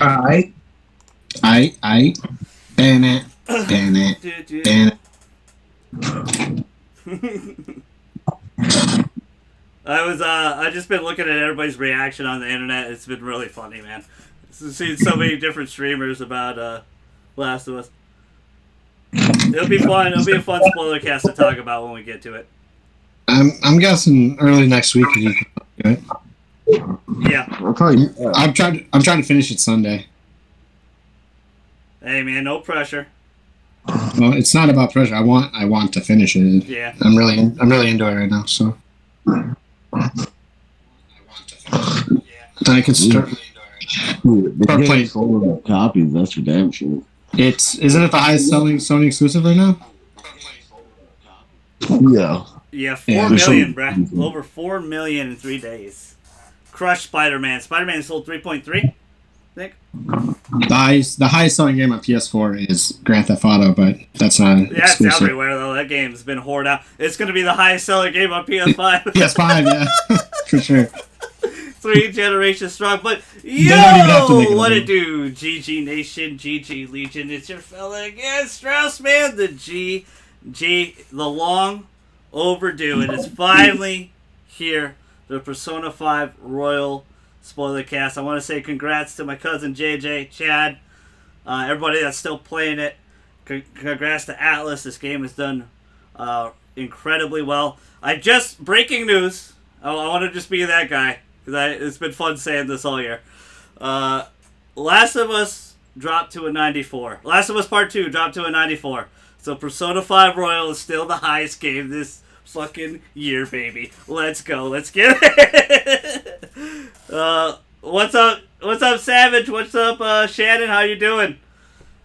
I, ban it, ban it, ban it. I just been looking at everybody's reaction on the internet. It's been really funny, man. Seeing so many different streamers about Last of Us. It'll be fun. It'll be a fun spoiler cast to talk about when we get to it. I'm guessing early next week. Right? Yeah. I'm trying to finish it Sunday. Hey man, no pressure. Well, it's not about pressure. I want to finish it. Yeah. I'm really into it right now. So. Then I can start. The game sold about copies. That's for damn sure. Isn't it the highest selling Sony exclusive right now? Yeah. Yeah, 4 million, bruh. Over 4 million in 3 days. Crushed Spider-Man. Spider-Man sold 3.3, I think. The highest selling game on PS4 is Grand Theft Auto, but that's not exclusive. It's everywhere, though. That game's been hoarded out. It's going to be the highest selling game on PS5. PS5, yeah. For sure. 3 generations strong, but yo, what it do? GG Nation, GG Legion, it's your fella again, Strauss, man. The long overdue. It is finally here. The Persona 5 Royal Spoiler Cast. I want to say congrats to my cousin JJ, Chad, everybody that's still playing it. Congrats to Atlas. This game has done incredibly well. Breaking news. I want to just be that guy. It's been fun saying this all year. Last of Us dropped to a 94. Last of Us Part 2 dropped to a 94. So Persona 5 Royal is still the highest game this fucking year, baby. Let's go. Let's get it. What's up? What's up, Savage? What's up, Shannon? How you doing?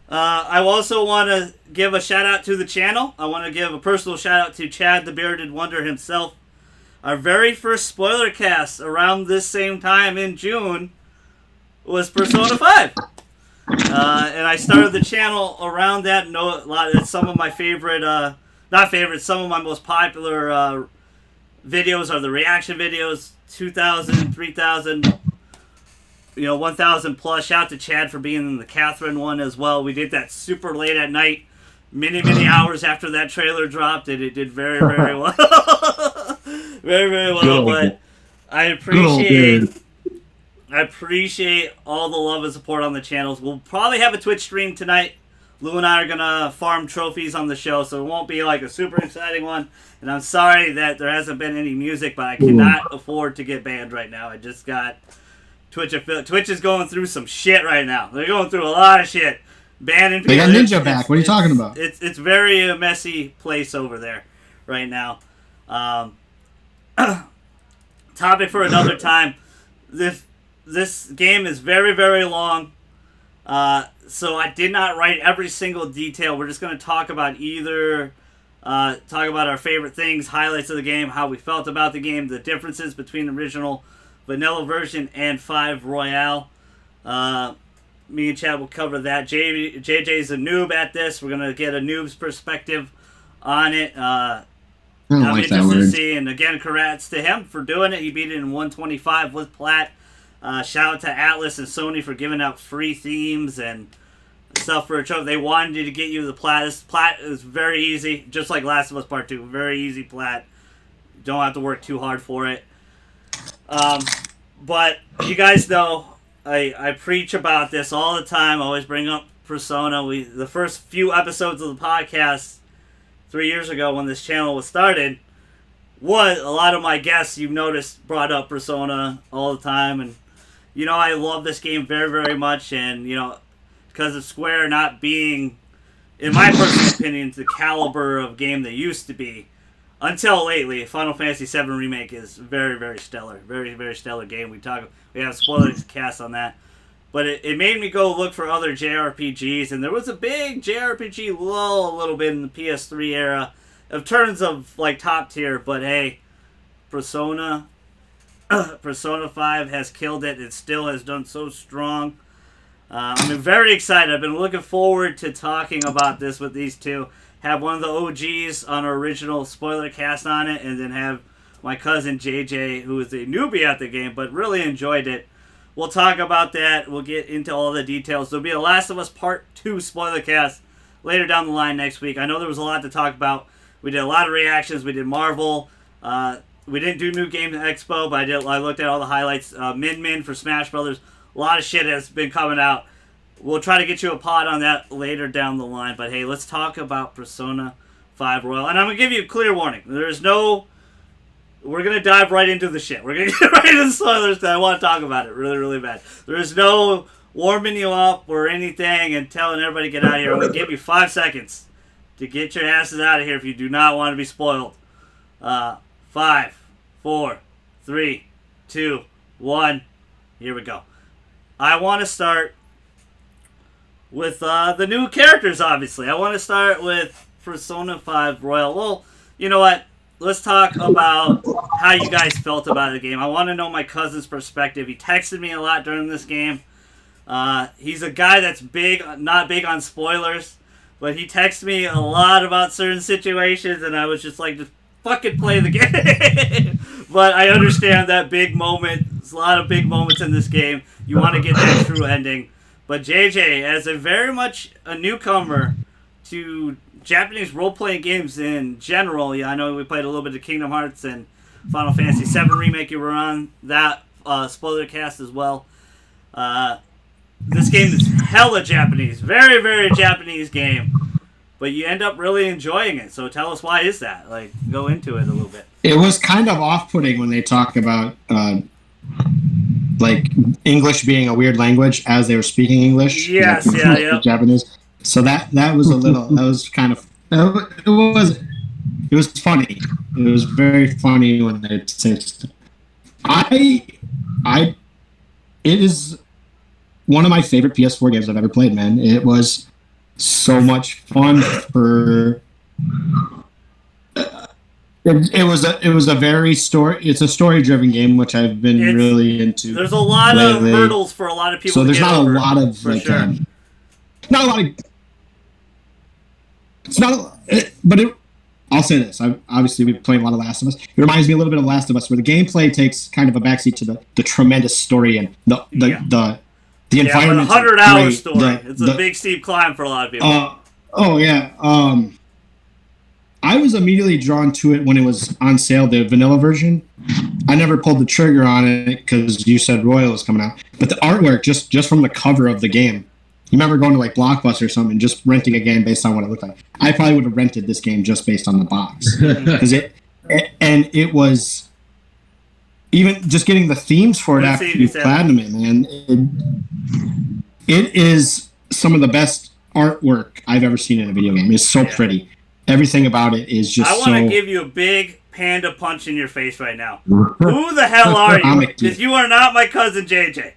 I also want to give a shout out to the channel. I want to give a personal shout out to Chad the Bearded Wonder himself. Our very first spoiler cast around this same time in June was Persona 5. And I started the channel around that. Some of my favorite, some of my most popular videos are the reaction videos, 2,000, 3,000, 1,000 plus. Shout out to Chad for being in the Catherine one as well. We did that super late at night, many hours after that trailer dropped, and it did very, very well. Very, very well, but I appreciate all the love and support on the channels. We'll probably have a Twitch stream tonight. Lou and I are going to farm trophies on the show, so it won't be like a super exciting one. And I'm sorry that there hasn't been any music, but I cannot afford to get banned right now. I just got Twitch. Twitch is going through some shit right now. They're going through a lot of shit. Banning people. They got Ninja back. What are you talking about? It's very a messy place over there right now. Topic for another time. This game is very, very long, so I did not write every single detail. We're just going to talk about our favorite things, highlights of the game, how we felt about the game, the differences between the original vanilla version and 5 Royale. Me and Chad will cover that. JJ's a noob at this. We're going to get a noob's perspective on it. I'm interested to see, and again, congrats to him for doing it. He beat it in 125 with Plat. Shout out to Atlas and Sony for giving out free themes and stuff for a trophy. They wanted to get you the Plat. This Plat is very easy, just like Last of Us Part 2. Very easy Plat. Don't have to work too hard for it. But you guys know I preach about this all the time. I always bring up Persona. The first few episodes of the podcast 3 years ago when this channel was started, a lot of my guests, you've noticed, brought up Persona all the time. And, I love this game very, very much. And, because of Square not being, in my personal opinion, the caliber of game they used to be, until lately, Final Fantasy VII Remake is very, very stellar. Very, very stellar game. We have spoilers cast on that. But it made me go look for other JRPGs, and there was a big JRPG lull a little bit in the PS3 era, in terms of like top tier. But hey, Persona 5 has killed it. It still has done so strong. I'm very excited. I've been looking forward to talking about this with these two. Have one of the OGs on our original spoiler cast on it, and then have my cousin JJ, who is a newbie at the game, but really enjoyed it. we'll talk about that. We'll get into all the details. There'll be a Last of Us Part 2 Spoilercast later down the line next week. I know there was a lot to talk about. We did a lot of reactions. We did Marvel. We didn't do New Game Expo, but I looked at all the highlights. Min for Smash Brothers. A lot of shit has been coming out. We'll try to get you a pod on that later down the line. But hey, let's talk about Persona 5 Royal. And I'm going to give you a clear warning. We're going to dive right into the shit. We're going to get right into the spoilers because I want to talk about it really, really bad. There's no warming you up or anything and telling everybody to get out of here. I'm going to give you 5 seconds to get your asses out of here if you do not want to be spoiled. 5, 4, 3, 2, 1. Here we go. I want to start with the new characters, obviously. I want to start with Persona 5 Royal. Well, you know what? Let's talk about how you guys felt about the game. I want to know my cousin's perspective. He texted me a lot during this game. He's a guy that's not big on spoilers, but he texted me a lot about certain situations, and I was just like, just fucking play the game. But I understand that big moment. There's a lot of big moments in this game. You want to get that true ending. But JJ, as very much a newcomer to Japanese role-playing games in general, I know we played a little bit of Kingdom Hearts and Final Fantasy VII Remake. You were on that Spoilercast as well. This game is hella Japanese. Very, very Japanese game. But you end up really enjoying it. So tell us, why is that? Like, go into it a little bit. It was kind of off-putting when they talk about like English being a weird language as they were speaking English. Yes, yeah. Japanese. So that was a little. That was kind of. It was funny. It was very funny when they say stuff. It is one of my favorite PS4 games I've ever played, man. It was so much fun for. It was a very it's a story-driven game, which I've been really into. There's a lot of hurdles for a lot of people. So there's not a lot of not a lot of. It's not, but I'll say this. Obviously, we've played a lot of Last of Us. It reminds me a little bit of Last of Us, where the gameplay takes kind of a backseat to the tremendous story and the environment. 100-hour story. It's a big steep climb for a lot of people. I was immediately drawn to it when it was on sale, the vanilla version. I never pulled the trigger on it because you said Royal was coming out. But the artwork, just from the cover of the game, you remember going to like Blockbuster or something, just renting a game based on what it looked like. I probably would have rented this game just based on the box. Because it was, even just getting the themes for it after you platinum it, man. It is some of the best artwork I've ever seen in a video game. It's so pretty. Everything about it is just I want to give you a big panda punch in your face right now. Who the hell are you? Because you are not my cousin JJ.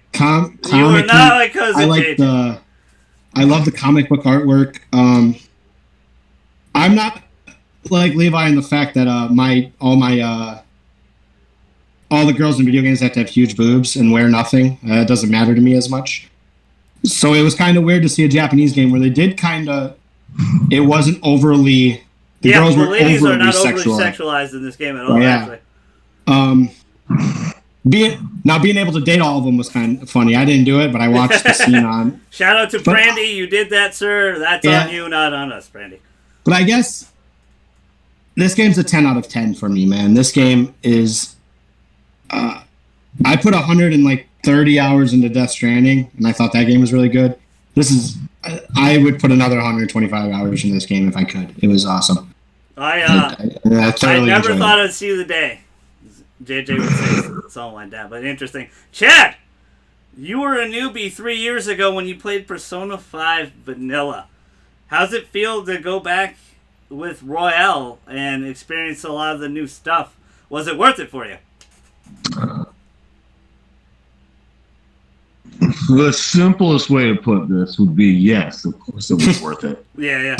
You are not my cousin JJ. I love the comic book artwork. I'm not like Levi in the fact that all the girls in video games have to have huge boobs and wear nothing. It doesn't matter to me as much. So it was kind of weird to see a Japanese game where they did kind of. It wasn't overly. The girls were ladies overly are not sexualized in this game at all. Actually. Being able to date all of them was kind of funny. I didn't do it, but I watched the scene on. Shout out to Brandy. You did that, sir. That's on you, not on us, Brandy. But I guess this game's a 10 out of 10 for me, man. This game is. I put 130 hours into Death Stranding, and I thought that game was really good. I would put another 125 hours in this game if I could. It was awesome. I never thought I'd see the day. JJ would say something like that, but interesting. Chad, you were a newbie 3 years ago when you played Persona 5 Vanilla. How's it feel to go back with Royale and experience a lot of the new stuff? Was it worth it for you? The simplest way to put this would be yes, of course it was worth it. Yeah.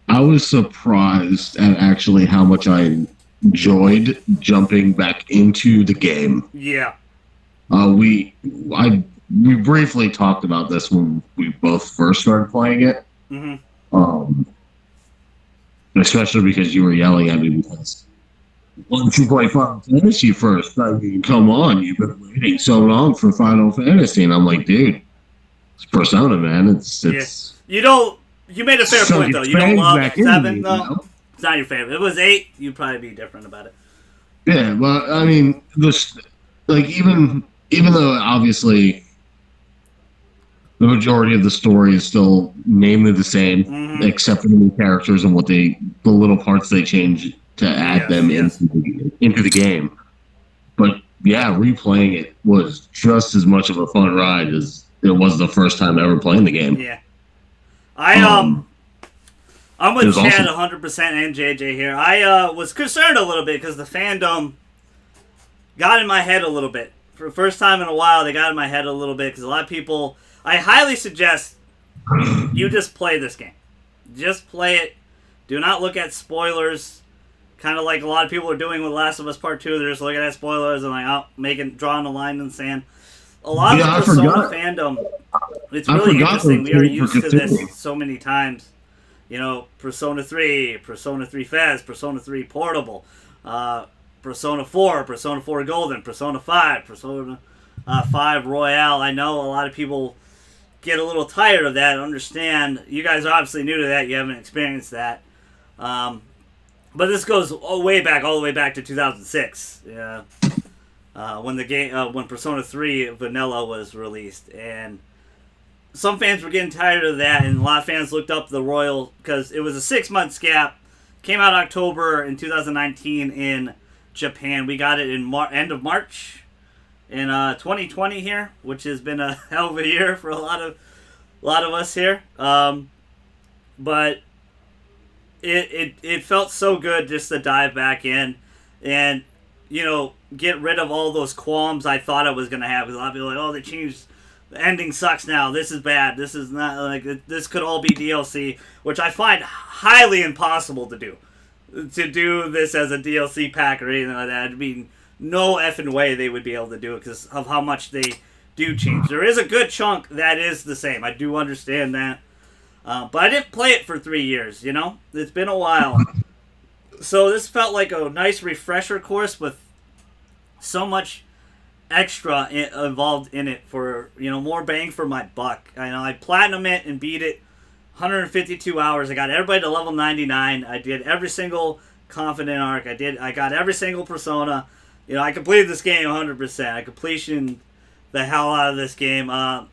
I was surprised at actually how much I enjoyed jumping back into the game. Yeah. We briefly talked about this when we both first started playing it. Mm-hmm. Especially because you were yelling at me because Why don't you play Final Fantasy first? I mean, come on, you've been waiting so long for Final Fantasy, and I'm like, dude, it's Persona, man. It's You made a fair point though. You don't love back into 7 me, though. you know? It's not your favorite. If it was 8, you'd probably be different about it. Yeah, but I mean, this like even though obviously the majority of the story is still mainly the same, except for the new characters and the little parts they change to add them into the game. But yeah, replaying it was just as much of a fun ride as it was the first time ever playing the game. Yeah, I'm with Chad awesome. 100% and JJ here. I was concerned a little bit because the fandom got in my head a little bit. For the first time in a while, they got in my head a little bit because a lot of people. I highly suggest you just play this game. Just play it. Do not look at spoilers. Kind of like a lot of people are doing with Last of Us Part 2. They're just looking at spoilers and like, drawing a line in the sand. A lot of the Persona fandom, it's really interesting. We are used to this so many times. You know, Persona 3, Persona 3 Fez, Persona 3 Portable, Persona 4, Persona 4 Golden, Persona 5, Persona 5 Royale. I know a lot of people get a little tired of that. Understand, you guys are obviously new to that. You haven't experienced that. But this goes all the way back to 2006. Yeah. When the game, when Persona 3 Vanilla was released, and some fans were getting tired of that, and a lot of fans looked up the Royal because it was a 6-month gap. Came out October in 2019 in Japan. We got it in end of March in 2020 here, which has been a hell of a year for a lot of us here. But it felt so good just to dive back in and get rid of all those qualms I thought I was gonna have. Because a lot of people are like, oh, they changed. The ending sucks now. This is bad. This is not like this could all be DLC, which I find highly impossible to do. To do this as a DLC pack or anything like that, it'd be no effing way they would be able to do it because of how much they do change. There is a good chunk that is the same. I do understand that, but I didn't play it for 3 years. It's been a while, so this felt like a nice refresher course with so much extra involved in it for more bang for my buck. I platinum it and beat it 152 hours. I got everybody to level 99. I did every single confident arc. I got every single persona. I completed this game 100%. I completion the hell out of this game. I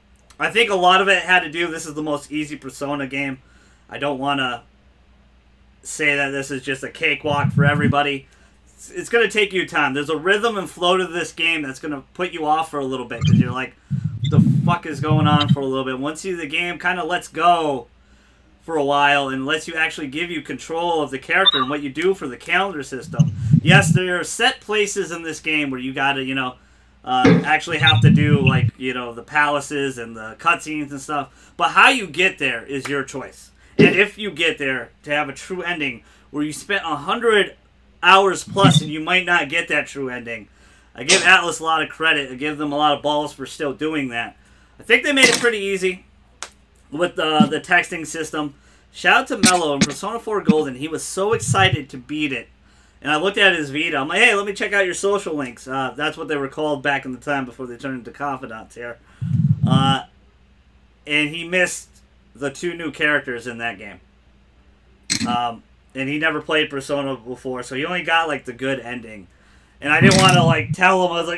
think a lot of it had to do. This is the most easy persona game. I don't want to say that this is just a cakewalk for everybody. It's going to take you time. There's a rhythm and flow to this game that's going to put you off for a little bit because you're like, what the fuck is going on for a little bit? Once the game kind of lets go for a while and lets you actually give you control of the character and what you do for the calendar system. Yes, there are set places in this game where you got to, actually have to do the palaces and the cutscenes and stuff. But how you get there is your choice. And if you get there to have a true ending where you spent 100 hours plus and you might not get that true ending, I give Atlas a lot of credit. I give them a lot of balls for still doing that. I think they made it pretty easy with the texting system. Shout out to Mello in Persona 4 Golden. He was so excited to beat it. And I looked at his Vita. I'm like, hey, let me check out your social links. That's what they were called back in the time before they turned into confidants here. And he missed the 2 new characters in that game. And he never played Persona before, so he only got the good ending. And I didn't want to tell him. I was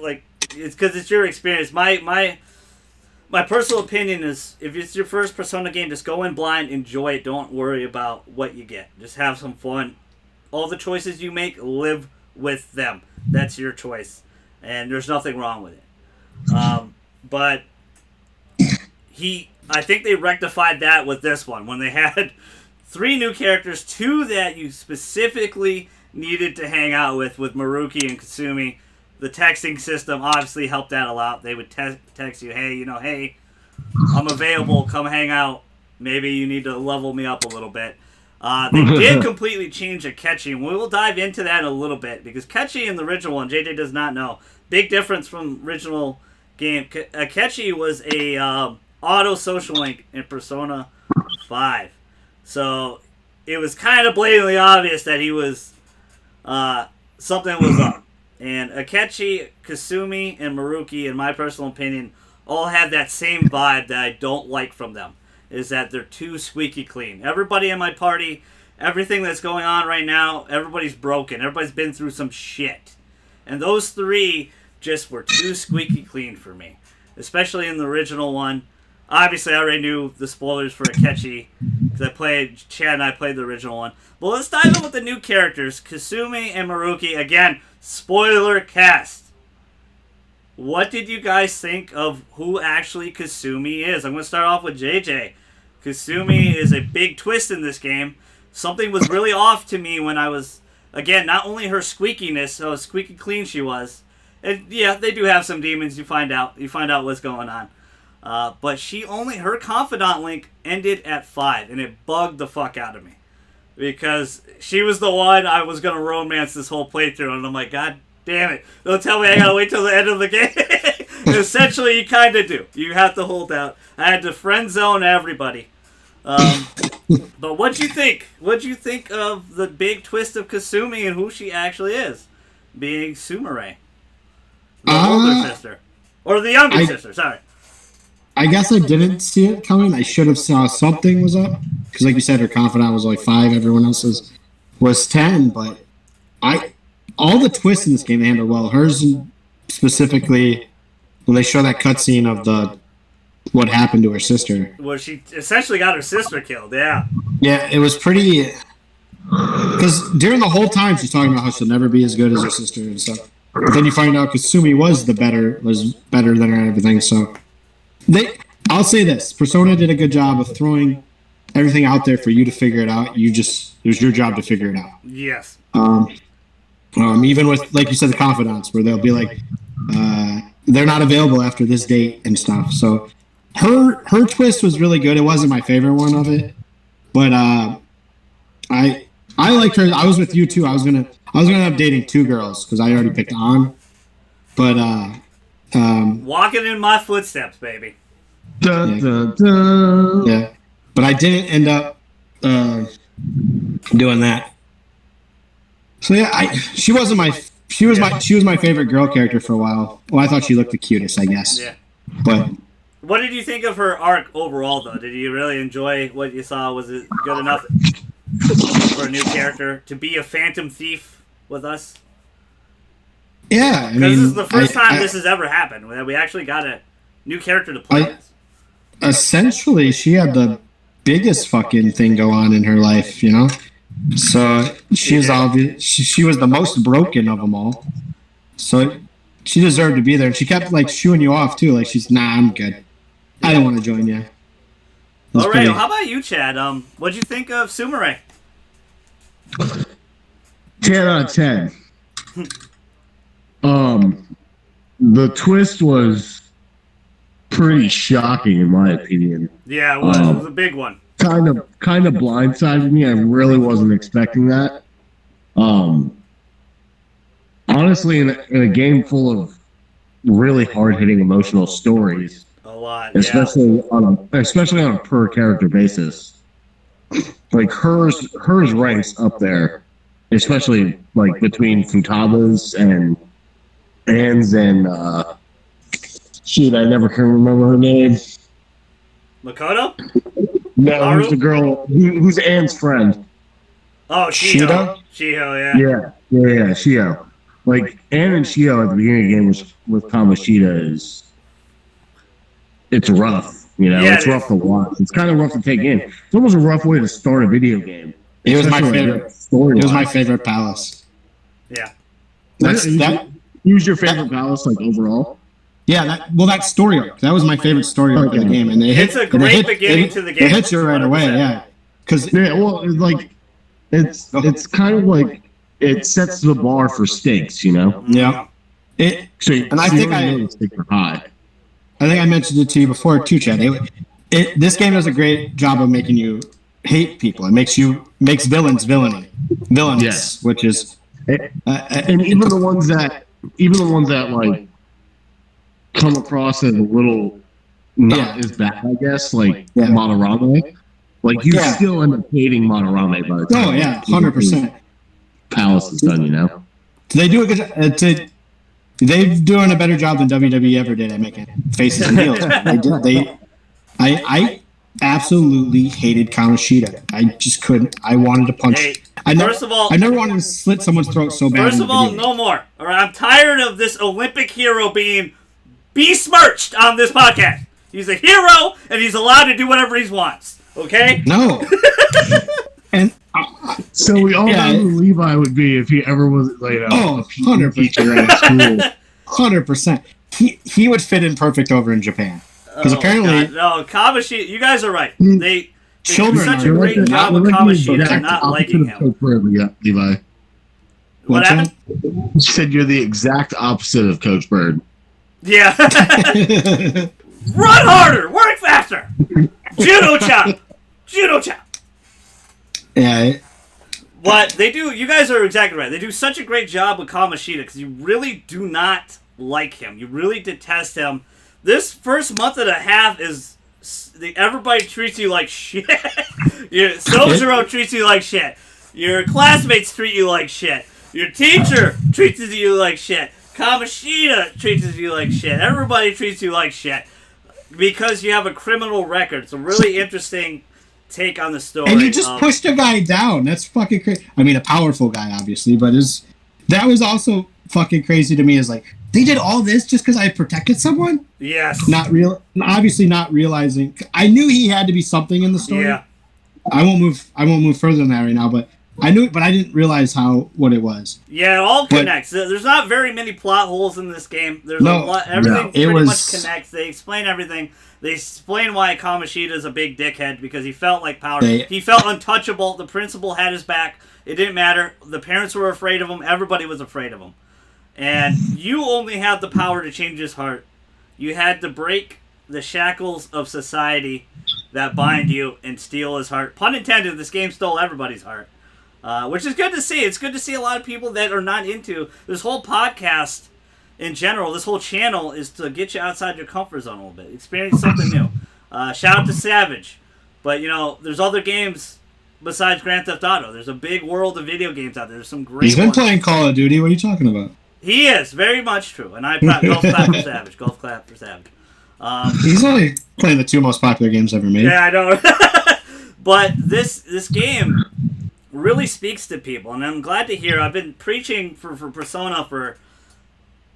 like it's because it's your experience. My personal opinion is, if it's your first Persona game, just go in blind, enjoy it. Don't worry about what you get. Just have some fun. All the choices you make, live with them. That's your choice, and there's nothing wrong with it. But I think they rectified that with this one when they had 3 new characters, 2 that you specifically needed to hang out with Maruki and Kasumi. The texting system obviously helped that a lot. They would text you, hey, I'm available, come hang out. Maybe you need to level me up a little bit. They did completely change Akechi, and we will dive into that in a little bit, because Akechi in the original one, JJ does not know. Big difference from original game. Akechi was a auto social link in Persona 5. So it was kind of blatantly obvious that he was something was up. And Akechi, Kasumi, and Maruki, in my personal opinion, all have that same vibe that I don't like from them. Is that they're too squeaky clean. Everybody in my party, everything that's going on right now, everybody's broken. Everybody's been through some shit. And those three just were too squeaky clean for me. Especially in the original one. Obviously, I already knew the spoilers for Akechi, because Chad and I played the original one. But let's dive in with the new characters, Kasumi and Maruki. Again, Spoilercast. What did you guys think of who actually Kasumi is? I'm going to start off with JJ. Kasumi is a big twist in this game. Something was really off to me when I was, again, not only her squeakiness, how squeaky clean she was. And yeah, they do have some demons, you find out what's going on. But her confidant link ended at 5, and it bugged the fuck out of me. Because she was the one I was going to romance this whole playthrough, and I'm like, God damn it. Don't tell me I gotta wait till the end of the game. Essentially, you kind of do. You have to hold out. I had to friend zone everybody. But what'd you think? What'd you think of the big twist of Kasumi and who she actually is? Being Sumire. The older sister. Or the younger sister, sorry. I guess I didn't see it coming. I should have saw something was up. Because like you said, her confidant was like 5. Everyone else's was 10. But all the twists in this game they handled well. Hers specifically, when they show that cutscene of what happened to her sister. Well, she essentially got her sister killed, yeah. Yeah, it was pretty... Because during the whole time she's talking about how she'll never be as good as her sister and stuff. But then you find out Kasumi was better than her and everything, so... I'll say this. Persona did a good job of throwing everything out there for you to figure it out. It was your job to figure it out. Yes. Even with, like you said, the confidants, where they'll be like, they're not available after this date and stuff. So her twist was really good. It wasn't my favorite one of it, but I liked her. I was with you too. I was gonna end up dating 2 girls because I already picked on, but walking in my footsteps, baby. Dun, dun, dun. Yeah, but I didn't end up doing that. So yeah, she was my favorite girl character for a while. Well, I thought she looked the cutest, I guess. Yeah. But what did you think of her arc overall, though? Did you really enjoy what you saw? Was it good enough for a new character to be a phantom thief with us? Yeah, I mean, this is the first time this has ever happened that we actually got a new character to play as. Essentially, she had the biggest fucking thing go on in her life, you know. So she was obvious. She was the most broken of them all. So she deserved to be there. And she kept like shooing you off too. Like I'm good. I don't want to join you. All right. Well, how about you, Chad? What'd you think of Sumire? 10 out of 10. The twist was pretty shocking in my opinion. Yeah, it was. It was a big one. Kind of blindsided me. I really wasn't expecting that. Honestly, in a game full of really hard-hitting emotional stories, a lot, especially on a per character basis, like hers ranks up there, especially like between Futaba's and Anne's and shoot, I never can remember her name. Makoto? No, who's the girl? Who's Anne's friend? Oh, Shiho. Shiho, yeah. Yeah, Shiho. Like, Anne and Shiho at the beginning of the game with Kamoshida it's rough, you know? Yeah, it's rough to watch. It's kind of rough to take in. It's almost a rough way to start a video game. It was my favorite. It was my favorite palace. Yeah. Who's your favorite palace, like, overall? Yeah, that story arc. That was my favorite story arc of the game. And it's a great beginning to the game. It hits you right away, yeah. It's kind of like it sets the bar for stakes, you know? Yeah. I think I mentioned it to you before too, Chad. This game does a great job of making you hate people. It makes villains villainous, yes. Which is and even the ones that like come across as a little not as bad, I guess, like Madarame. Like you still end up hating Madarame by the time. Oh yeah, 100%. Palace is done, you know. They do a good job. They're doing a better job than WWE ever did at making faces and heels. I absolutely hated Kamoshida. I just couldn't. I wanted to punch. Hey, I first of all, never wanted to slit someone's throat so bad. First of all, no more. All right, I'm tired of this Olympic hero being besmirched on this podcast. He's a hero, and he's allowed to do whatever he wants. Okay? No. And so we all know who Levi would be if he ever was like a 100% teacher at school. 100%. He would fit in perfect over in Japan. Because apparently... No, Kamoshida, you guys are right. They do Children such a great job with Kamoshida not liking him. Levi. What happened? You said you're the exact opposite of Coach Bird. Yeah. Run harder! Work faster! Judo chop! Judo chop! Yeah. But they do, you guys are exactly right. They do such a great job with Kamoshida because you really do not like him. You really detest him. This first month and a half is everybody treats you like shit. Sojiro treats you like shit. Your classmates treat you like shit. Your teacher treats you like shit. Kamoshida treats you like shit. Everybody treats you like shit because you have a criminal record. It's a really interesting take on the story. And you just pushed a guy down. That's fucking crazy. I mean, a powerful guy, obviously, but that was also fucking crazy to me. Is like, they did all this just because I protected someone? Yes. Obviously not realizing. I knew he had to be something in the story. Yeah. I won't move further than that right now, but I knew it, but I didn't realize what it was. Yeah, it all connects. There's not very many plot holes in this game. There's a lot. Everything pretty much connects. They explain everything. They explain why Kamoshida is a big dickhead because he felt like power. He felt untouchable. The principal had his back. It didn't matter. The parents were afraid of him. Everybody was afraid of him. And you only had the power to change his heart. You had to break the shackles of society that bind you and steal his heart. Pun intended, this game stole everybody's heart. Which is good to see. It's good to see a lot of people that are not into this whole podcast in general. This whole channel is to get you outside your comfort zone a little bit. Experience something new. Shout out to Savage. But, there's other games besides Grand Theft Auto. There's a big world of video games out there. There's some great He's been ones. playing Call of Duty. What are you talking about? He is. Very much true. And I golf clap for Savage. Golf clap for Savage. He's only playing the two most popular games ever made. Yeah, I know. But this game really speaks to people, and I'm glad to hear. I've been preaching for Persona for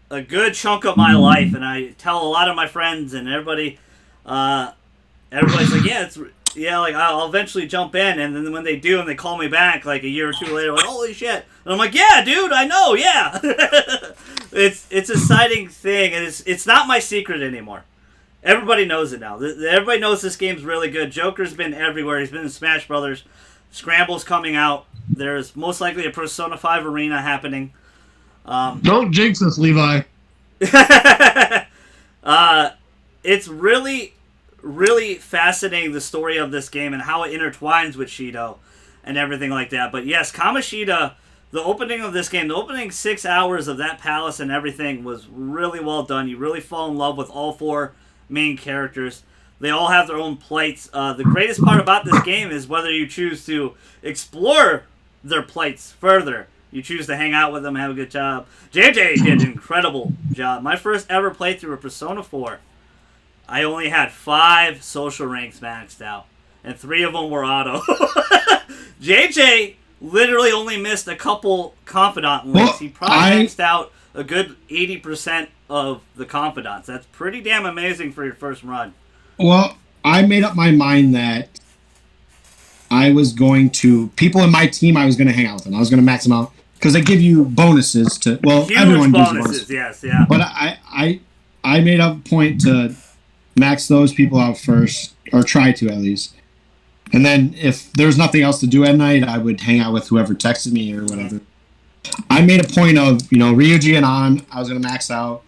a good chunk of my life, and I tell a lot of my friends and everybody. Everybody's like, like I'll eventually jump in, and then when they do, and they call me back like a year or two later, like, holy shit, and I'm like, yeah, dude, I know, yeah. It's an exciting thing, and it's not my secret anymore. Everybody knows it now. Everybody knows this game's really good. Joker's been everywhere. He's been in Smash Brothers. Scramble's coming out. There's most likely a Persona 5 arena happening. Don't jinx us, Levi. It's really, really fascinating, the story of this game and how it intertwines with Shido and everything like that. But yes, Kamoshida, the opening of this game, the opening 6 hours of that palace and everything was really well done. You really fall in love with all 4 main characters. They all have their own plights. The greatest part about this game is whether you choose to explore their plights further. You choose to hang out with them, have a good job. JJ did an incredible job. My first ever playthrough of Persona 4, I only had 5 social ranks maxed out, and 3 of them were auto. JJ literally only missed a couple confidant links. He probably maxed out a good 80% of the confidants. That's pretty damn amazing for your first run. Well, I made up my mind that I was going to... People in my team, I was going to hang out with them. I was going to max them out. Because they give you bonuses to... Well, huge everyone bonuses, gives bonuses. Yes, yeah. But I made up a point to max those people out first. Or try to, at least. And then if there's nothing else to do at night, I would hang out with whoever texted me or whatever. I made a point of, Ryuji and An, I was going to max out.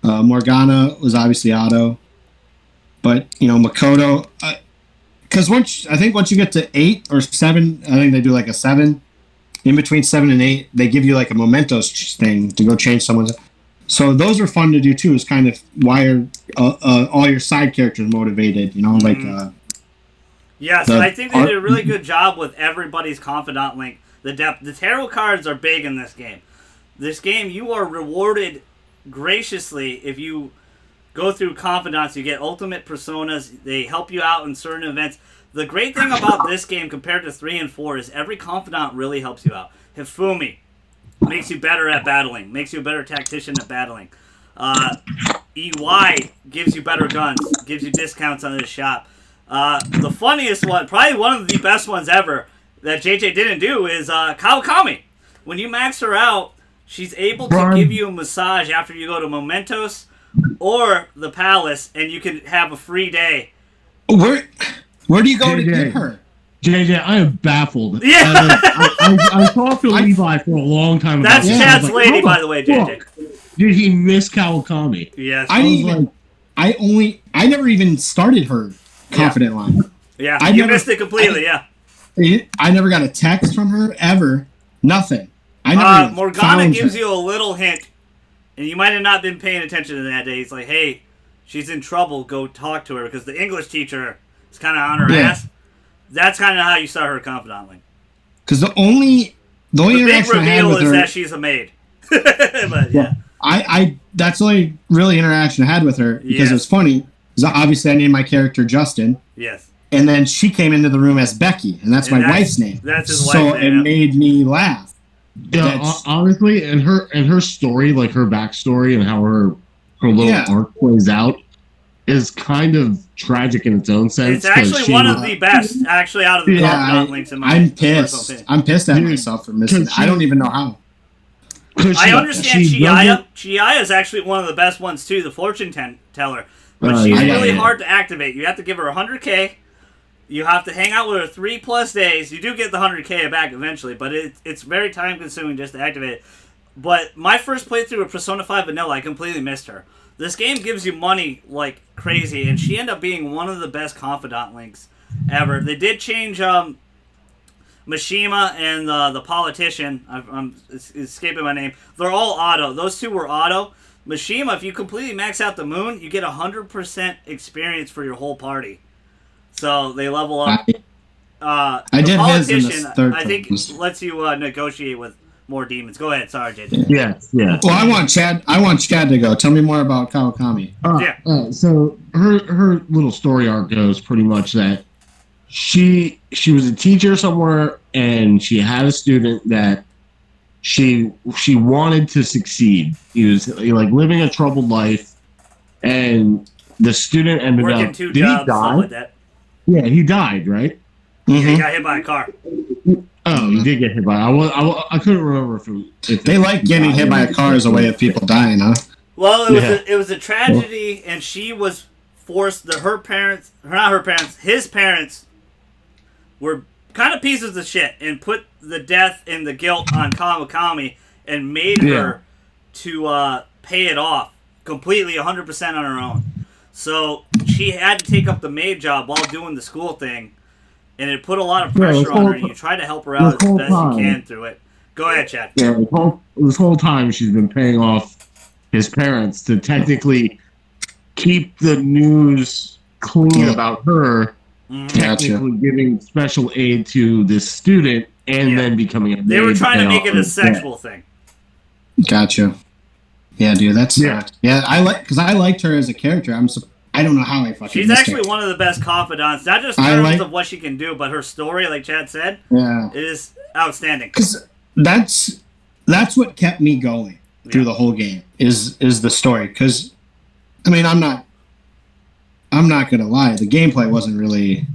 Morgana was obviously auto. But, Makoto, because once you get to 8 or 7, I think they do like a 7. In between 7 and 8, they give you like a mementos thing to go change someone's. So those are fun to do too. It's kind of why are all your side characters motivated, Yes, I think they did a really good job with everybody's confidant link. The depth. The tarot cards are big in this game. This game, you are rewarded graciously if you go through confidants. You get ultimate personas. They help you out in certain events. The great thing about this game compared to 3 and 4 is every confidant really helps you out. Hifumi makes you better at battling, makes you a better tactician at battling. EY gives you better guns, gives you discounts on his shop. The funniest one, probably one of the best ones ever that JJ didn't do is Kawakami. When you max her out, she's able to give you a massage after you go to Mementos or the Palace, and you can have a free day. Where do you go to get her? JJ, I am baffled. Yeah. I talked to Levi for a long time about That's this. Chad's lady, by the way, JJ. Did he miss Kawakami? Yes. I never even started her confident line. Yeah, you missed it completely, I never got a text from her, ever. Nothing. I never Morgana gives you a little hint, and you might have not been paying attention to that day. He's like, hey, she's in trouble, go talk to her, because the English teacher is kind of on her ass. That's kind of how you start her confidant link. Because the only big reveal is that she's a maid. But yeah. That's the only really interaction I had with her, because it was funny. Because obviously I named my character Justin. Yes. And then she came into the room as Becky, and that's my wife's name. That's his wife's name. So it made me laugh. Yeah, honestly, and her story, like her backstory and how her little arc plays out, is kind of tragic in its own sense. It's actually one of the best, actually, out of the confidant links in my I'm pissed. Opinion. I'm pissed at myself for missing. I don't even know how. I understand Chiaya. Chiaya is actually one of the best ones too, the fortune teller. But she's really hard to activate. You have to give her 100K. You have to hang out with her 3+ days. You do get the 100K back eventually, but it's very time consuming just to activate it. But my first playthrough of Persona 5 Vanilla, I completely missed her. This game gives you money like crazy, and she ended up being one of the best confidant links ever. They did change Mishima and the politician. I'm escaping my name. They're all auto. Those two were auto. Mishima, if you completely max out the moon, you get 100% experience for your whole party. So they level up. I did his in the third. I think lets you negotiate with more demons. Go ahead. Sorry, JJ. Yeah. Well, I want Chad to go. Tell me more about Kawakami. So her little story arc goes pretty much that she was a teacher somewhere, and she had a student that she wanted to succeed. He was like living a troubled life, and the student ended working up. 2 Did jobs, he die? stuff like that. Yeah, he died, right? Yeah, he got hit by a car. Oh, he did get hit by. I couldn't remember if they like getting hit by a car as a way of people dying, huh? Well, it was a tragedy, and she was forced. His parents were kind of pieces of shit, and put the death and the guilt on Kawakami, and made her to pay it off completely, 100% on her own. So she had to take up the maid job while doing the school thing, and it put a lot of pressure on her, and you try to help her out as best you can through it. Go ahead, Chad. Yeah, this whole time she's been paying off his parents to technically keep the news clean about her, technically giving special aid to this student, and then becoming a maid. They were trying to make it a sexual thing. Gotcha. Yeah, dude, that's because I liked her as a character. I don't know how I fucking. She's actually one of the best confidants, not just in terms of what she can do, but her story, like Chad said, is outstanding. Because that's what kept me going through the whole game is the story. Because I mean, I'm not gonna lie, the gameplay wasn't really.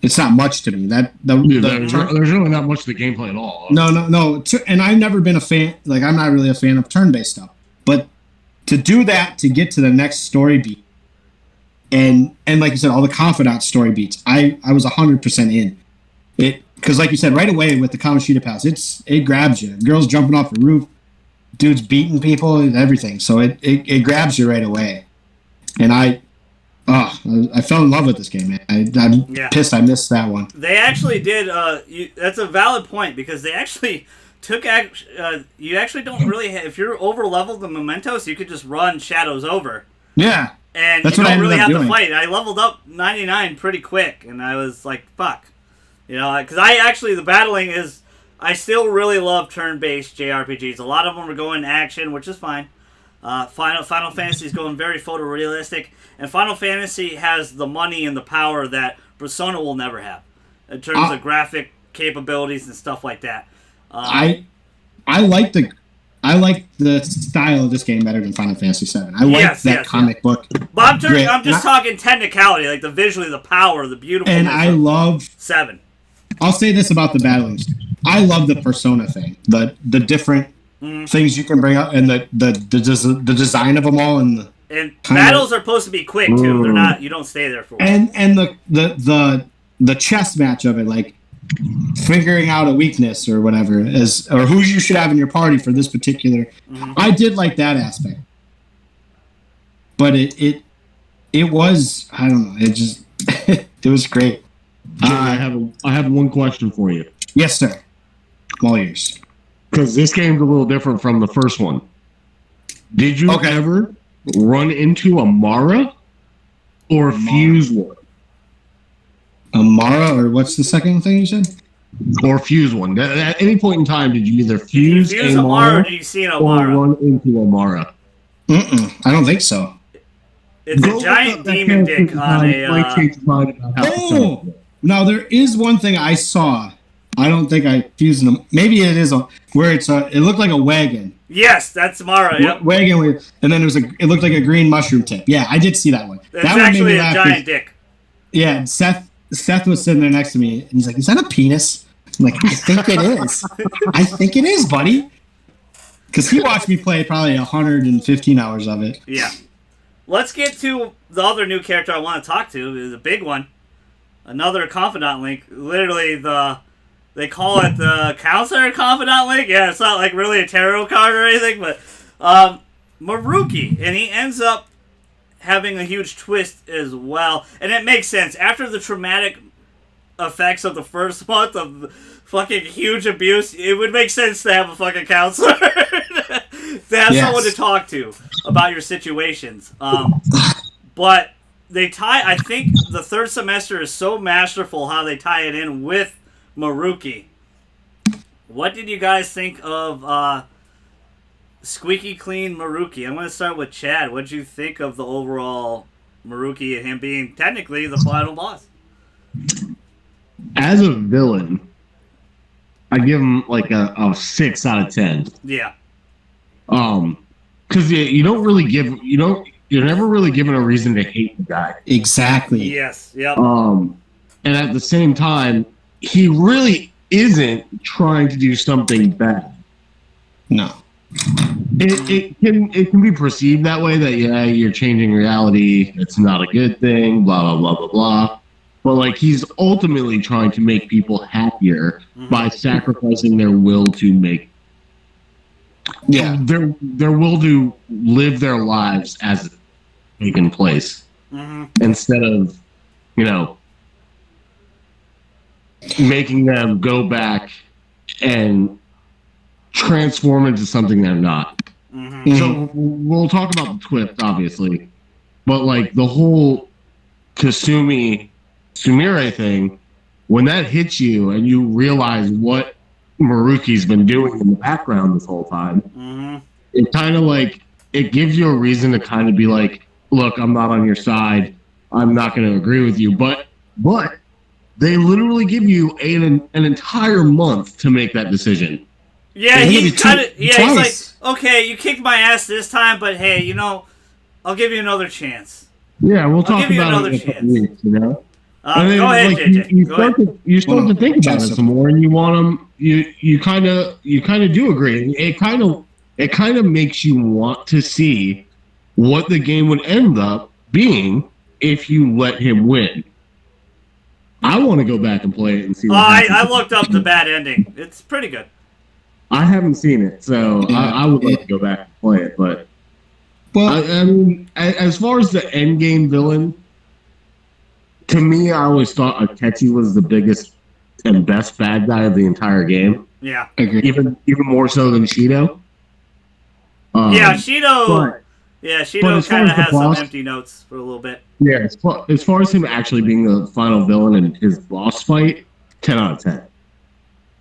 It's not much to me. There's really not much to the gameplay at all. No. And I've never been a fan. Like, I'm not really a fan of turn-based stuff. But to do that, to get to the next story beat, and like you said, all the confidant story beats, I was 100% in it. Because like you said, right away with the Kamoshida Pass, it grabs you. Girls jumping off the roof, dudes beating people, and everything. So it grabs you right away. And I fell in love with this game, man. I'm pissed I missed that one. They actually did. That's a valid point, because they actually took. You actually don't really. If you're over leveled in Mementos, you could just run shadows over. Yeah, and you don't really have to fight. I leveled up 99 pretty quick, and I was like, "Fuck," because the battling is I still really love turn-based JRPGs. A lot of them are going action, which is fine. Final Fantasy is going very photorealistic, and Final Fantasy has the money and the power that Persona will never have in terms of graphic capabilities and stuff like that. I like the style of this game better than Final Fantasy VII. I like that comic book. But I'm just talking technicality, like the visually, the power, the beautiful. And I love 7. I'll say this about the battling. I love the Persona thing, the different things you can bring up, and the design of them all, and battles are supposed to be quick too. They're not. You don't stay there for. And the chess match of it, like figuring out a weakness or whatever, or who you should have in your party for this particular. I did like that aspect, but it was, I don't know. It just it was great. I have one question for you. Yes, sir. All ears. Because this game's a little different from the first one. Did you ever run into a Mara or fuse one? A Mara, or what's the second thing you said? Or fuse one. At any point in time, did you either fuse a Mara or did you see an or run into a Mara? I don't think so. It's a giant demon dick on a... Now, there is one thing I saw. I don't think I fused them. Maybe it is where it looked like a wagon. Yes, that's Mara. Yep. Wagon, and then it looked like a green mushroom tip. Yeah, I did see that one. It's that actually a giant dick. Yeah, Seth was sitting there next to me, and he's like, "Is that a penis?" I'm like, "I think it is. I think it is, buddy." Because he watched me play probably 115 hours of it. Yeah. Let's get to the other new character I want to talk to. Is a big one. Another confidant link. Literally they call it the counselor confidant link. Yeah, it's not like really a tarot card or anything, but Maruki, and he ends up having a huge twist as well, and it makes sense after the traumatic effects of the first month of fucking huge abuse. It would make sense to have a fucking counselor, to have someone to talk to about your situations. But they tie. I think the third semester is so masterful how they tie it in with Maruki. What did you guys think of Squeaky Clean Maruki? I'm going to start with Chad. What did you think of the overall Maruki and him being technically the final boss? As a villain, I give him like a 6 out of 10. Yeah. Because you don't really you're never really given a reason to hate the guy. Exactly. Yes. Yep. And at the same time, he really isn't trying to do something bad. No. It can be perceived that way, that you're changing reality, it's not a good thing, blah blah blah blah blah. But like, he's ultimately trying to make people happier by sacrificing their will to make their will to live their lives as it's taken place, instead of making them go back and transform into something they're not. So we'll talk about the twist, obviously, but like the whole Kasumi Sumire thing, when that hits you and you realize what Maruki's been doing in the background this whole time, it kind of like, it gives you a reason to kind of be like, look, I'm not on your side, I'm not going to agree with you, but they literally give you an entire month to make that decision. Yeah, he's like, okay, you kicked my ass this time, but hey, I'll give you another chance. Yeah, we'll talk about it in a couple weeks, go ahead, like, JJ. You start to think about it some more, and you want them. You kind of do agree. It kind of makes you want to see what the game would end up being if you let him win. I want to go back and play it and see. I looked up the bad ending. It's pretty good. I haven't seen it, so I would like to go back and play it. But I mean, as far as the end game villain, to me, I always thought Akechi was the biggest and best bad guy of the entire game. Yeah, even more so than Shido. Shido. Shido kind of has some empty notes for a little bit. Yeah, as far as him actually being the final villain in his boss fight, 10 out of 10.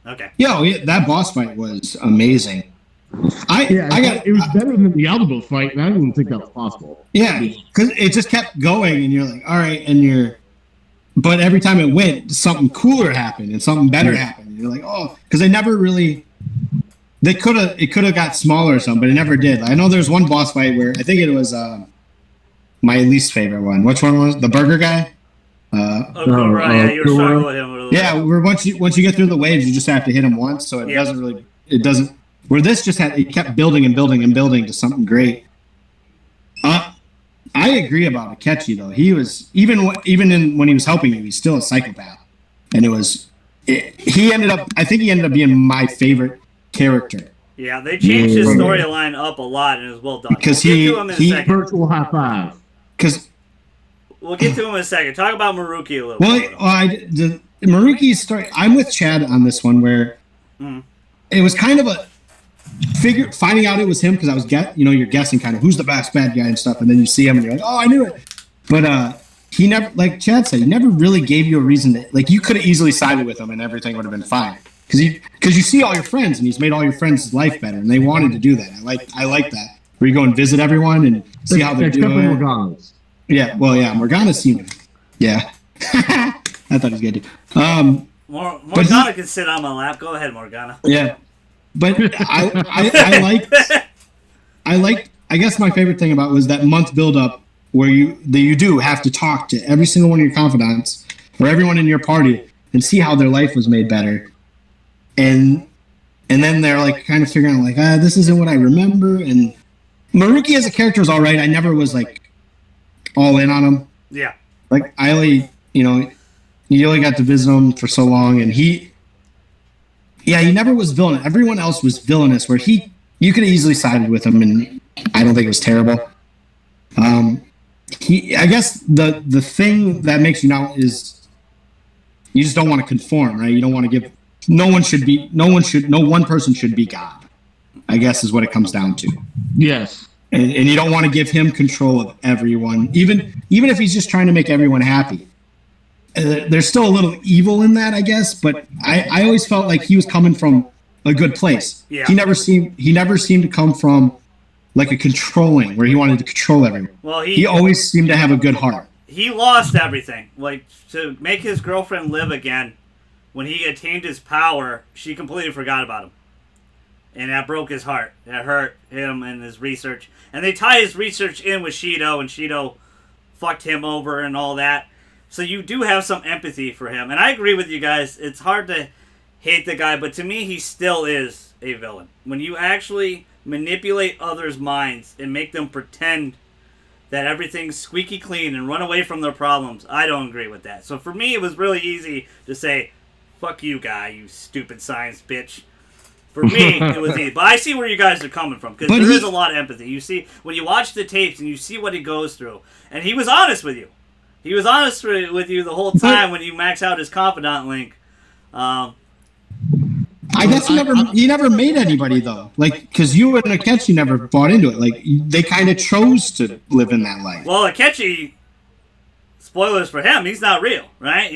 Okay. Yeah, that boss fight was amazing. It was better than the Alamo fight, and I didn't even think that was possible. Yeah, because it just kept going, and you're like, all right, but every time it went, something cooler happened and something better happened. And you're like, oh, because they never really. It could have got smaller or something, but it never did. I know there's one boss fight where I think it was my least favorite one. Which one was the burger guy? Yeah, you were struggling with him a little bit. Yeah, where once you get through the waves, you just have to hit him once, so it doesn't. Where this just it kept building and building and building to something great. I agree about Akechi though. He was when he was helping you, he's still a psychopath, and he ended up being my favorite character. Yeah, they changed his storyline up a lot, and it was well done. Because virtual high five. Because we'll get to him in a second. Talk about Maruki a little bit. The Maruki's story. I'm with Chad on this one, where it was kind of a finding out it was him, because I was you're guessing kind of who's the best bad guy and stuff, and then you see him and you're like, oh, I knew it. But he never, like Chad said, he never really gave you a reason to, like, you could have easily sided with him and everything would have been fine. Because you see all your friends, and he's made all your friends' life better, and they wanted to do that. I like that. Where you go and visit everyone and see how they're doing. Morgana's. Yeah, well, yeah, Morgana seemed. Yeah, I thought he was good too. Morgana can sit on my lap. Go ahead, Morgana. Yeah, but I liked. I guess my favorite thing about was that month build up where you do have to talk to every single one of your confidants or everyone in your party and see how their life was made better. And then they're like kind of figuring out like, this isn't what I remember. And Maruki as a character is all right. I never was like all in on him. Yeah. Like I only, you only got to visit him for so long, and he never was villain. Everyone else was villainous. Where you could have easily sided with him, and I don't think it was terrible. I guess the thing that makes you now is you just don't want to conform, right? You don't want to give. No one person should be God, I guess is what it comes down to. Yes. And you don't want to give him control of everyone, even if he's just trying to make everyone happy. There's still a little evil in that, I guess, but I always felt like he was coming from a good place. Yeah. He never seemed to come from like a controlling, where he wanted to control everyone. Well, he always seemed to have a good heart. He lost everything. Like, to make his girlfriend live again, when he attained his power, she completely forgot about him. And that broke his heart. That hurt him in his research. And they tie his research in with Shido, and Shido fucked him over and all that. So you do have some empathy for him. And I agree with you guys. It's hard to hate the guy, but to me, he still is a villain. When you actually manipulate others' minds and make them pretend that everything's squeaky clean and run away from their problems, I don't agree with that. So for me, it was really easy to say, fuck you, guy, you stupid science bitch. For me, it was easy. But I see where you guys are coming from, because there is a lot of empathy. You see, when you watch the tapes and you see what he goes through, and he was honest with you. He was honest with you the whole time when you max out his confidant link. I guess he never made anybody, though. Like, because you and Akechi never bought into it. Like, they kind of chose to live in that life. Well, Akechi, spoilers for him, he's not real, right?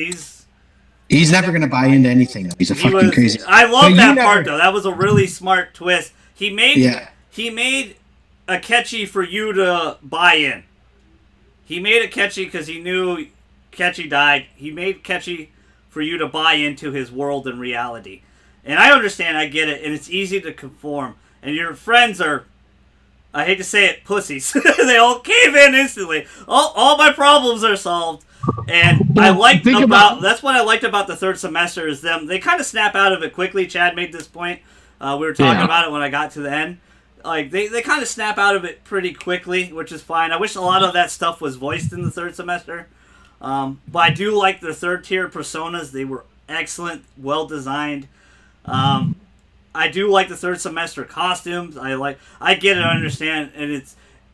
He's never going to buy into anything. He's fucking crazy. I love that part, though. That was a really smart twist. He made Akechi for you to buy in. He made Akechi because he knew Akechi died. He made Akechi for you to buy into his world and reality. And I understand, I get it, and it's easy to conform. And your friends are, I hate to say it, pussies. They all cave in instantly. All my problems are solved. And that's what I liked about the third semester is they kind of snap out of it quickly. Chad made this point. We were talking about it when I got to the end. Like, they kind of snap out of it pretty quickly, which is fine. I wish a lot of that stuff was voiced in the third semester. But I do like the third tier personas. They were excellent, well designed. I do like the third semester costumes. I get it, I understand, and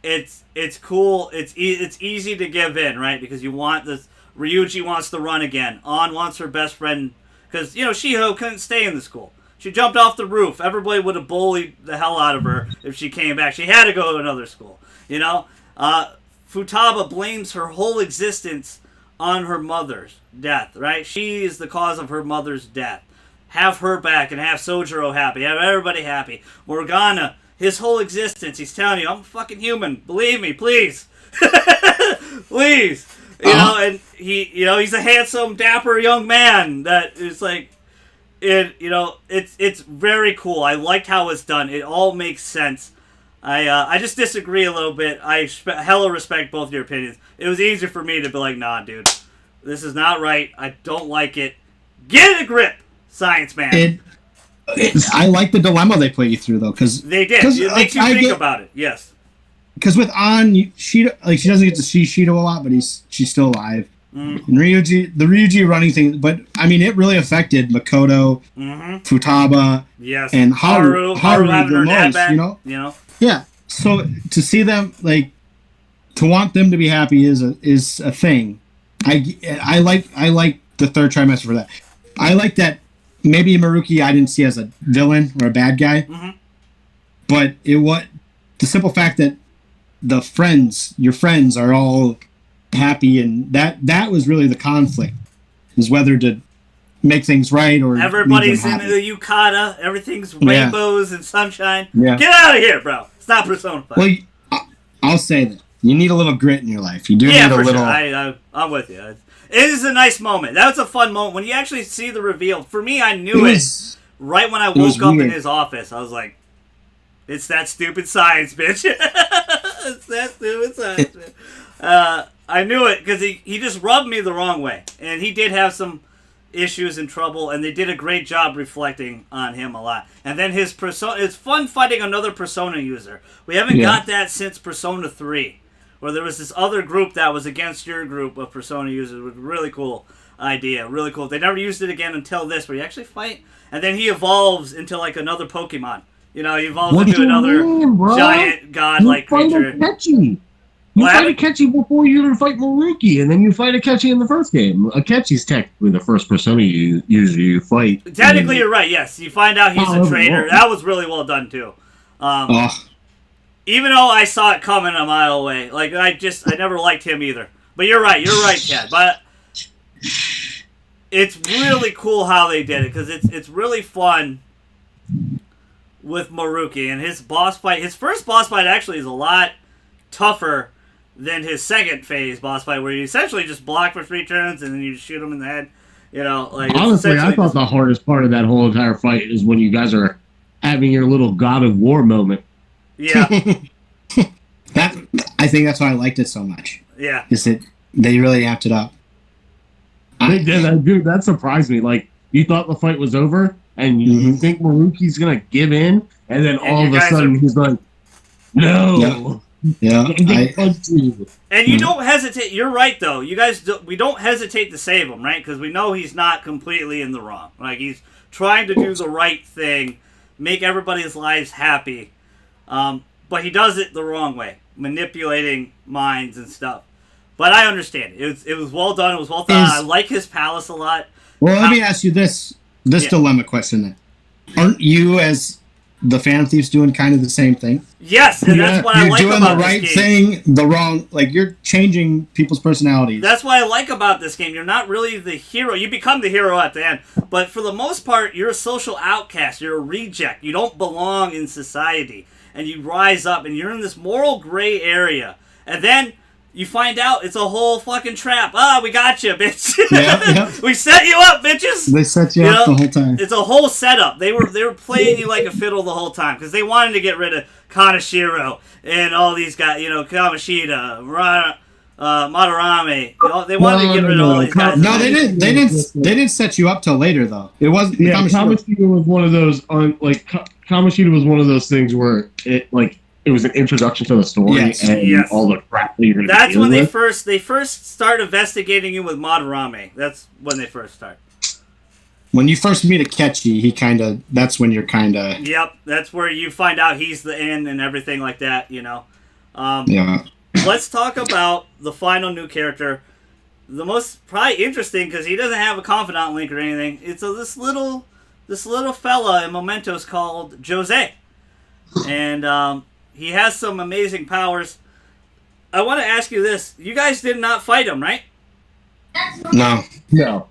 it's cool. It's easy to give in, right? Because you want this. Ryuji wants to run again. An wants her best friend because Shiho couldn't stay in the school. She jumped off the roof. Everybody would have bullied the hell out of her if she came back. She had to go to another school. Futaba blames her whole existence on her mother's death. Right? She is the cause of her mother's death. have her back and have Sojiro happy, have everybody happy. Morgana, his whole existence, he's telling you, I'm a fucking human. Believe me, please. Please. You know, and he's a handsome, dapper young man that is like, it's very cool. I liked how it's done. It all makes sense. I just disagree a little bit. I hella respect both your opinions. It was easier for me to be like, nah, dude, this is not right. I don't like it. Get a grip, Science Man. I like the dilemma they put you through, though, because they did. It makes you think about it. Yes. Because with An, she doesn't get to see Shido a lot, but she's still alive. And Ryuji, the Ryuji running thing, but I mean, it really affected Makoto, Futaba, yes, and Haru having her dad back. You know, yeah. So to see them to want them to be happy is a thing. I like the third trimester for that. I like that. Maybe Maruki I didn't see as a villain or a bad guy, but the simple fact that your friends are all happy, and that was really the conflict, is whether to make things right or everybody's in the yukata, everything's rainbows and sunshine. Get out of here, bro. Stop Persona 5. Well, I'll say that you need a little grit in your life. You do need a little. Sure. I'm with you. It is a nice moment. That was a fun moment when you actually see the reveal. For me, I knew it right when I woke up in his office. I was like, "It's that stupid science, bitch." It's that stupid science, bitch. I knew it because he just rubbed me the wrong way, and he did have some issues and trouble, and they did a great job reflecting on him a lot. And then his persona, it's fun fighting another Persona user. We haven't got that since Persona 3, where there was this other group that was against your group of Persona users. It was a really cool idea, really cool. They never used it again until this, where you actually fight, and then he evolves into like another Pokemon. You know, he evolves into another giant god-like creature. You fight Akechi before you even fight Maruki, and then you fight Akechi in the first game. Akechi's technically the first Persona user you fight. Technically, you're right, yes. You find out he's a traitor. That was really well done, too. Even though I saw it coming a mile away. Like, I never liked him either. But you're right, Chad. But it's really cool how they did it, because it's really fun with Maruki. And his first boss fight actually is a lot tougher than his second phase boss fight, where you essentially just block for 3 turns and then you shoot him in the head. You know, like honestly, I thought the hardest part of that whole entire fight is when you guys are having your little God of War moment. Yeah, I think that's why I liked it so much. Yeah, is that they really amped it up. Dude, that surprised me. Like, you thought the fight was over, and you think Maruki's gonna give in, and then all of a sudden he's like, "No." Yeah, and you don't hesitate. You're right, though. You guys, we don't hesitate to save him, right? Because we know he's not completely in the wrong. Like, he's trying to do the right thing, make everybody's lives happy, but he does it the wrong way, manipulating minds and stuff. But I understand. It was well done. It was well thought. I like his palace a lot. Well, let me ask you this dilemma question then. Aren't you, as the Fan Thieves, doing kind of the same thing? Yes, and that's what I like about this game. You're doing the right thing, the wrong... Like, you're changing people's personalities. That's what I like about this game. You're not really the hero. You become the hero at the end. But for the most part, you're a social outcast. You're a reject. You don't belong in society. And you rise up, and you're in this moral gray area. And then you find out it's a whole fucking trap. We got you, bitch. Yeah. We set you up, bitches. They set you up the whole time. It's a whole setup. They were playing you like a fiddle the whole time because they wanted to get rid of Kaneshiro and all these guys. You know, Kamoshida, Madarame. They wanted to get rid of all these guys. No, they didn't. They didn't set you up till later though. It wasn't. Yeah, Kamoshida was one of those. Kamoshida was one of those things where it was an introduction to the story and all the crap that you're going to That's when they first start investigating you with Madarame. That's when they first start. When you first meet Akechi, that's when you're kind of... Yep, that's where you find out he's the end and everything like that, you know. Let's talk about the final new character. The most probably interesting, because he doesn't have a confidant link or anything. It's this little fella in Mementos called Jose. And, he has some amazing powers. I want to ask you this. You guys did not fight him, right? No. No.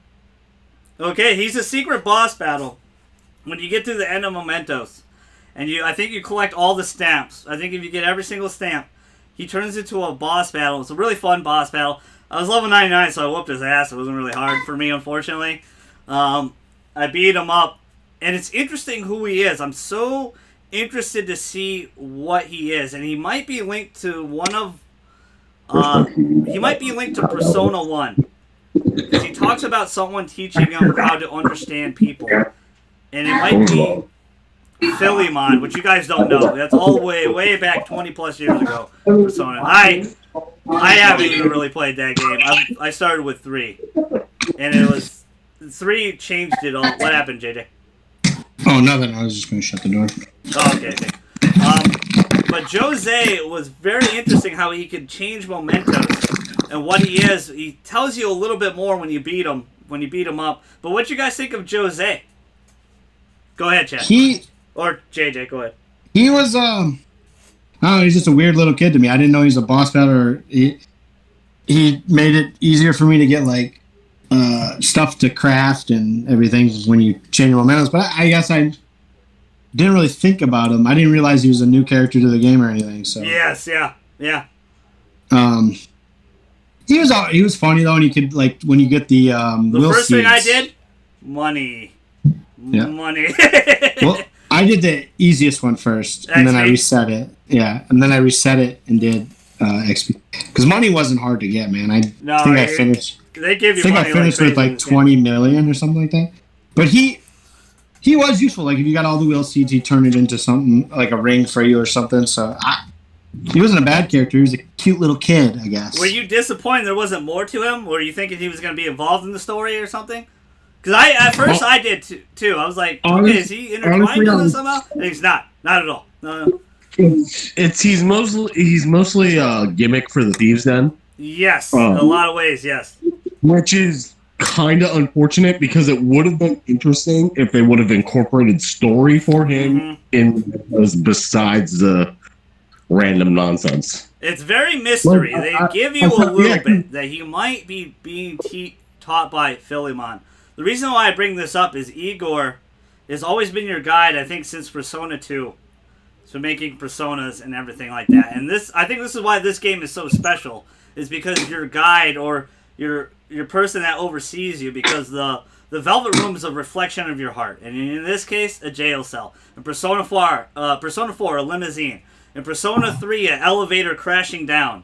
Okay, he's a secret boss battle. when you get to the end of Mementos, and I think you collect all the stamps. I think if you get every single stamp, he turns into a boss battle. It's a really fun boss battle. I was level 99, so I whooped his ass. It wasn't really hard for me, unfortunately. I beat him up, and it's interesting who he is. I'm so interested to see what he is, and he might be linked to one of... he might be linked to Persona 1. Because he talks about someone teaching him how to understand people. And it might be Philemon, which you guys don't know. That's all the way back 20 plus years ago. Persona. I haven't even really played that game. I started with 3. And it was... 3 changed it all. What happened, JJ? Oh, nothing. I was just going to shut the door. Oh, okay. But Jose was very interesting how he could change Mementos and what he is. He tells you a little bit more when you beat him up. But what you guys think of Jose? Go ahead, Chad. Or JJ, go ahead. He was, I don't know, he's just a weird little kid to me. I didn't know he was a boss battler. He made it easier for me to get, like, stuff to craft and everything when you change your mementos. But I guess I didn't really think about him. I didn't realize he was a new character to the game or anything. So yes, yeah. He was funny though, and you could, like, when you get the first thing I did, money. Well, I did the easiest one first, and then I reset it. Yeah, and then I reset it and did XP because money wasn't hard to get, man. I think I finished. They give you. I think I finished with like 20 million or something like that. But he was useful. Like if you got all the wheel seeds, he turned it into something like a ring for you or something. So he wasn't a bad character. He was a cute little kid, I guess. Were you disappointed there wasn't more to him? Were you thinking he was going to be involved in the story or something? Because at first I did too. I was like, okay, is he intertwined in this somehow? And he's not at all. No. He's mostly a gimmick for the Thieves' Den. Yes, in a lot of ways, yes. Which is kind of unfortunate because it would have been interesting if they would have incorporated story for him besides the random nonsense. It's very mystery. They give you a little bit that he might be being taught by Philemon. The reason why I bring this up is Igor has always been your guide, I think, since Persona 2. So making personas and everything like that. And I think this is why this game is so special, is because your guide or your person that oversees you, because the Velvet Room is a reflection of your heart. And in this case, a jail cell. In Persona 4, a limousine. In Persona 3, an elevator crashing down.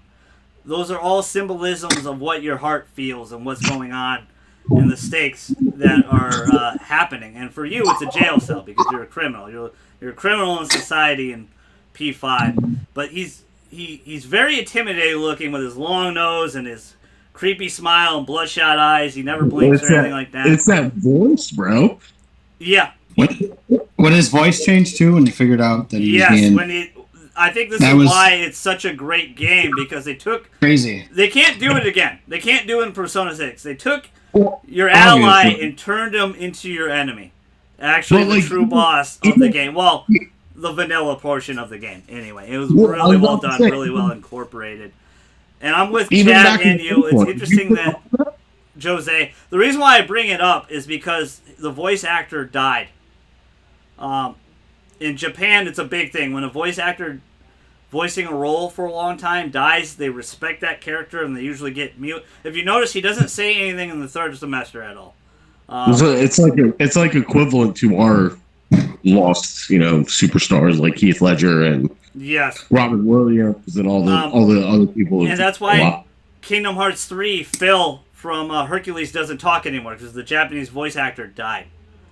Those are all symbolisms of what your heart feels and what's going on and the stakes that are happening. And for you, it's a jail cell because you're a criminal. You're a criminal in society in P5. But he's very intimidating looking with his long nose and his creepy smile and bloodshot eyes. He never blinks or anything like that. It's that voice, bro. Yeah. When his voice changed too, when you figured out that he was being... I think this is why it's such a great game, because they took... Crazy. They can't do it again. They can't do it in Persona 6. They took your ally and turned him into your enemy. Actually, the true boss of the game. Well, the vanilla portion of the game. Anyway, it was really well done, really well incorporated. And I'm with Chad and you. It's interesting that Jose... The reason why I bring it up is because the voice actor died. In Japan, it's a big thing. When a voice actor voicing a role for a long time dies, they respect that character and they usually get mute. If you notice, he doesn't say anything in the third semester at all. It's like equivalent to our lost, superstars like Heath Ledger and Robin Williams and all the other people. And that's why Kingdom Hearts 3, Phil from Hercules doesn't talk anymore, because the Japanese voice actor died.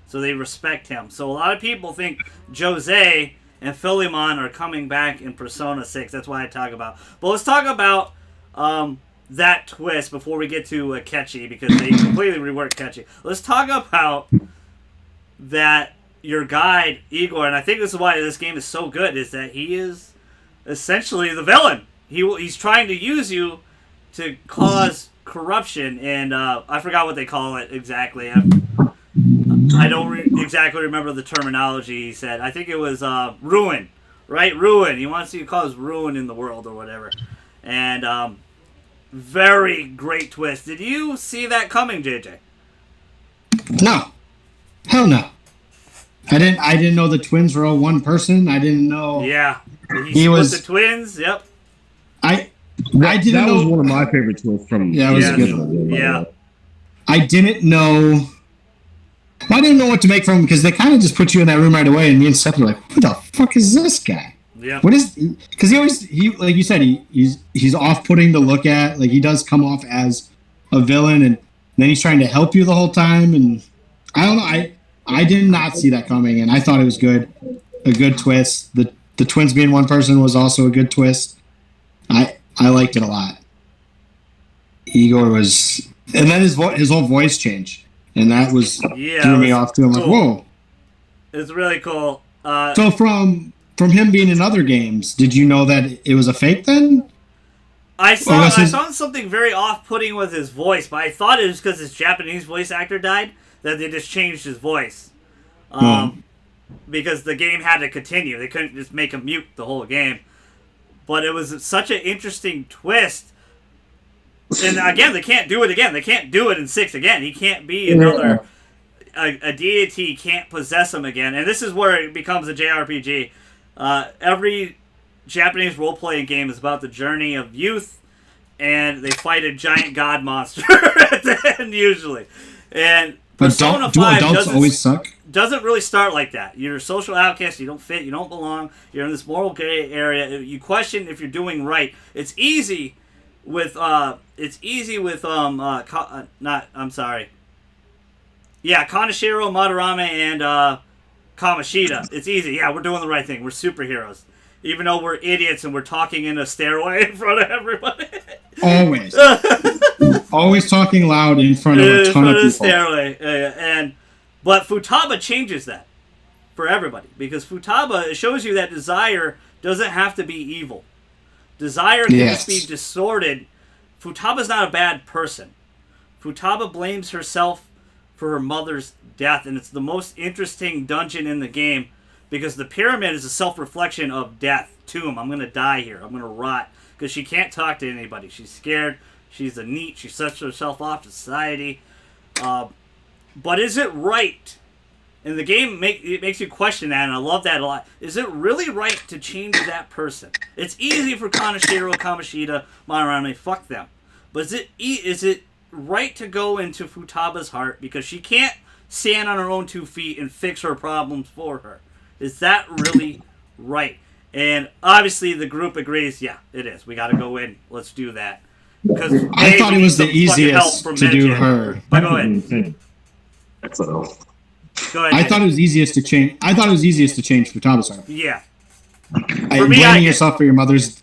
So they respect him. So a lot of people think Jose and Philemon are coming back in Persona 6. That's why I talk about. But let's talk about that twist before we get to Akechi, because they completely reworked Akechi. Let's talk about that your guide, Igor, and I think this is why this game is so good, is that he is essentially the villain. He's trying to use you to cause corruption, and I forgot what they call it exactly. I don't exactly remember the terminology he said. I think it was ruin, right? Ruin. He wants you to cause ruin in the world or whatever. And very great twist. Did you see that coming, JJ? No. Hell no. I didn't know the twins were all one person. I didn't know. Yeah. He was the twins. Yep. I didn't that know. was one of my favorite twists from. Yeah, it was Yeah. a good one. Yeah. I didn't know. Well, I didn't know what to make from him because they kind of just put you in that room right away, and me and Seth were like, "Who the fuck is this guy? Yeah. What is?" Because he like you said, he's off-putting to look at. Like he does come off as a villain, and then he's trying to help you the whole time. And I don't know. I did not see that coming, and I thought it was good, a good twist. The twins being one person was also a good twist. I liked it a lot. Igor was, and then his whole voice changed, and that was threw me off too. I'm cool. like, whoa. It's really cool. So from him being in other games, did you know that it was a fake then? I saw something very off-putting with his voice, but I thought it was because his Japanese voice actor died that they just changed his voice. Because the game had to continue. They couldn't just make him mute the whole game. But it was such an interesting twist. And again, they can't do it again. They can't do it in 6 again. He can't be another... A deity can't possess him again. And this is where it becomes a JRPG. Every Japanese role-playing game is about the journey of youth, and they fight a giant god monster at the end, usually. And Persona 5 do adults always suck? Doesn't really start like that. You're a social outcast. You don't fit. You don't belong. You're in this moral gray area. You question if you're doing right. It's easy with Kaneshiro, Madarame, and Kamoshida. It's easy. Yeah, we're doing the right thing. We're superheroes. Even though we're idiots and we're talking in a stairway in front of everybody. Always. Always talking loud in front of a ton of people. Stairway. But Futaba changes that for everybody. Because Futaba shows you that desire doesn't have to be evil. Desire can just be distorted. Futaba's not a bad person. Futaba blames herself for her mother's death, and it's the most interesting dungeon in the game because the pyramid is a self-reflection of death. Tomb. I'm going to die here. I'm going to rot. Because she can't talk to anybody. She's scared. She's a NEET. She sets herself off to society. But is it right? And the game it makes you question that, and I love that a lot. Is it really right to change that person? It's easy for Kaneshiro, Kamoshida, Madarame, fuck them. But is it right to go into Futaba's heart because she can't stand on her own 2 feet and fix her problems for her? Is that really right? And obviously the group agrees, yeah, it is. We got to go in. Let's do that. Because I thought it was the easiest to do her. But go ahead. So, Go ahead. I thought it was easiest to change. I thought it was easiest to change Futaba's heart. Yeah. Blaming yourself for your mother's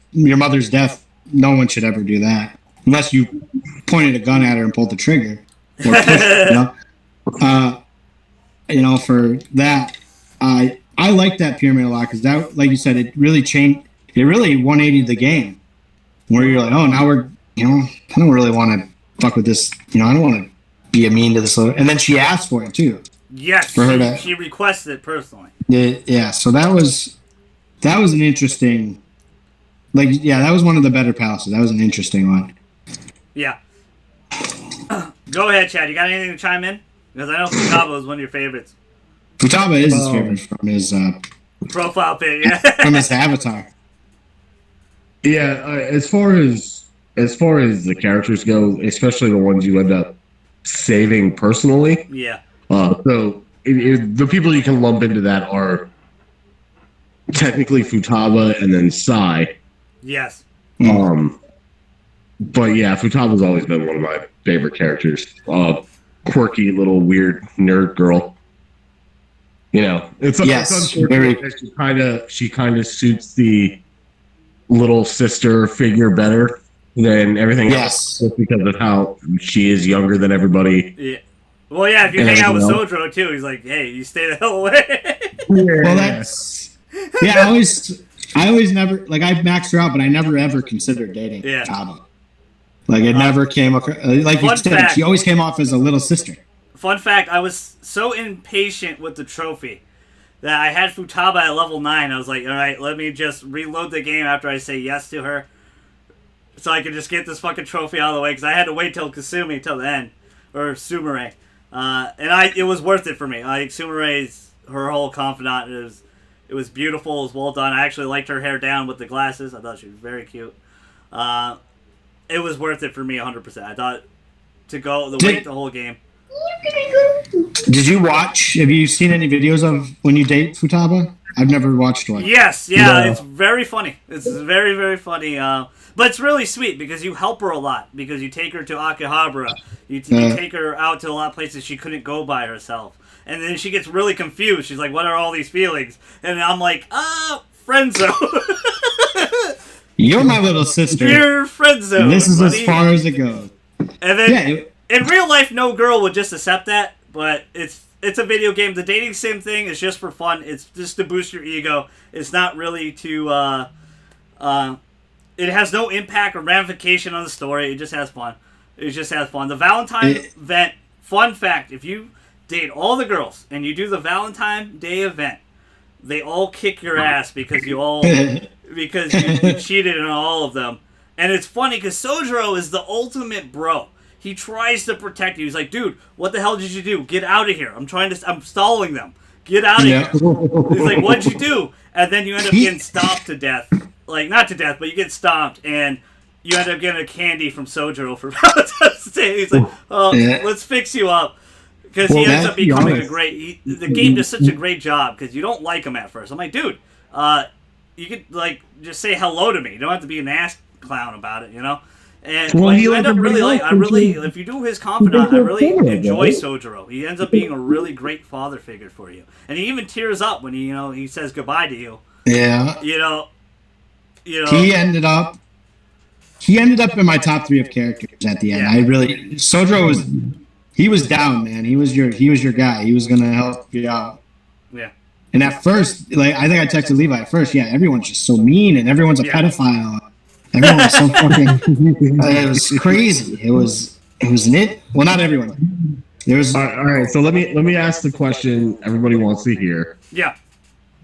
death. No one should ever do that unless you pointed a gun at her and pulled the trigger. Or pushed, for that, I like that pyramid a lot because that, like you said, it really changed. It really 180'd the game, where you're like, oh, now we're, I don't really want to fuck with this. I don't want to be mean to this. And then she asked for it too. Yes, for her she requested it personally. Yeah. So that was an interesting. That was one of the better palaces. That was an interesting one. Yeah. Go ahead, Chad. You got anything to chime in? Because I know Futaba is one of your favorites. Futaba is his favorite from his profile pic, yeah. From his avatar. Yeah, as far as the characters go, especially the ones you end up saving personally. Yeah. So the people you can lump into that are technically Futaba and then Sai. Yes. But yeah, Futaba's always been one of my favorite characters. Quirky little weird nerd girl. It's unfortunate that she kind of suits the little sister figure better than everything else, just because of how she is younger than everybody. Yeah. Well, yeah. If you hang out with Sodro too, he's like, "Hey, you stay the hell away." Well, that's I always never I've maxed her out, but I never ever considered dating Futaba. It never came across. Like you said, she always came off as a little sister. Fun fact, I was so impatient with the trophy that I had Futaba at level 9. I was like, alright, let me just reload the game after I say yes to her so I could just get this fucking trophy out of the way, because I had to wait till Kasumi till the end. Or Sumire. It was worth it for me. Sumire's her whole confidant. It was beautiful. It was well done. I actually liked her hair down with the glasses. I thought she was very cute. It was worth it for me 100%. I thought to go the whole game. Did you watch? Have you seen any videos of when you date Futaba? I've never watched one. Yes, yeah, it's very funny. It's very, very funny. But it's really sweet because you help her a lot. Because you take her to Akihabara. You take her out to a lot of places she couldn't go by herself. And then she gets really confused. She's like, what are all these feelings? And I'm like, friend zone. You're my little sister. You're friend zone. This is as far as it goes. And then in real life, no girl would just accept that. But it's a video game. The dating sim thing is just for fun. It's just to boost your ego. It's not really to... it has no impact or ramification on the story. It just has fun. The Valentine event, fun fact, if you date all the girls and you do the Valentine Day event, they all kick your ass because you cheated on all of them. And it's funny because Sojiro is the ultimate bro. He tries to protect you. He's like, dude, what the hell did you do? Get out of here. I'm stalling them. Get out of here. He's like, what'd you do? And then you end up getting stomped to death. Like, not to death, but you get stomped, and you end up getting a candy from Sojiro for Valentine's Day. He's like, let's fix you up. Because he ends up becoming the game does such a great job, because you don't like him at first. I'm like, dude, you could, like, just say hello to me. You don't have to be an ass clown about it, you know? And you end up if you do his confidant, I really enjoy Sojiro. He ends up being a really great father figure for you. And he even tears up when he says goodbye to you. Yeah. You know. He ended up in my top 3 of characters at the end. Yeah. Sojiro was down, man. He was your guy. He was gonna help you out. Yeah. And at first, like, I think I texted Levi at first. Yeah, everyone's just so mean, and everyone's a pedophile. Everyone was so fucking. It was crazy. It was well, not everyone. There was. All right. So let me ask the question everybody wants to hear. Yeah.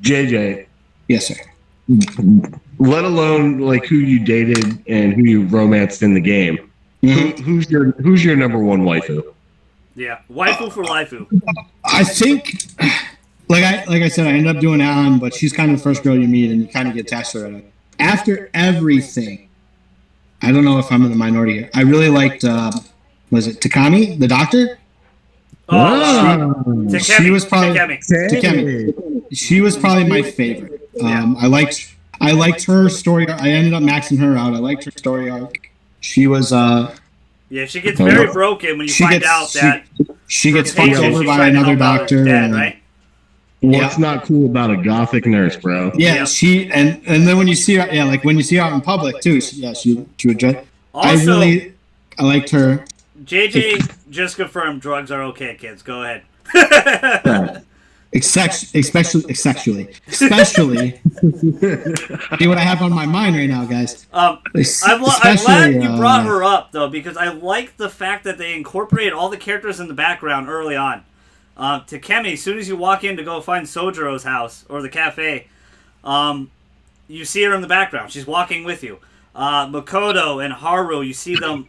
JJ. Yes, sir. Let alone like who you dated and who you romanced in the game. Mm-hmm. Who's your number one waifu? Yeah, waifu for waifu. I think, like I said, I ended up doing Alan, but she's kind of the first girl you meet, and you kind of get attached to her. After everything, I don't know if I'm in the minority here. I really liked, was it Takami, the doctor? She was probably Takemi. She was probably my favorite. I liked her story. I ended up maxing her out. I liked her story arc. She was she gets very broken when you find out that she gets fucked over by another doctor. Dad, right? What's not cool about a gothic nurse, bro? Yeah, she and then when you see her, when you see her out in public too, she would just. Also, I liked her. JJ just confirmed drugs are okay, kids. Go ahead. Especially. See what I have on my mind right now, guys. I'm glad you brought her up though, because I like the fact that they incorporated all the characters in the background early on. Takemi, as soon as you walk in to go find Sojiro's house or the cafe, you see her in the background. She's walking with you. Makoto and Haru, you see them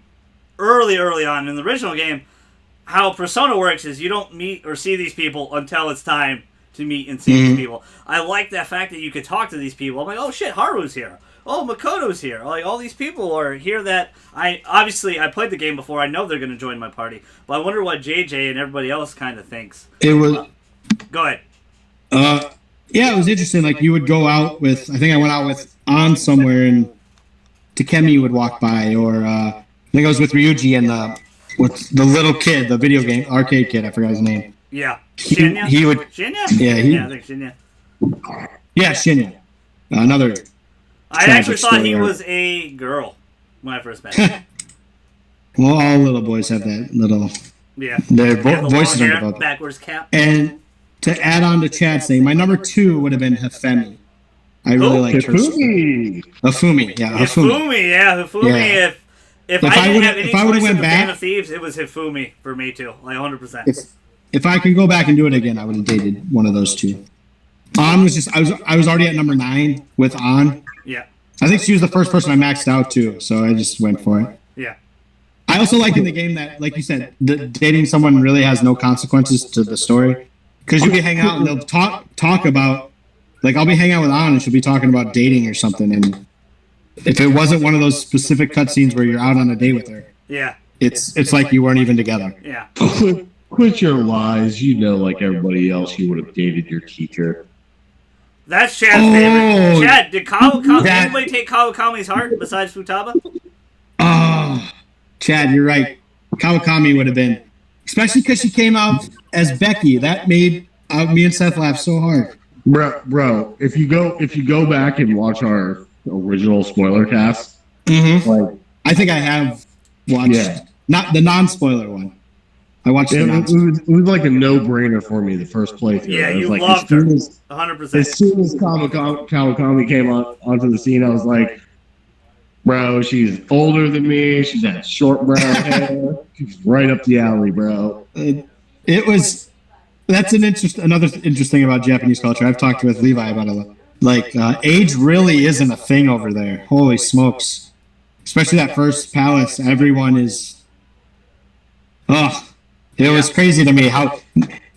early on in the original game. How Persona works is you don't meet or see these people until it's time to meet and see these people. I like that fact that you could talk to these people. I'm like, oh shit, Haru's here. Oh, Makoto's here. Like, all these people are here that I played the game before. I know they're going to join my party. But I wonder what JJ and everybody else kind of thinks. It was... go ahead. Yeah, it was interesting. Like, you would go out with... I think I went out with An somewhere, and Takemi would walk by, or I think I was with Ryuji and the little kid, the video game arcade kid. I forgot his name. Yeah. Shinya? He would... Shinya? Yeah, I think Shinya. Yeah, Shinya. Another... I actually thought he was a girl when I first met him. Well, all little boys have that little... Yeah. Their voices are developed. Backwards cap. And to add on to Chad's thing, my number 2 would have been Hifumi. I really liked her. Hifumi. Yeah, Hifumi. Yeah. If I didn't have any choice in the Band of Thieves, it was Hifumi for me too. Like 100%. If I could go back and do it again, I would have dated one of those two. An was just... I was already at number 9 with An. Yeah. I think she was the first person I maxed out too, so I just went for it. Yeah. I also like in the game that, like you said, dating someone really has no consequences to the story. Because you'll be hanging out and they'll talk about, like, I'll be hanging out with Anna and she'll be talking about dating or something. And if it wasn't one of those specific cutscenes where you're out on a date with her, yeah, it's like you weren't even together. Yeah. Quit your lies. You know, like everybody else, you would have dated your teacher. That's Chad's favorite. Chad, did anybody take Kawakami's heart besides Futaba? Oh, Chad, you're right. Kawakami would have been, especially because she came out as Becky. That made me and Seth laugh so hard. Bro, if you go back and watch our original spoiler cast, like, I think I have watched not the non-spoiler one. I watched it. It was like a no-brainer for me the first playthrough. Yeah, you like, loved her. 100%. As soon as Kawakami came onto the scene, I was like, bro, she's older than me. She's got short brown hair. She's right up the alley, bro. That's another interesting about Japanese culture. I've talked with Levi about it. Like, age really isn't a thing over there. Holy smokes. Especially that first palace, everyone is... It was crazy to me how...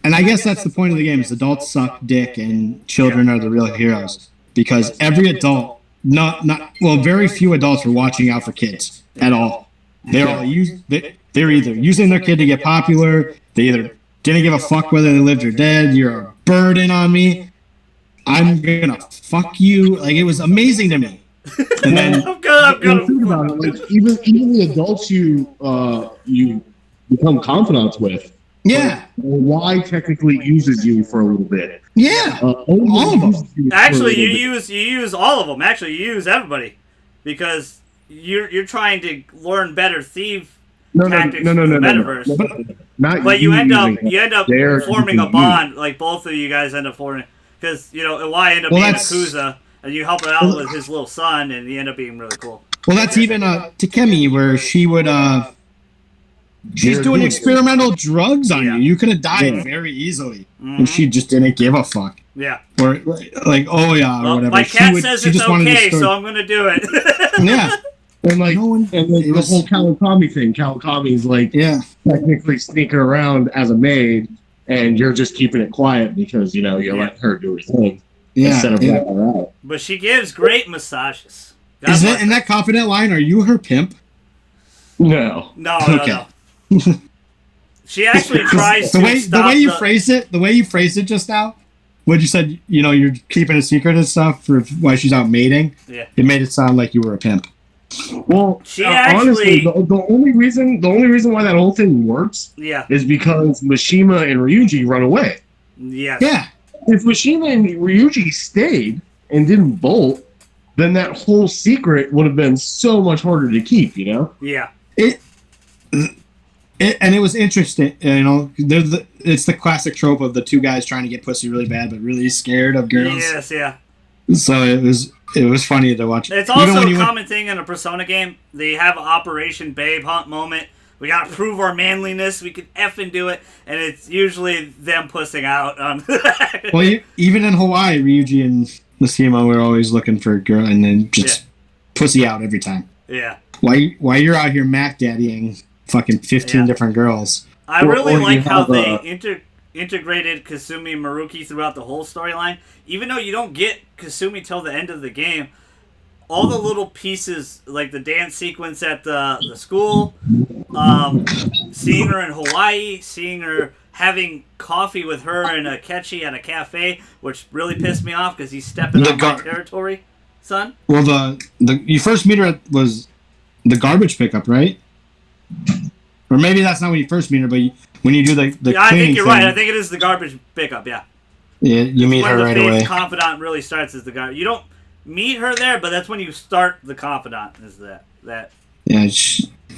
And I guess that's the point of the game, is adults suck dick and children are the real heroes. Because every adult, very few adults are watching out for kids at all. They're either using their kid to get popular, they either didn't give a fuck whether they lived or dead, you're a burden on me, I'm gonna fuck you. Like, it was amazing to me. And then think about it, like, even the adults you become confidants with, why technically uses you for a little bit. All of them. Actually, you use all of them. Actually, you use everybody because you're trying to learn better thief tactics in the metaverse. But you end up forming a bond. Like, both of you guys end up forming, because Y end up being Akuza, and you help him out with his little son, and he end up being really cool. Well, that's even Takemi, where she would she's doing experimental drugs on you. You could have died very easily, and she just didn't give a fuck. Yeah. Or like, or whatever. My cat says it's okay, so I'm gonna do it. Yeah. And like, the whole Kawakami thing. Kawakami's like, technically sneaking around as a maid, and you're just keeping it quiet because you're letting her do her thing instead of letting her out. But she gives great massages. Is it in that confident line? Are you her pimp? No. No. She actually tries to the way you phrased it just now, when you said you're keeping a secret and stuff for why she's out mating. Yeah. It made it sound like you were a pimp. Well, she honestly, the only reason why that whole thing works, is because Mishima and Ryuji run away. Yes. Yeah. If Mishima and Ryuji stayed and didn't bolt, then that whole secret would have been so much harder to keep. Yeah. And it was interesting, it's the classic trope of the two guys trying to get pussy really bad, but really scared of girls. Yes, yeah. So it was funny to watch. It's also a common thing in a Persona game. They have Operation Babe Hunt moment. We gotta prove our manliness. We can effing do it, and it's usually them pussing out. Well, even in Hawaii, Ryuji and Mishima were always looking for a girl, and then just pussy out every time. Yeah. Why you're out here Mac daddying fucking 15 different girls? I really like how they integrated Kasumi Maruki throughout the whole storyline. Even though you don't get Kasumi till the end of the game, all the little pieces, like the dance sequence at the school, seeing her in Hawaii, seeing her having coffee with her and Akechi at a cafe, which really pissed me off because he's stepping on my territory, son. Well, you first meet her was the garbage pickup, right? Or maybe that's not when you first meet her, but when you do the I think you're right. I think it is the garbage pickup, yeah. Yeah, you meet her right away. When the confidant really starts as the guy. You don't meet her there, but that's when you start the confidant, is that. Yeah,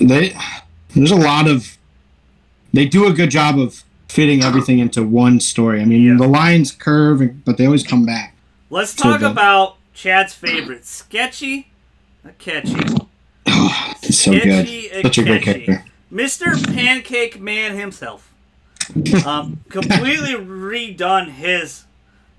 there's a lot of... They do a good job of fitting everything into one story. I mean, the lines curve, but they always come back. Let's talk about Chad's favorite, Sketchy Akechi. Oh, it's so good. Such a great character. Mr. Pancake Man himself. Completely redone his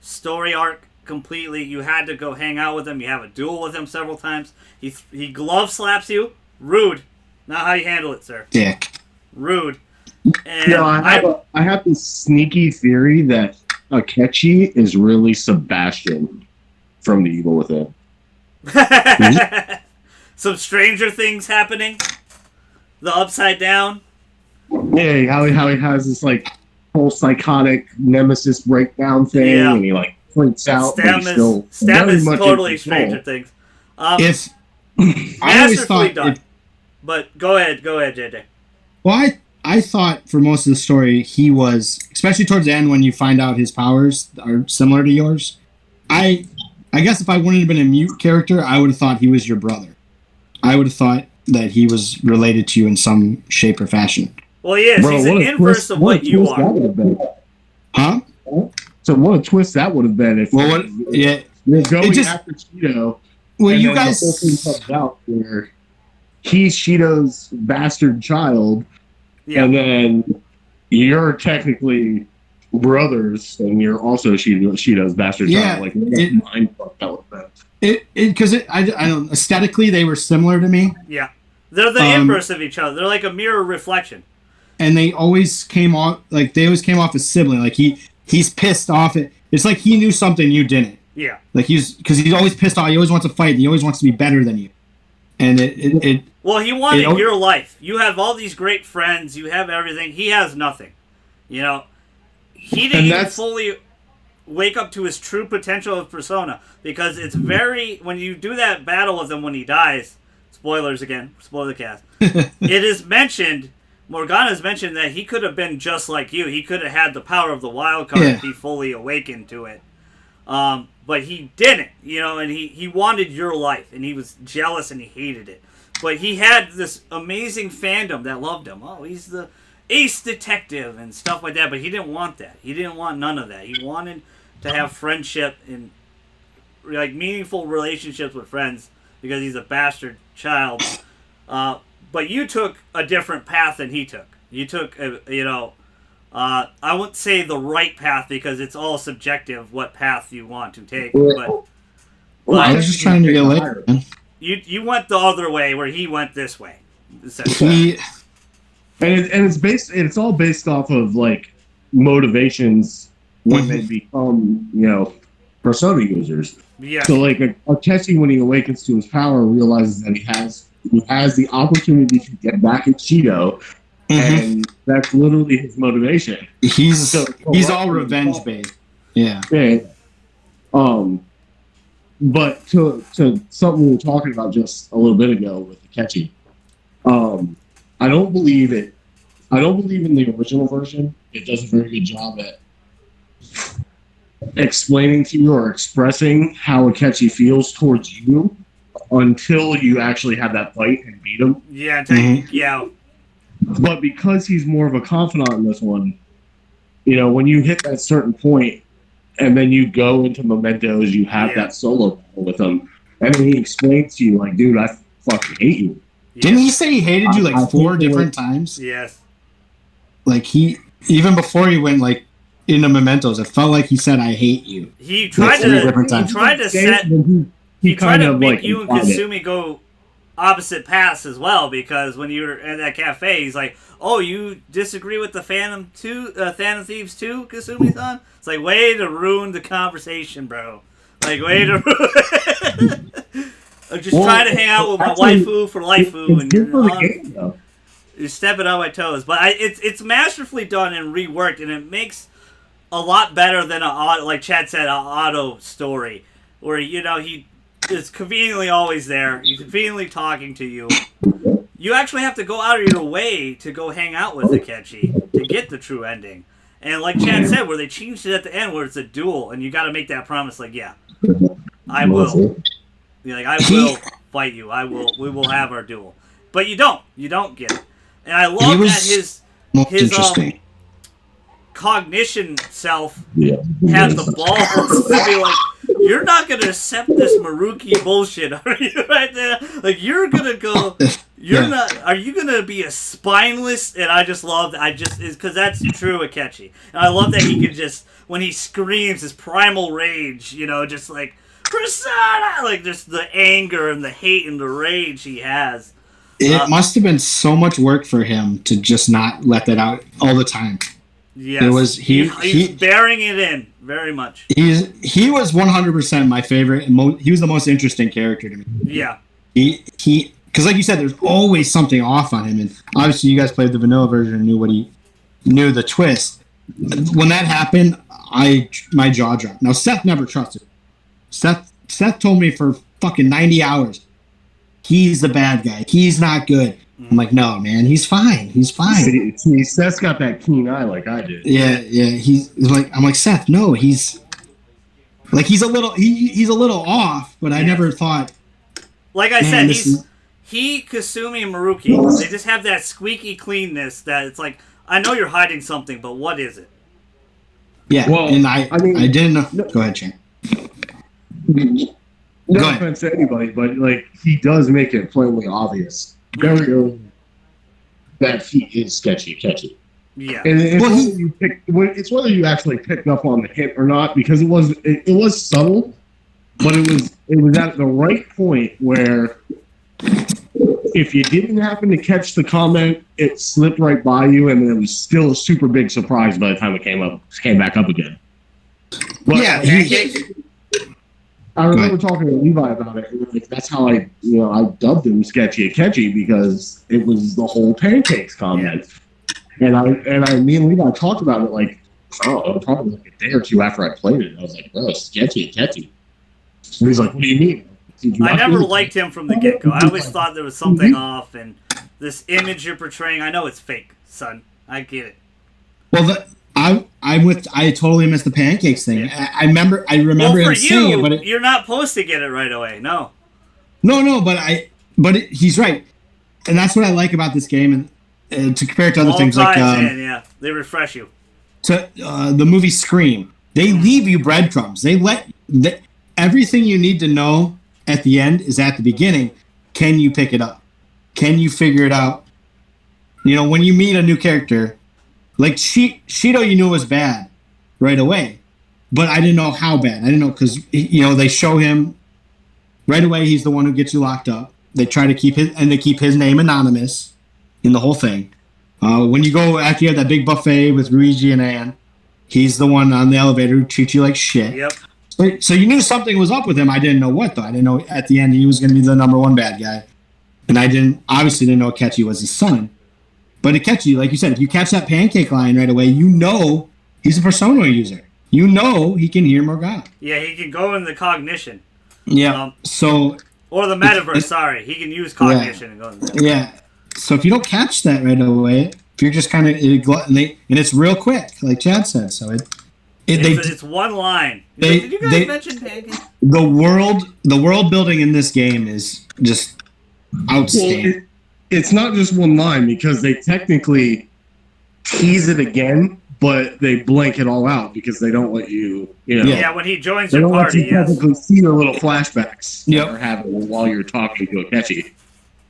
story arc completely. You had to go hang out with him. You have a duel with him several times. He glove slaps you. Rude. Not how you handle it, sir. Dick. Rude. And I have this sneaky theory that Akechi is really Sebastian from The Evil Within. Some Stranger Things happening. The Upside Down. Yeah, how he has this like whole psychotic nemesis breakdown thing, and he like freaks out. Stem is totally Stranger Things. If I always thought, but go ahead, JJ. Well, I thought for most of the story he was, especially towards the end when you find out his powers are similar to yours. I guess if I wouldn't have been a mute character, I would have thought he was your brother. I would have thought that he was related to you in some shape or fashion. Well, he is. He's an inverse of what you are. Huh? So what a twist that would have been if you're going after Cheeto. Well, and you then guys. The whole thing comes out where he's Cheeto's bastard child, and then you're technically brothers, and you're also Cheeto's bastard child. Like, mind fuck that would have been. Because I don't, aesthetically they were similar to me. Yeah, they're the inverse of each other. They're like a mirror reflection. And they always came off as sibling. Like he's pissed off. It's like he knew something you didn't. Yeah. Like because he's always pissed off. He always wants to fight. He always wants to be better than you. And well, he wanted your life. You have all these great friends. You have everything. He has nothing. You know, he didn't even fully wake up to his true potential of persona, because it's when you do that battle with him when he dies. Spoilers again. Spoilercast. It is mentioned. Morgana's mentioned that he could have been just like you. He could have had the power of the wild card if he fully awakened to it. But he didn't, and he wanted your life, and he was jealous and he hated it. But he had this amazing fandom that loved him. Oh, he's the ace detective and stuff like that, but he didn't want that. He didn't want none of that. He wanted to have friendship and like meaningful relationships with friends because he's a bastard child. But you took a different path than he took. You took, I wouldn't say the right path because it's all subjective what path you want to take. But I was just trying to get later. You went the other way where he went this way. It's all based off of like motivations when they become persona users. Yeah. So like Akechi, when he awakens to his power, realizes that he has the opportunity to get back at Cheeto, and that's literally his motivation. He's all revenge based. Yeah. Yeah. But to something we were talking about just a little bit ago with Akechi, I don't believe it. I don't believe in the original version. It does a very good job at explaining to you or expressing how Akechi feels towards you until you actually have that fight and beat him. Yeah, yeah. But because he's more of a confidant in this one, when you hit that certain point and then you go into Mementos, you have that solo battle with him, and then he explains to you, like, dude, I fucking hate you. Didn't he say he hated you like 4 different times? Yes. Like even before he went like into Mementos, it felt like he said, "I hate you." He tried to make you and Kasumi go opposite paths as well, because when you were at that cafe, he's like, "Oh, you disagree with the Phantom Thieves too, Kasumi-san?" It's like, way to ruin the conversation, bro. Like, way to ruin. I'm just trying to hang out with my waifu for lifeu, and you're stepping on my toes. But it's masterfully done and reworked, and it makes a lot better than like Chad said, an auto story where he is conveniently always there. He's conveniently talking to you. You actually have to go out of your way to go hang out with Akechi to get the true ending. And like Chad said, where they changed it at the end, where it's a duel, and you got to make that promise. Like, yeah, I will. You're like, I will fight you. We will have our duel. But you don't. You don't get it. And I love that his cognition self has the balls to be like, you're not going to accept this Maruki bullshit, are you, right there? Like, you're going to go, not, are you going to be a spineless, and I just love that, because that's true Akechi. And I love that he can just, when he screams, his primal rage, just like, persona, like just the anger and the hate and the rage he has. It must have been so much work for him to just not let that out all the time. Yes. It was he's bearing it in very much. He was 100% my favorite, and he was the most interesting character to me. Yeah. He because like you said, there's always something off on him, and obviously you guys played the vanilla version and knew the twist. When that happened, my jaw dropped. Now Seth never trusted. Seth told me for fucking 90 hours, he's the bad guy. He's not good. I'm like, no, man, he's fine. He's fine. See, Seth's got that keen eye like I did. Yeah. He's like, I'm like, Seth, no, he's a little off, but I never thought. Like I said, Kasumi and Maruki, they just have that squeaky cleanness that it's like, I know you're hiding something, but what is it? Yeah, well, and I didn't know. Go ahead, Shane. No offense to anybody, but like he does make it plainly obvious, very early, that he is sketchy, catchy. Yeah, and it's whether you actually picked up on the hint or not, because it was subtle, but it was at the right point where if you didn't happen to catch the comment, it slipped right by you, and it was still a super big surprise by the time it came back up again. But, yeah, I remember talking to Levi about it, and like that's how I dubbed him Sketchy and Catchy, because it was the whole pancakes comment. Yeah. And me and Levi talked about it like, probably like a day or two after I played it. I was like, bro, Sketchy and Catchy. And he's like, what do you mean? I never liked him from the get-go. I always thought there was something off, and this image you're portraying, I know it's fake, son. I get it. Well, I totally missed the pancakes thing. Yeah. I remember him saying it, but you're not supposed to get it right away. No, but he's right, and that's what I like about this game, and to compare it to other things like they refresh you. To the movie Scream, they leave you breadcrumbs. Everything you need to know at the end is at the beginning. Can you pick it up? Can you figure it out? When you meet a new character. Like, Shido, you knew was bad right away. But I didn't know how bad. I didn't know because, they show him right away he's the one who gets you locked up. They try to keep his name anonymous in the whole thing. When you go, after you have that big buffet with Luigi and Anne, he's the one on the elevator who treats you like shit. Yep. So you knew something was up with him. I didn't know what, though. I didn't know at the end he was going to be the number one bad guy. And I obviously didn't know Ketchy was his son. But Akechi, like you said, if you catch that pancake line right away, he's a Persona user. He can hear Morgana. Yeah, he can go in the cognition. Yeah. Or the metaverse, sorry. He can use cognition and go in there. Yeah. So if you don't catch that right away, if you're just kind of and it's real quick, like Chad said. So it's one line. Did you guys mention pancakes? The world building in this game is just outstanding. Well, it's not just one line, because they technically tease it again, but they blank it all out because they don't let you, Yeah, when he joins your party, you technically see the little flashbacks that are happening while you're talking to Akechi.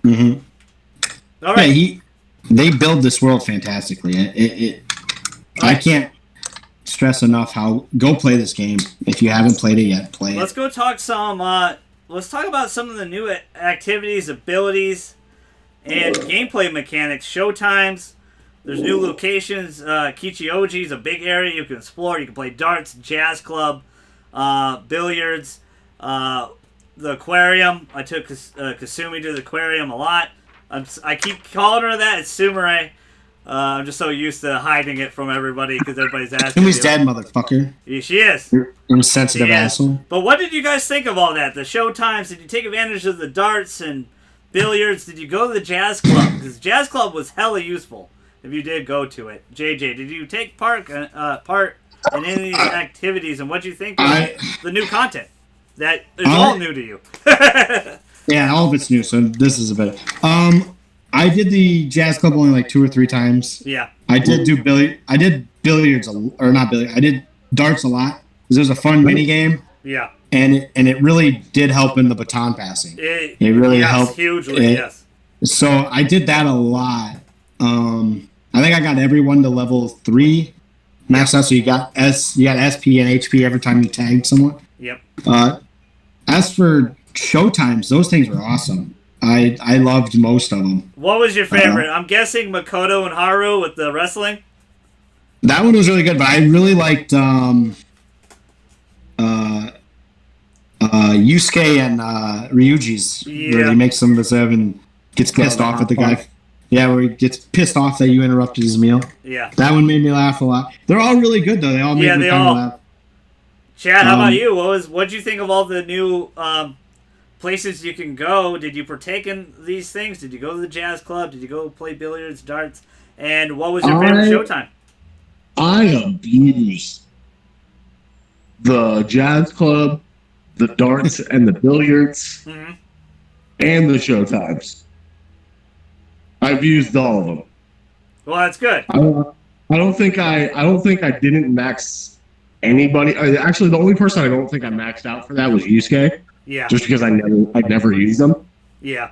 Mm-hmm. All right. Yeah, they build this world fantastically. I can't stress enough go play this game. If you haven't played it yet, play it. Let's go talk let's talk about some of the new activities, abilities, and gameplay mechanics, showtimes. There's new locations. Kichioji is a big area you can explore. You can play darts, jazz club, billiards, the aquarium. I took Kasumi to the aquarium a lot. I keep calling her that. It's Sumire. I'm just so used to hiding it from everybody because everybody's asking. Kasumi's dead, motherfucker. Yeah, she is. You're insensitive asshole. But what did you guys think of all that? The showtimes? Did you take advantage of the darts and billiards? Did you go to the jazz club? Because jazz club was hella useful if you did go to it. JJ, did you take part in any of these activities, and what do you think of the new content that is all new to you? Yeah, all of it's new, so this is a bit. I did the jazz club only like 2 or 3 times. Yeah. I did do I did billiards, or not billiards. I did darts a lot because it was a fun mini game. Yeah. And it really did help in the baton passing. It really helped hugely. Yes. So I did that a lot. I think I got everyone to level 3 maxed out. So you got SP and HP every time you tagged someone. Yep. As for showtimes, those things were awesome. I loved most of them. What was your favorite? I'm guessing Makoto and Haru with the wrestling. That one was really good, but I really liked Yusuke and Ryuji's, where he makes them and gets pissed off at the guy. Yeah, where he gets pissed off that you interrupted his meal. Yeah. That one made me laugh a lot. They're all really good, though. They all make me kind of laugh. Chad, how about you? What'd you think of all the new places you can go? Did you partake in these things? Did you go to the jazz club? Did you go play billiards, darts? And what was your favorite showtime? I abused the jazz club, the darts, and the billiards, and the showtimes. I've used all of them. Well, that's good. I don't think I didn't max anybody. Actually, the only person I don't think I maxed out for that was Yusuke. Yeah. Just because I never used them. Yeah.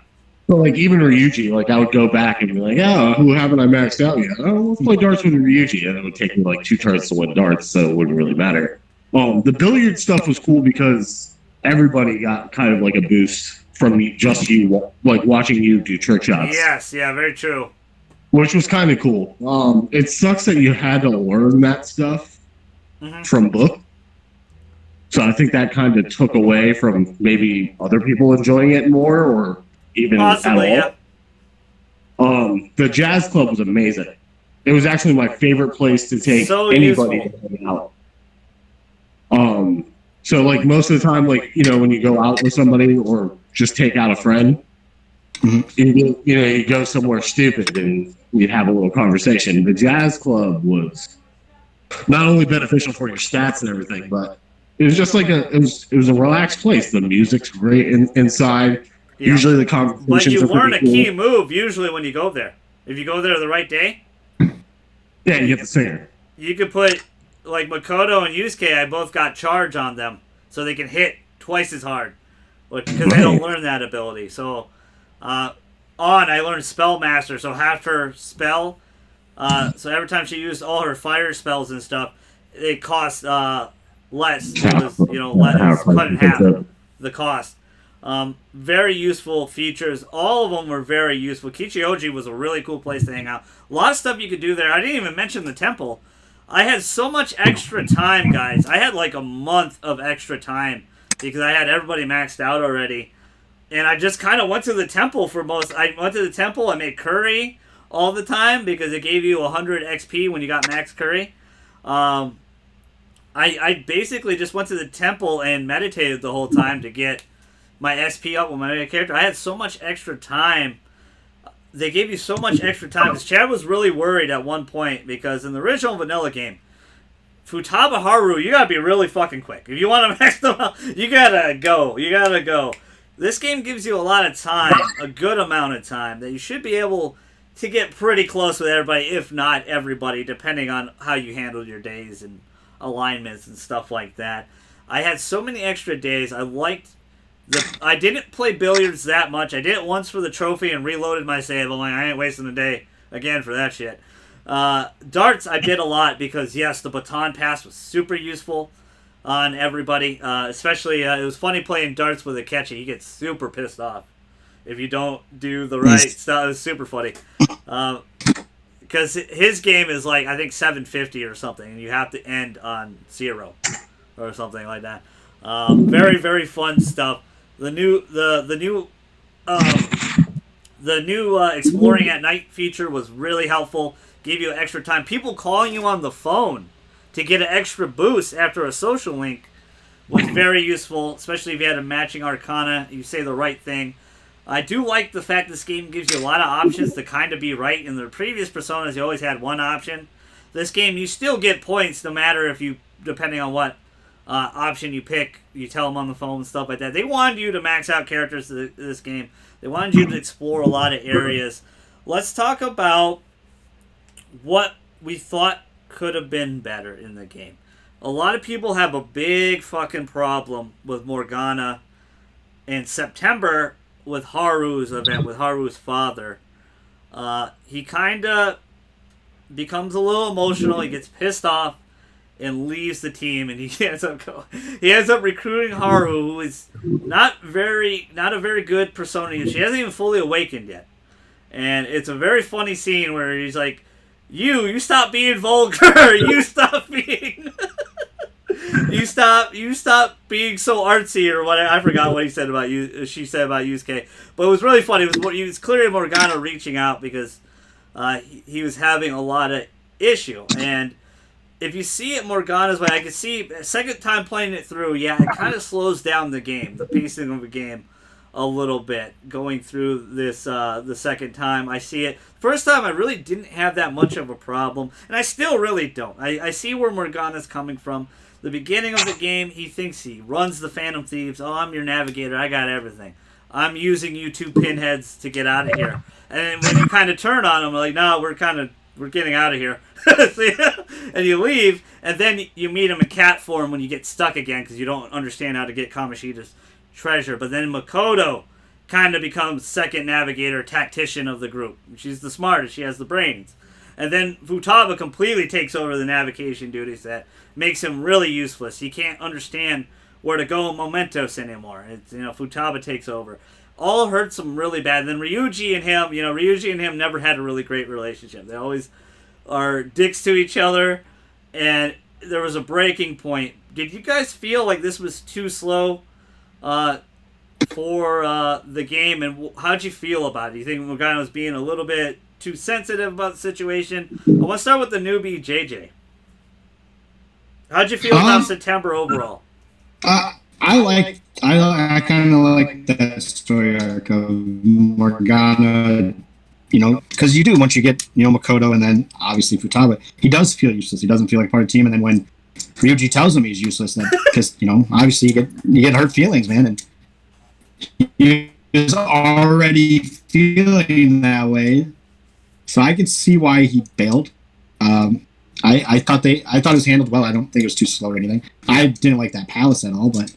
So like even Ryuji, like I would go back and be like, oh, who haven't I maxed out yet? Oh, let's play darts with Ryuji, and it would take me like 2 turns to win darts, so it wouldn't really matter. The billiard stuff was cool because everybody got kind of like a boost from just you, like watching you do trick shots. Yes, yeah, very true. Which was kind of cool. It sucks that you had to learn that stuff from book. So I think that kind of took away from maybe other people enjoying it more, or even possibly, at all. Yeah. The jazz club was amazing. It was actually my favorite place to take anybody to hang out. So like most of the time, like, you know, when you go out with somebody or just take out a friend, you go somewhere stupid and you have a little conversation. The jazz club was not only beneficial for your stats and everything, but it was just like it was a relaxed place. The music's great inside. Yeah. Usually the conversations but you learn a cool. key move usually when you go there. If you go there the right day. Yeah, you get the singer. You could put, like Makoto and Yusuke, I both got charge on them, so they can hit twice as hard, because they don't learn that ability. So, I learned Spellmaster, so half her spell, so every time she used all her fire spells and stuff, it cost less. It was, cut in half the cost. Very useful features. All of them were very useful. Kichioji was a really cool place to hang out. A lot of stuff you could do there. I didn't even mention the temple. I had so much extra time, guys. I had like a month of extra time because I had everybody maxed out already. And I just kind of went to the temple for most. I went to the temple. I made curry all the time because it gave you 100 XP when you got max curry. I basically just went to the temple and meditated the whole time to get my SP up with my character. I had so much extra time. They gave you so much extra time because Chad was really worried at one point because in the original vanilla game, Futaba Haru, you gotta be really fucking quick. If you want to max them out, you gotta go. You gotta go. This game gives you a lot of time, a good amount of time, that you should be able to get pretty close with everybody, if not everybody, depending on how you handle your days and alignments and stuff like that. I had so many extra days. I didn't play billiards that much. I did it once for the trophy and reloaded my save. I'm like, I ain't wasting a day again for that shit. Darts, I did a lot because, yes, the baton pass was super useful on everybody. Especially, it was funny playing darts with Akechi. He gets super pissed off if you don't do the right stuff. It was super funny. Because his game is like, I think 750 or something, and you have to end on 0 or something like that. Very, very fun stuff. The new exploring at night feature was really helpful. Gave you extra time. People calling you on the phone to get an extra boost after a social link was very useful, especially if you had a matching arcana. You say the right thing. I do like the fact this game gives you a lot of options to kind of be right. In the previous Personas, you always had one option. This game, you still get points no matter depending on what option you pick. You tell them on the phone and stuff like that. They wanted you to max out characters in this game. They wanted you to explore a lot of areas. Let's talk about what we thought could have been better in the game. A lot of people have a big fucking problem with Morgana in September with Haru's event, with Haru's father. He kind of becomes a little emotional. He gets pissed off. and leaves the team, and he ends up recruiting Haru, who is not a very good persona. She hasn't even fully awakened yet, and it's a very funny scene where he's like, "You stop being vulgar. You stop being." You stop being so artsy or whatever. I forgot what he said about you. She said about Yusuke, but it was really funny. It was clearly Morgana reaching out because he was having a lot of issue. And if you see it Morgana's way, I can see second time playing it through. Yeah, it kind of slows down the game, the pacing of the game, a little bit going through this the second time. I see it. First time I really didn't have that much of a problem, and I still really don't. I see where Morgana's coming from. The beginning of the game, he thinks he runs the Phantom Thieves. Oh, I'm your navigator. I got everything. I'm using you two pinheads to get out of here. And when you kind of turn on him, like, no, we're getting out of here. And you leave, and then you meet him in cat form when you get stuck again because you don't understand how to get Kamoshida's treasure. But then Makoto kind of becomes second navigator, tactician of the group. She's the smartest. She has the brains. And then Futaba completely takes over the navigation duties that makes him really useless. He can't understand where to go Momentos anymore. It's, Futaba takes over. All hurts him really bad. And then Ryuji and him never had a really great relationship. They always are dicks to each other. And there was a breaking point. Did you guys feel like this was too slow for the game? And how'd you feel about it? Do you think Morgana was being a little bit too sensitive about the situation? I want to start with the newbie, JJ. How'd you feel about September overall? I kind of like that story arc of Morgana, because you do once you get, Makoto and then obviously Futaba, he does feel useless. He doesn't feel like part of the team. And then when Ryuji tells him he's useless, because, obviously you get hurt feelings, man. And he was already feeling that way. So I could see why he bailed. I thought it was handled well. I don't think it was too slow or anything. I didn't like that palace at all, but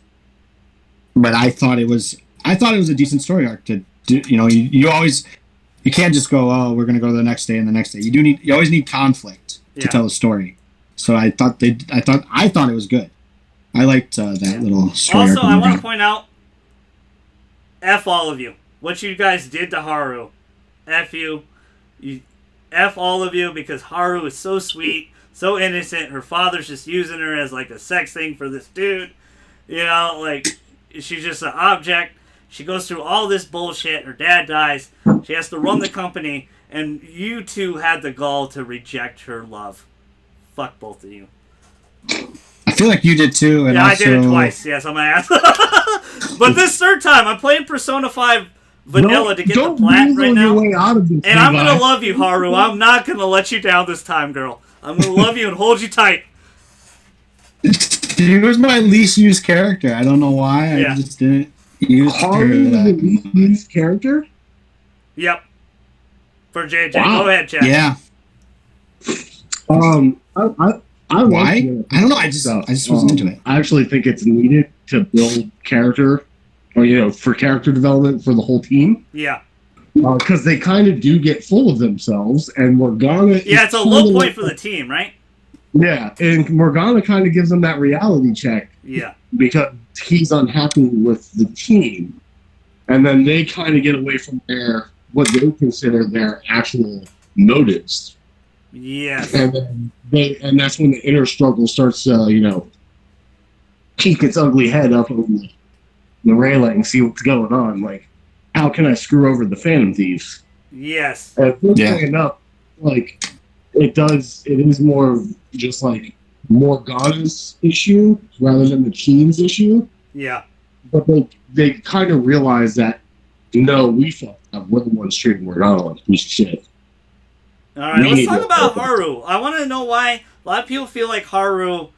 I thought it was a decent story arc to do. You can't just go, oh, we're gonna go to the next day and the next day. You always need conflict to tell a story. So I thought it was good. I liked that little story. Also, I want to point out, F all of you. What you guys did to Haru. F you. F all of you, because Haru is so sweet, so innocent. Her father's just using her as like a sex thing for this dude. She's just an object. She goes through all this bullshit. Her dad dies. She has to run the company, and you two had the gall to reject her love. Fuck both of you. I feel like you did too. And I did it twice. Yes, I'm an ass. But this third time, I'm playing Persona 5 Vanilla to get the plat right now. And I'm going to love you, Haru. I'm not going to let you down this time, girl. I'm going to love you and hold you tight. She was my least used character. I don't know why. I just didn't use Haru was the least used character? Yep. For JJ. Wow. Go ahead, Chad. Yeah. I why? I don't know. I just wasn't into it. I actually think it's needed to build character, or for character development for the whole team. Yeah. Because they kind of do get full of themselves, and Morgana. Yeah, it's a low point for the team, right? Yeah, and Morgana kind of gives them that reality check. Yeah. Because he's unhappy with the team, and then they kind of get away from what they consider their actual motives. Yes. And then that's when the inner struggle starts to, peek its ugly head up on the railing and see what's going on. Like, how can I screw over the Phantom Thieves? Yes. And fortunately enough, it is more of just like Morgana's issue rather than the team's issue. Yeah. But they kind of realize that, no, we fucked up. We're the ones treating Morgana like a piece of shit. Alright, let's talk about Haru. I want to know why a lot of people feel like Haru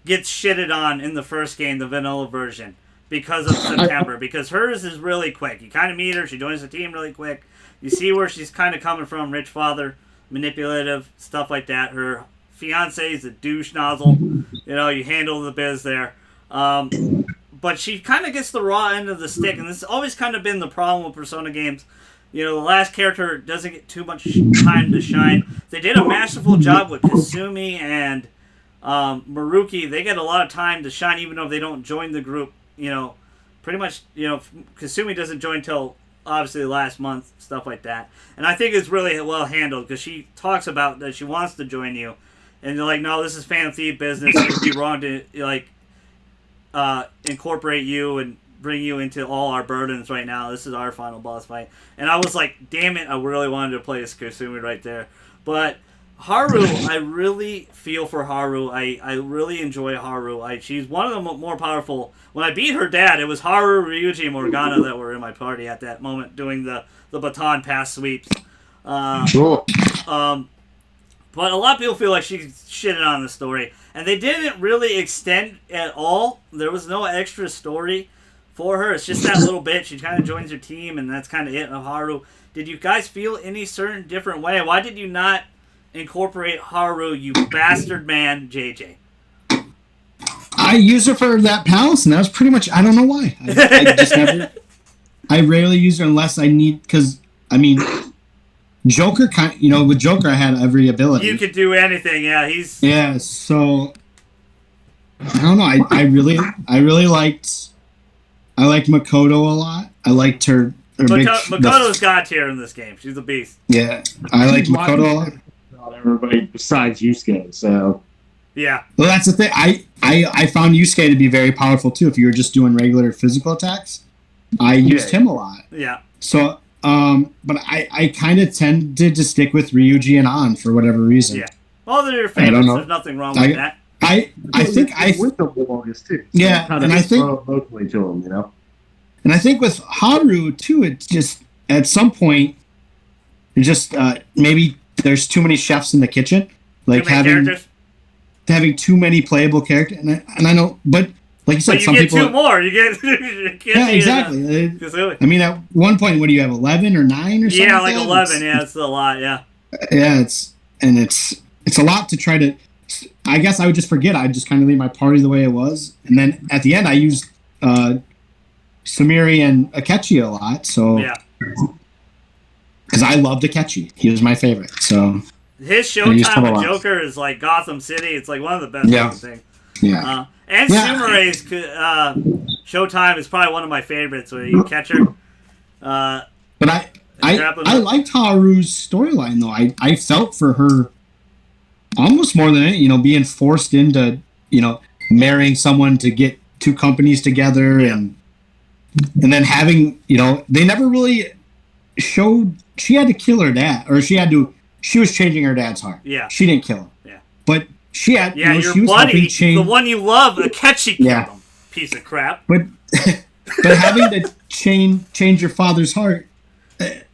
gets shitted on in the first game, the vanilla version, because of September. Because hers is really quick. You kind of meet her, she joins the team really quick. You see where she's kind of coming from, rich father, manipulative, stuff like that. Her fiance is a douche nozzle. You handle the biz there. But she kind of gets the raw end of the stick, and this has always kind of been the problem with Persona games. The last character doesn't get too much time to shine. They did a masterful job with Kasumi and Maruki, they get a lot of time to shine, even though they don't join the group. Pretty much. Kasumi doesn't join till obviously last month, stuff like that. And I think it's really well handled because she talks about that she wants to join you, and they're like, no, this is fan themed business. It would be wrong to incorporate you and bring you into all our burdens right now. This is our final boss fight. And I was like, damn it, I really wanted to play this Kasumi right there. But Haru, I really feel for Haru. I really enjoy Haru. She's one of the more powerful. When I beat her dad, it was Haru, Ryuji, and Morgana that were in my party at that moment doing the baton pass sweeps. Sure. But a lot of people feel like she's shitting on the story. And they didn't really extend at all. There was no extra story for her. It's just that little bit. She kind of joins her team, and that's kind of it of Haru. Did you guys feel any certain different way? Why did you not incorporate Haru, you bastard man, JJ? I use her for that palace, and that was pretty much. I don't know why. I just never. I rarely use her unless I need, because Joker with Joker I had every ability. You could do anything, yeah. Yeah. So I don't know. I really liked Makoto a lot. I liked her. Makoto's god tier in this game. She's a beast. Yeah, I like Makoto a lot. Not everybody besides Yusuke, so. Yeah. Well, that's the thing. I found Yusuke to be very powerful too. If you were just doing regular physical attacks, I used him a lot. Yeah. So, but I kind of tended to stick with Ryuji and An for whatever reason. Yeah. Well, they're your favorites. There's nothing wrong with that. I think with the longest too. So yeah, and I think locally to him, And I think with Haru too, it's just at some point, just maybe there's too many chefs in the kitchen, like having too many playable characters. And I know, but like you said, some people get two more. You get yeah, exactly. I mean, at one point, what do you have, 11 or 9 or something? Yeah, like 11. It's a lot. Yeah. Yeah, it's a lot to try to. I guess I would just forget. I'd just kind of leave my party the way it was, and then at the end, I used Sumiri and Akechi a lot. So yeah, because I loved Akechi, he was my favorite. So his showtime with Joker is like Gotham City. It's like one of the best things. Yeah. And Sumire's showtime is probably one of my favorites where you catch her. But I liked Haru's storyline though. I felt for her almost more than anything, being forced into, marrying someone to get two companies together and then having, they never really showed she had to kill her dad, or she was changing her dad's heart. Yeah. She didn't kill him. Yeah. But she had, your she was buddy, change, the one you love, Akechi killed him. Piece of crap. But having to change your father's heart, I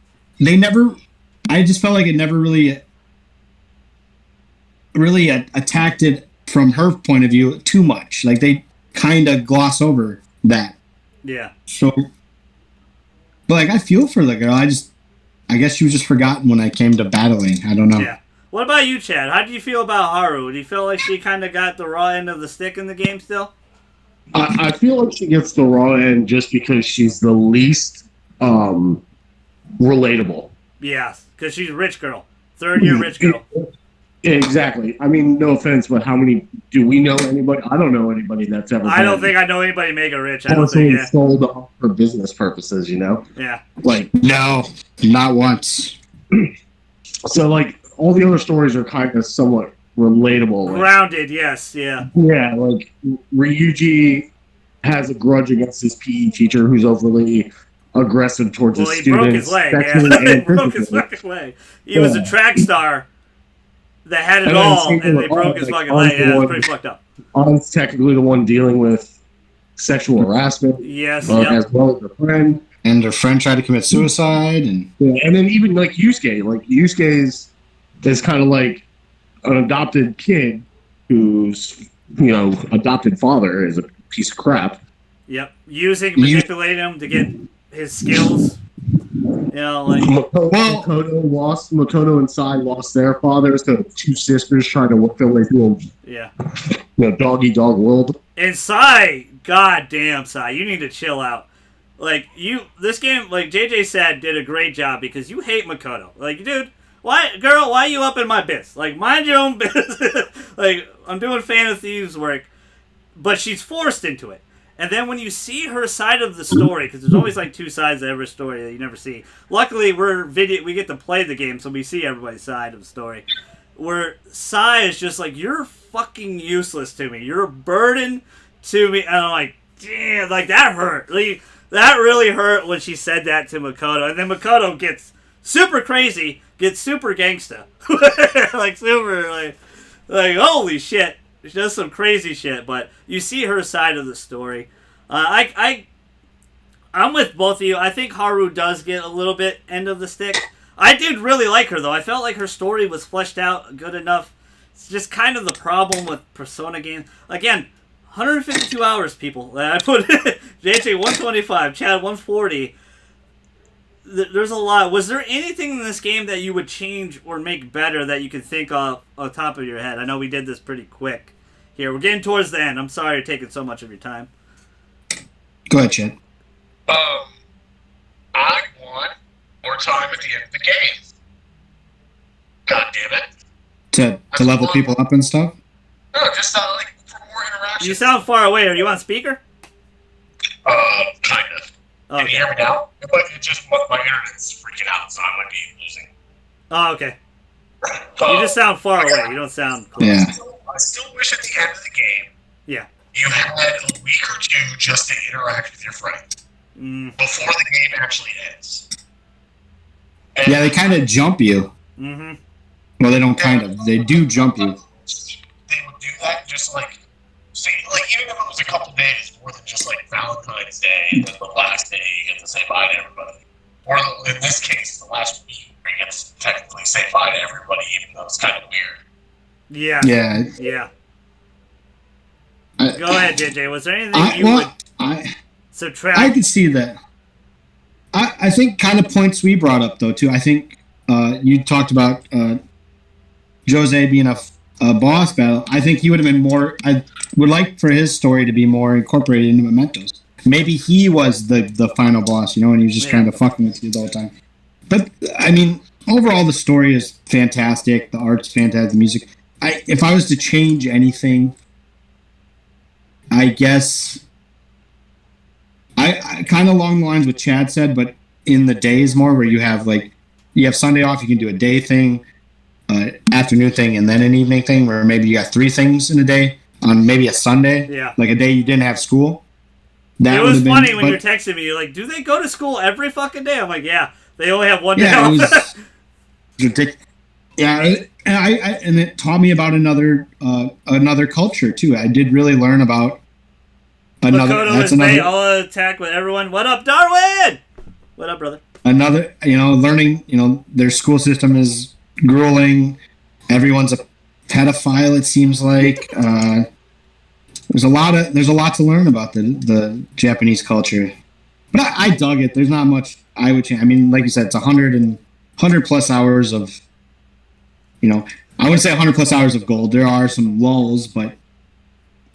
just felt like it never really attacked it from her point of view too much. Like they kind of gloss over that. Yeah. So, but like I feel for the girl. I guess she was just forgotten when I came to battling. I don't know. Yeah. What about you, Chad? How do you feel about Haru? Do you feel like she kind of got the raw end of the stick in the game still? I feel like she gets the raw end just because she's the least relatable. Yes, because she's a rich girl. Third-year rich girl. Exactly. I mean, no offense, but how many do we know anybody? I don't know anybody that's ever. I don't think I know anybody mega rich. I don't think sold off for business purposes. Yeah. Like no, not once. So like all the other stories are kind of somewhat relatable. Grounded, yes, yeah. Yeah, like Ryuji has a grudge against his PE teacher who's overly aggressive towards his students. Well, he broke his leg. Yeah. He broke his fucking leg. He was a track star that had it all, and they broke his fucking leg. Yeah, it was pretty fucked up. An's technically the one dealing with sexual harassment. Yes, as well as her friend. And her friend tried to commit suicide, and then even like Yusuke is kind of like an adopted kid whose adopted father is a piece of crap. Yep, manipulating him to get his skills. Makoto and Sai lost their fathers. The two sisters trying to work their way through dog eat dog world. And Sai, goddamn Sai, you need to chill out. Like this game, like JJ said, did a great job because you hate Makoto. Like, dude, why, girl, why are you up in my biz? Like, mind your own business. Like, I'm doing Fan of Thieves work, but she's forced into it. And then when you see her side of the story, because there's always like two sides of every story that you never see. Luckily, we get to play the game, so we see everybody's side of the story. Where Sai is just like, you're fucking useless to me. You're a burden to me. And I'm like, damn, like that hurt. Like, that really hurt when she said that to Makoto. And then Makoto gets super crazy, gets super gangsta. Like, super, like, holy shit. She does some crazy shit, but you see her side of the story. I'm with both of you. I think Haru does get a little bit end of the stick. I did really like her, though. I felt like her story was fleshed out good enough. It's just kind of the problem with Persona games. Again, 152 hours, people. I put JJ 125, Chad 140. There's a lot. Was there anything in this game that you would change or make better that you can think of on top of your head? I know we did this pretty quick. Here, we're getting towards the end. I'm sorry for taking so much of your time. Go ahead, Chad. I want more time at the end of the game. God damn it. To level people up and stuff? No, just like for more interaction. You sound far away. Are you on speaker? Kind of. Oh, Can you hear me now? But it's just my internet's freaking out, so I might be losing. Oh, okay. You just sound far away. You don't sound close. Yeah. I still wish at the end of the game, Yeah. you had a week or two just to interact with your friends before the game actually ends. And Yeah, they kind of jump you. Mm-hmm. Well, they don't kind of. They do jump you. They would do that just like, see, like even if it was a couple days more than just like Valentine's Day and then the last day you get to say bye to everybody. Or in this case, the last week where you get to technically say bye to everybody, even though it's kind of weird. Yeah. Yeah. Yeah. Go ahead, JJ. Was there anything would subtract? I could see that. I think kind of points we brought up, though, too. I think you talked about Jose being a boss battle. I think he would have been more... I would like for his story to be more incorporated into Mementos. Maybe he was the final boss, and he was just kind of fucking with you the whole time. But, I mean, overall, the story is fantastic. The art's fantastic. The music... If I was to change anything, I guess I kind of along the lines with Chad said, but in the days more where you have Sunday off, you can do a day thing, afternoon thing, and then an evening thing, where maybe you got 3 things in a day on maybe a Sunday, like a day you didn't have school. It was funny when you're texting me. You're like, "Do they go to school every fucking day?" I'm like, "Yeah, they only have one day off." It was ridiculous. Yeah, and it taught me about another culture too. I did really learn about another. I'll attack with everyone. What up, Darwin? What up, brother? Another, learning. Their school system is grueling. Everyone's a pedophile. It seems like there's a lot to learn about the Japanese culture. But I dug it. There's not much I would change. I mean, like you said, it's 100 plus hours of. I wouldn't say 100 plus hours of gold. There are some lulls, but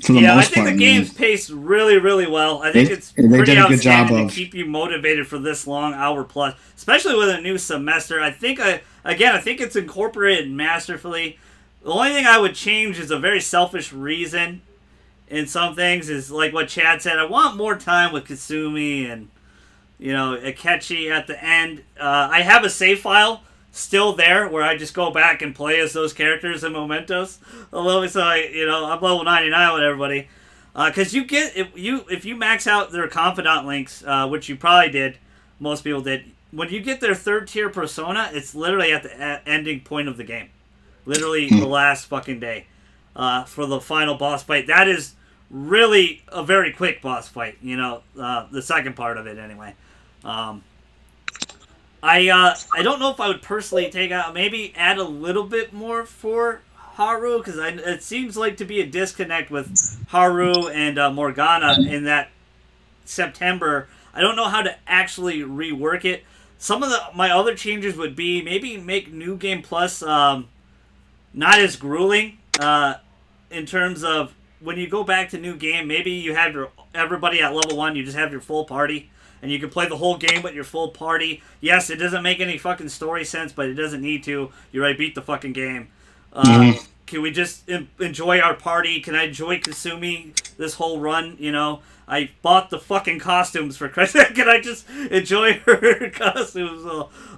for the most part, I think the game's paced really, really well. I think it's pretty outstanding to keep you motivated for this long hour plus, especially with a new semester. I think it's incorporated masterfully. The only thing I would change is a very selfish reason in some things is like what Chad said. I want more time with Kasumi and Akechi at the end. I have a save file still there where I just go back and play as those characters in Mementos. I'm level 99 with everybody. Because you get if you max out their confidant links, which you probably did, most people did. When you get their 3rd tier persona, it's literally at the ending point of the game, literally the last fucking day, for the final boss fight. That is really a very quick boss fight. The second part of it anyway. I don't know if I would personally maybe add a little bit more for Haru, because it seems like to be a disconnect with Haru and Morgana in that September. I don't know how to actually rework it. Some of my other changes would be maybe make New Game Plus not as grueling in terms of when you go back to New Game. Maybe you have everybody at level 1, you just have your full party. and you can play the whole game with your full party. Yes, it doesn't make any fucking story sense, but it doesn't need to. You already beat the fucking game. Can we just enjoy our party? Can I enjoy Kasumi this whole run? You know, I bought the fucking costumes for Christ's sake. Can I just enjoy her costumes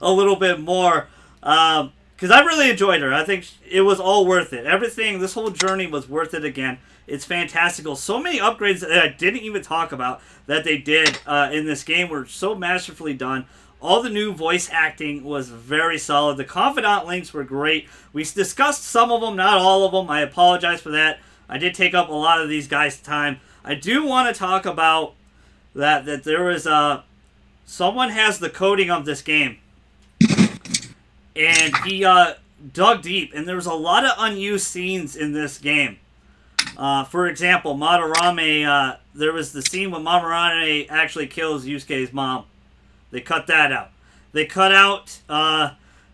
a little bit more? Because I really enjoyed her. I think it was all worth it. Everything, this whole journey was worth it again. It's fantastical. So many upgrades that I didn't even talk about that they did in this game were so masterfully done. All the new voice acting was very solid. The Confidant links were great. We discussed some of them, not all of them. I apologize for that. I did take up a lot of these guys' time. I do want to talk about that there was someone has the coding of this game. And he dug deep, and there was a lot of unused scenes in this game. For example, Madarame, there was the scene when Madarame actually kills Yusuke's mom. They cut that out. They cut out,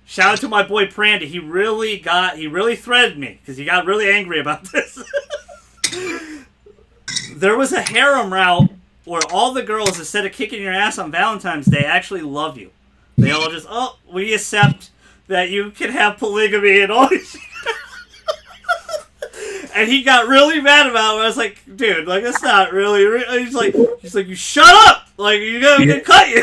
shout out to my boy Prandy. He really threaded me, because he got really angry about this. There was a harem route where all the girls, instead of kicking your ass on Valentine's Day, actually love you. They all just, we accept that you can have polygamy and all this. And he got really mad about it. I was like, dude, like, that's not really he's like, you shut up! Like, you're gonna get cut you.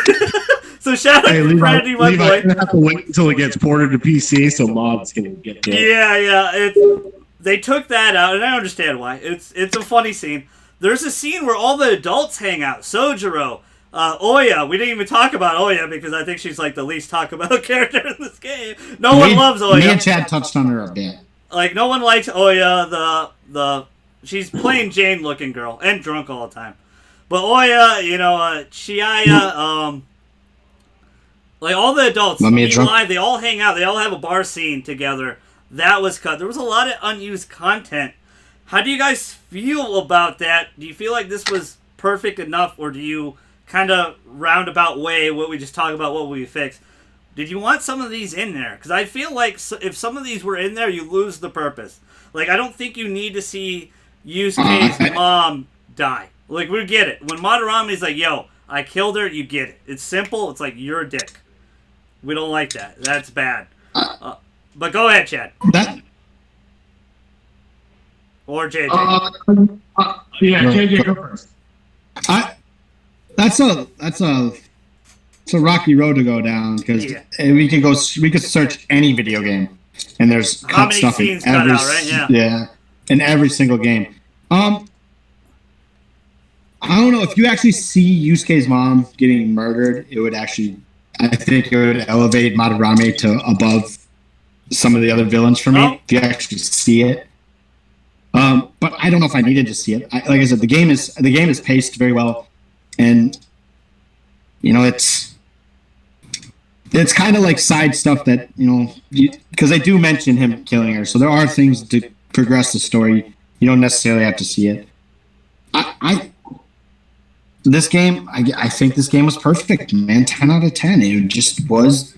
So shout out to Brandy, my boy. I'm gonna have to wait until it gets ported to PC, so mods can get it. Yeah. They took that out, and I understand why. It's a funny scene. There's a scene where all the adults hang out. Sojiro, Oya. We didn't even talk about Oya because I think she's like the least talked about character in this game. No one loves Oya. Me and Chad touched on her a bit. Like, no one likes Oya, she's plain Jane looking girl, and drunk all the time. But Oya, Chiaya, like all the adults, Eli, they all hang out, they all have a bar scene together. That was cut. There was a lot of unused content. How do you guys feel about that? Do you feel like this was perfect enough, or do you kind of roundabout way what we just talked about, what we fixed? Did you want some of these in there? Because I feel like if some of these were in there, you lose the purpose. Like, I don't think you need to see Yusuke's mom die. Like, we get it. When Madarami's like, yo, I killed her, you get it. It's simple. It's like, you're a dick. We don't like that. That's bad. But go ahead, Chad. Or JJ. JJ, go first. It's a rocky road to go down because we could search any video game and there's how many stuff scenes in every cut out, right? Yeah, in every single game. I don't know if you actually see Yusuke's mom getting murdered, I think it would elevate Madarame to above some of the other villains for me. If you actually see it. But I don't know if I needed to see it. Like I said, the game is paced very well, and it's kind of like side stuff that because they do mention him killing her, so there are things to progress the story. You don't necessarily have to see it. I think this game was perfect, man. 10 out of 10. It just was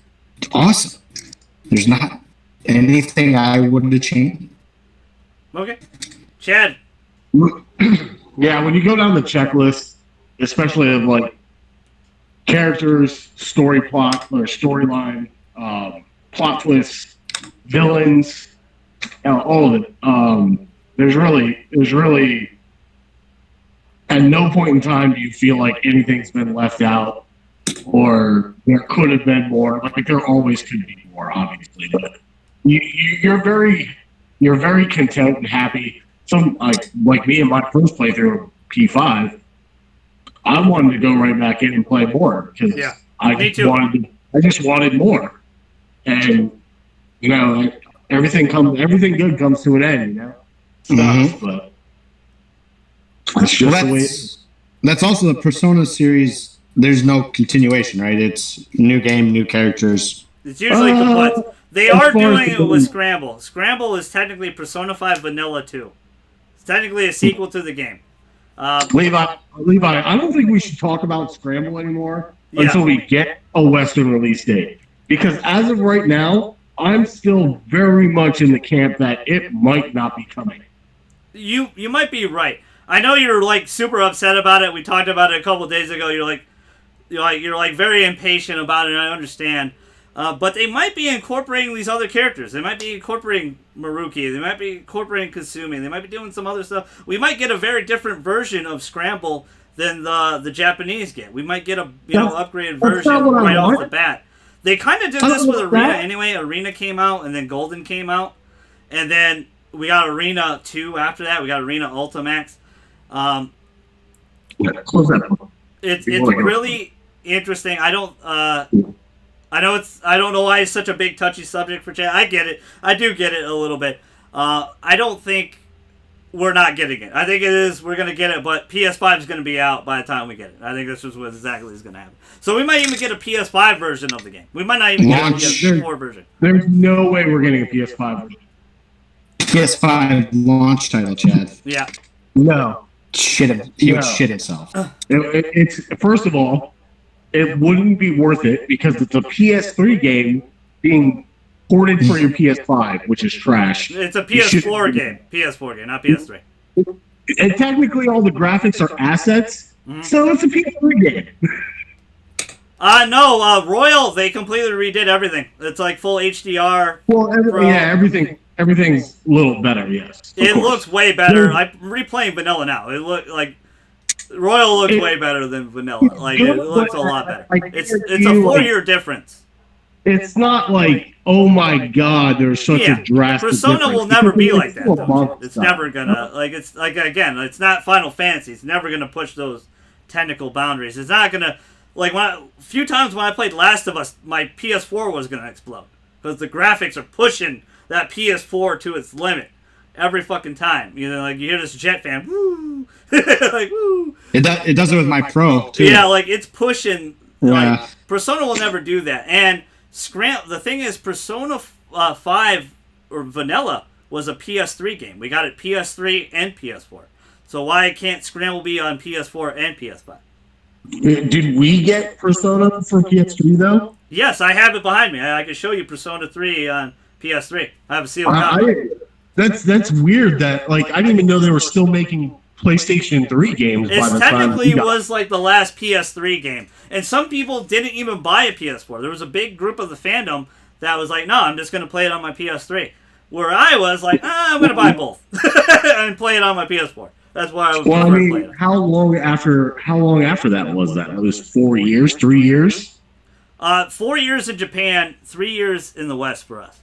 awesome. There's not anything I would have changed. Okay. Chad. Yeah, when you go down the checklist, especially of like characters, story plot or storyline, plot twists, villains, all of it. There's really at no point in time do you feel like anything's been left out or there could have been more. Like there always could be more, obviously, but you're very content and happy. Some like me in my first playthrough of P5, I wanted to go right back in and play more because I just wanted more, and everything good comes to an end, but it's just the way. That's also the Persona series. There's no continuation, right? It's new game, new characters. It's usually complete. They are doing it with Scramble. Scramble is technically Persona 5 Vanilla 2. It's technically a sequel to the game. Levi, I don't think we should talk about Scramble anymore until we get a Western release date. Because as of right now, I'm still very much in the camp that it might not be coming. You might be right. I know you're like super upset about it. We talked about it a couple days ago. You're like, you're like very impatient about it, and I understand. But they might be incorporating these other characters. They might be incorporating Maruki. They might be incorporating Kasumi. They might be doing some other stuff. We might get a very different version of Scramble than the Japanese get. We might get a upgraded version right off the bat. They kind of did this with Arena anyway. Arena came out, and then Golden came out, and then we got Arena 2 after that. We got Arena Ultimax. Close that. It's really interesting. I don't know why it's such a big touchy subject for chat. I get it. I do get it a little bit. I don't think we're not getting it. I think it is. We're going to get it, but PS5 is going to be out by the time we get it. I think this is what exactly is going to happen. So we might even get a PS5 version of the game. We might not even get a PS4 version. There's no way we're getting a PS5 version. PS5 launch title, Chad. Yeah. No. He would shit himself. It's first of all, it wouldn't be worth it because it's a PS3 game being ported for your PS5, which is trash. It's a PS4 game. PS4 game, not PS3. And technically, all the graphics are assets, so it's a PS3 game. No, Royal, they completely redid everything. It's like full HDR. Well, everything's a little better, yes. It looks way better. I'm replaying Vanilla now. It look like Royal looks way better than Vanilla. Like it looks a lot better. It's a 4-year difference. It's not like, oh my god, there's such a drastic Persona difference. will never be like that. Though. It's never gonna it's like again, it's not Final Fantasy. It's never gonna push those technical boundaries. It's not gonna a few times when I played Last of Us, my PS4 was gonna explode because the graphics are pushing that PS4 to its limit every fucking time. You know, like you hear this jet fan, woo, like woo. It does it with my Pro too. Yeah, like it's pushing. Like, Persona will never do that. And the thing is, Persona 5 or Vanilla was a PS3 game. We got it PS3 and PS4. So why can't Scramble be on PS4 and PS5? Did we get Persona for PS3 though? Yes, I have it behind me. I can show you Persona 3 on PS3. I have a sealed copy. That's weird. That I didn't even know they were still making PlayStation 3 games. It technically was like the last PS3 game, and some people didn't even buy a PS4. There was a big group of the fandom that was like, "No, I'm just going to play it on my PS3." Where I was like, "I'm going to buy both and play it on my PS4." That's why I was. Well, I mean, how long after that was that? It was 4 years, 3 years. 4 years in Japan, 3 years in the West for us.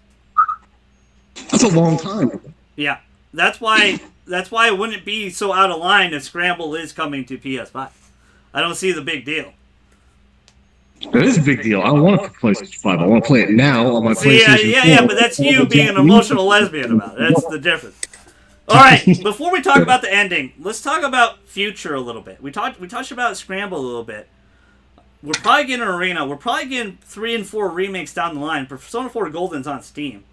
That's a long time. Yeah, that's why it wouldn't be so out of line if Scramble is coming to PS5. I don't see the big deal. It is a big deal. I don't want to play PlayStation 5. I want to play it now on my PlayStation 4. Yeah, but that's you being an emotional lesbian about it. That's the difference. All right, before we talk about the ending, let's talk about future a little bit. We touched about Scramble a little bit. We're probably getting an Arena. We're probably getting 3 and 4 remakes down the line. Persona 4 Golden's on Steam.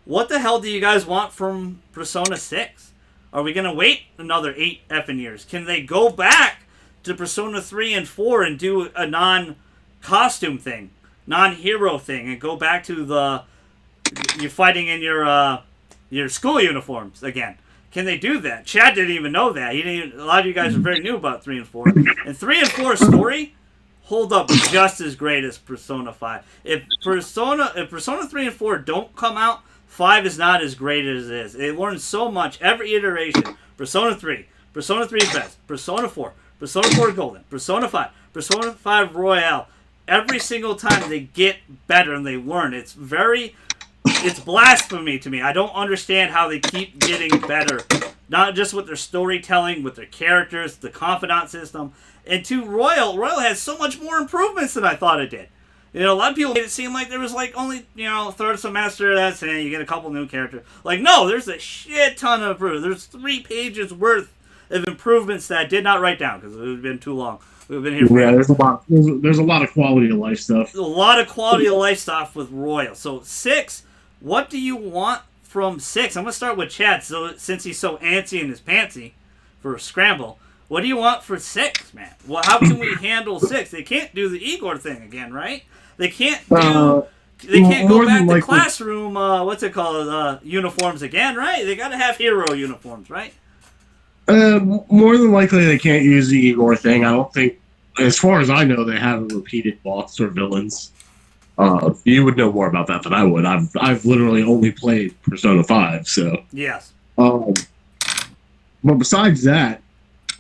What the hell do you guys want from Persona 6? Are we going to wait another 8 effing years? Can they go back to Persona 3 and 4 and do a non-costume thing, non-hero thing, and go back to you're fighting in your school uniforms again? Can they do that? Chad didn't even know that. A lot of you guys are very new about 3 and 4. And 3 and 4 story hold up just as great as Persona 5. If Persona 3 and 4 don't come out, 5 is not as great as it is. They learn so much every iteration. Persona 3 is best. Persona 4, Persona 4 Golden, Persona 5, Persona 5 Royale. Every single time they get better and they learn. It's blasphemy to me. I don't understand how they keep getting better. Not just with their storytelling, with their characters, the confidant system. And Royal has so much more improvements than I thought it did. You know, a lot of people made it seem like there was only, third semester, that's it, you get a couple new characters. No, there's a shit ton of improvements. There's 3 pages worth of improvements that I did not write down because it would have been too long. We've been here for there's a lot of quality of life stuff. A lot of quality of life stuff with Royal. So 6, what do you want from 6? I'm going to start with Chad, since he's so antsy and his pantsy for Scramble. What do you want for 6, man? Well, how can we handle 6? They can't do the Igor thing again, right? They can't go back to classroom, uniforms again, right? They got to have hero uniforms, right? More than likely they can't use the Igor thing. I don't think as far as I know, they haven't repeated boss or villains. You would know more about that than I would. I've literally only played Persona 5, so. Yes. But besides that,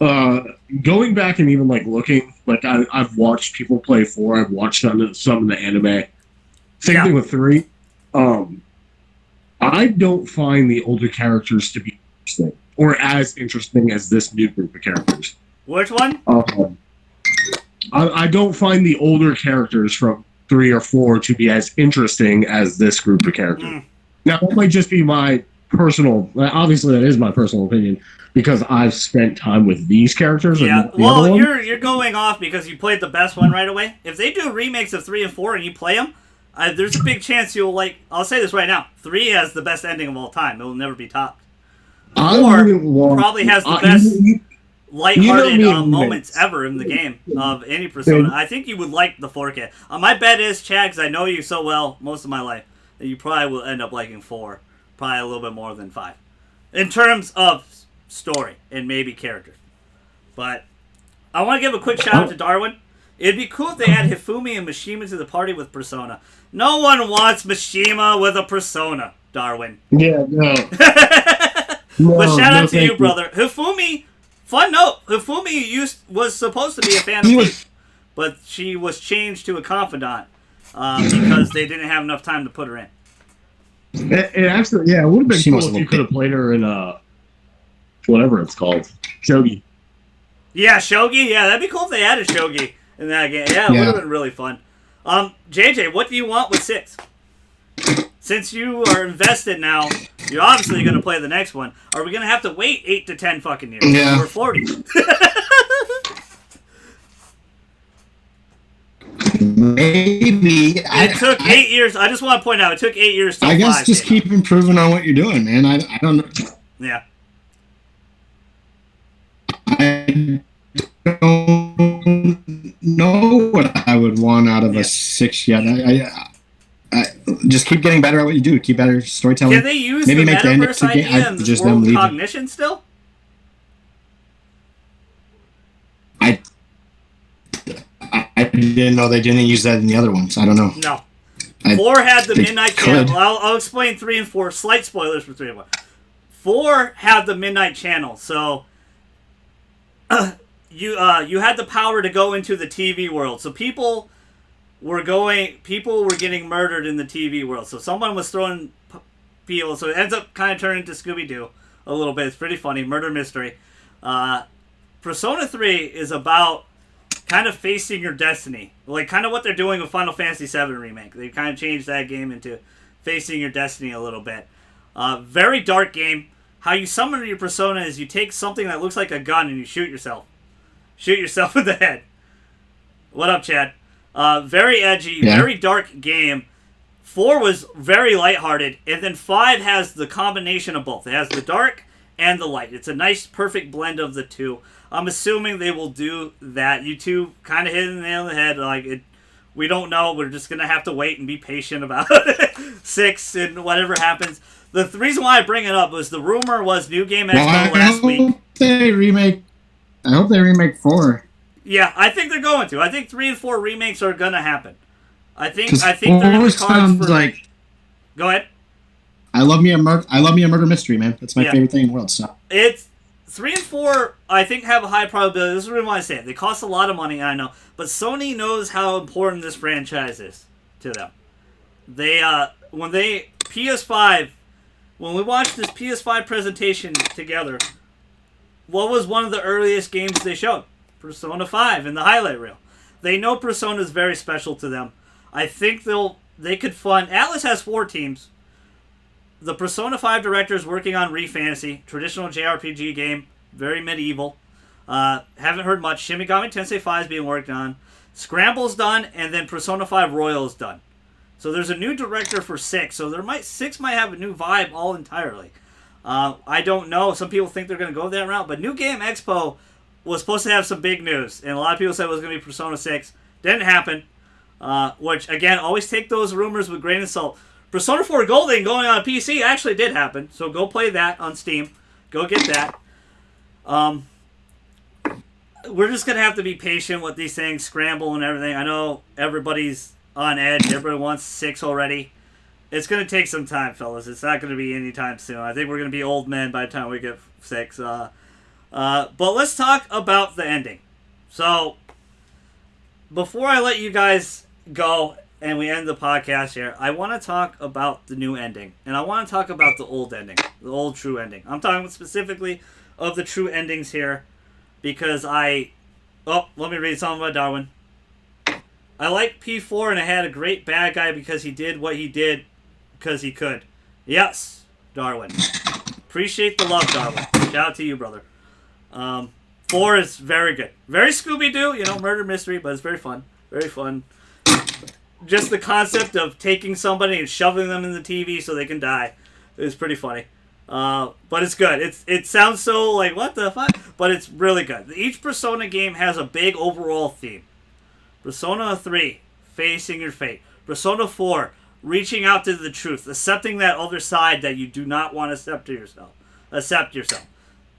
going back and even like looking, like I've watched people play 4. I've watched some of the anime. Same thing with 3. I don't find the older characters to be interesting or as interesting as this new group of characters. Which one? I don't find the older characters from 3 or 4 to be as interesting as this group of characters. Now, that might just be my personal. Obviously, that is my personal opinion because I've spent time with these characters. Yeah, and the other one. you're going off because you played the best one right away. If they do remakes of 3 and 4 and you play them, there's a big chance you'll like. I'll say this right now: 3 has the best ending of all time. It will never be topped. 4 probably has the best lighthearted moments ever in the game of any Persona. I think you would like the 4K. My bet is, Chad, because I know you so well most of my life, that you probably will end up liking 4, probably a little bit more than 5, in terms of story and maybe characters. But I want to give a quick shout out to Darwin. It'd be cool if they add Hifumi and Mishima to the party with Persona. No one wants Mishima with a Persona, Darwin. Yeah, no. But shout out to you, brother. Hifumi, fun note, Hifumi was supposed to be a fan of me, but she was changed to a confidant because they didn't have enough time to put her in. It actually, it would have been cool if you could have played her in whatever it's called, Shogi. Yeah, Shogi. Yeah, that'd be cool if they added Shogi in that game. Yeah, it would have been really fun. JJ, what do you want with 6? Since you are invested now, you're obviously going to play the next one. Are we going to have to wait 8 to 10 fucking years? Yeah. Or 40? Maybe. It took 8 years. I just want to point out, it took 8 years to I guess just keep improving on what you're doing, man. I don't know. Yeah. I don't know what I would want out of a 6 yet. I just keep getting better at what you do. Keep better storytelling. Can they use maybe the make metaverse the idea in just world them cognition still? I didn't know they didn't use that in the other ones. I don't know. No. 4 had the midnight channel. I'll explain 3 and 4. Slight spoilers for 3 and 4. 4 had the midnight channel, so you had the power to go into the TV world. So people were getting murdered in the TV world. So someone was throwing people. So it ends up kind of turning into Scooby-Doo a little bit. It's pretty funny. Murder mystery. Persona 3 is about kind of facing your destiny. Like kind of what they're doing with Final Fantasy VII Remake. They kind of changed that game into facing your destiny a little bit. Very dark game. How you summon your persona is you take something that looks like a gun and you shoot yourself. Shoot yourself in the head. What up, Chad? Very edgy, very dark game. 4 was very lighthearted, and then 5 has the combination of both. It has the dark and the light. It's a nice, perfect blend of the two. I'm assuming they will do that. You two kind of hit the nail on the head. We don't know. We're just gonna have to wait and be patient about 6 and whatever happens. The reason why I bring it up was the rumor was New Game Expo last week. I hope they remake 4. Yeah, I think they're going to. I think 3 and 4 remakes are gonna happen. I think they're in the cards for. Like, go ahead. I love me a murder mystery, man. That's my favorite thing in the world. So it's 3 and 4. I think have a high probability. This is the reason why I say it. They cost a lot of money, I know, but Sony knows how important this franchise is to them. They when we watched this PS5 presentation together, what was one of the earliest games they showed? Persona 5 in the highlight reel. They know Persona is very special to them. I think they could fund. Atlas has 4 teams. The Persona 5 director is working on Re-Fantasy, traditional JRPG game, very medieval. Haven't heard much. Shin Megami Tensei 5 is being worked on. Scramble's done, and then Persona 5 Royal is done. So there's a new director for 6. So 6 might have a new vibe all entirely. I don't know. Some people think they're going to go that route, but New Game Expo was supposed to have some big news, and a lot of people said it was going to be Persona 6. Didn't happen. Which, again, always take those rumors with a grain of salt. Persona 4 Golden going on PC actually did happen, so go play that on Steam. Go get that. we're just gonna have to be patient with these things, scramble and everything. I know everybody's on edge. Everybody wants 6 already. It's gonna take some time, fellas. It's not gonna be anytime soon. I think we're gonna be old men by the time we get 6. But let's talk about the ending. So, before I let you guys go and we end the podcast here, I want to talk about the new ending. And I want to talk about the old ending, the old true ending. I'm talking specifically of the true endings here because let me read something about Darwin. I like P4 and it had a great bad guy because he did what he did because he could. Yes, Darwin. Appreciate the love, Darwin. Shout out to you, brother. 4 is very good. Very Scooby-Doo, murder mystery, but it's very fun. Very fun. Just the concept of taking somebody and shoving them in the TV so they can die is pretty funny. But it's good. It sounds so like, what the fuck? But it's really good. Each Persona game has a big overall theme. Persona 3, facing your fate. Persona 4, reaching out to the truth. Accepting that other side that you do not want to accept yourself.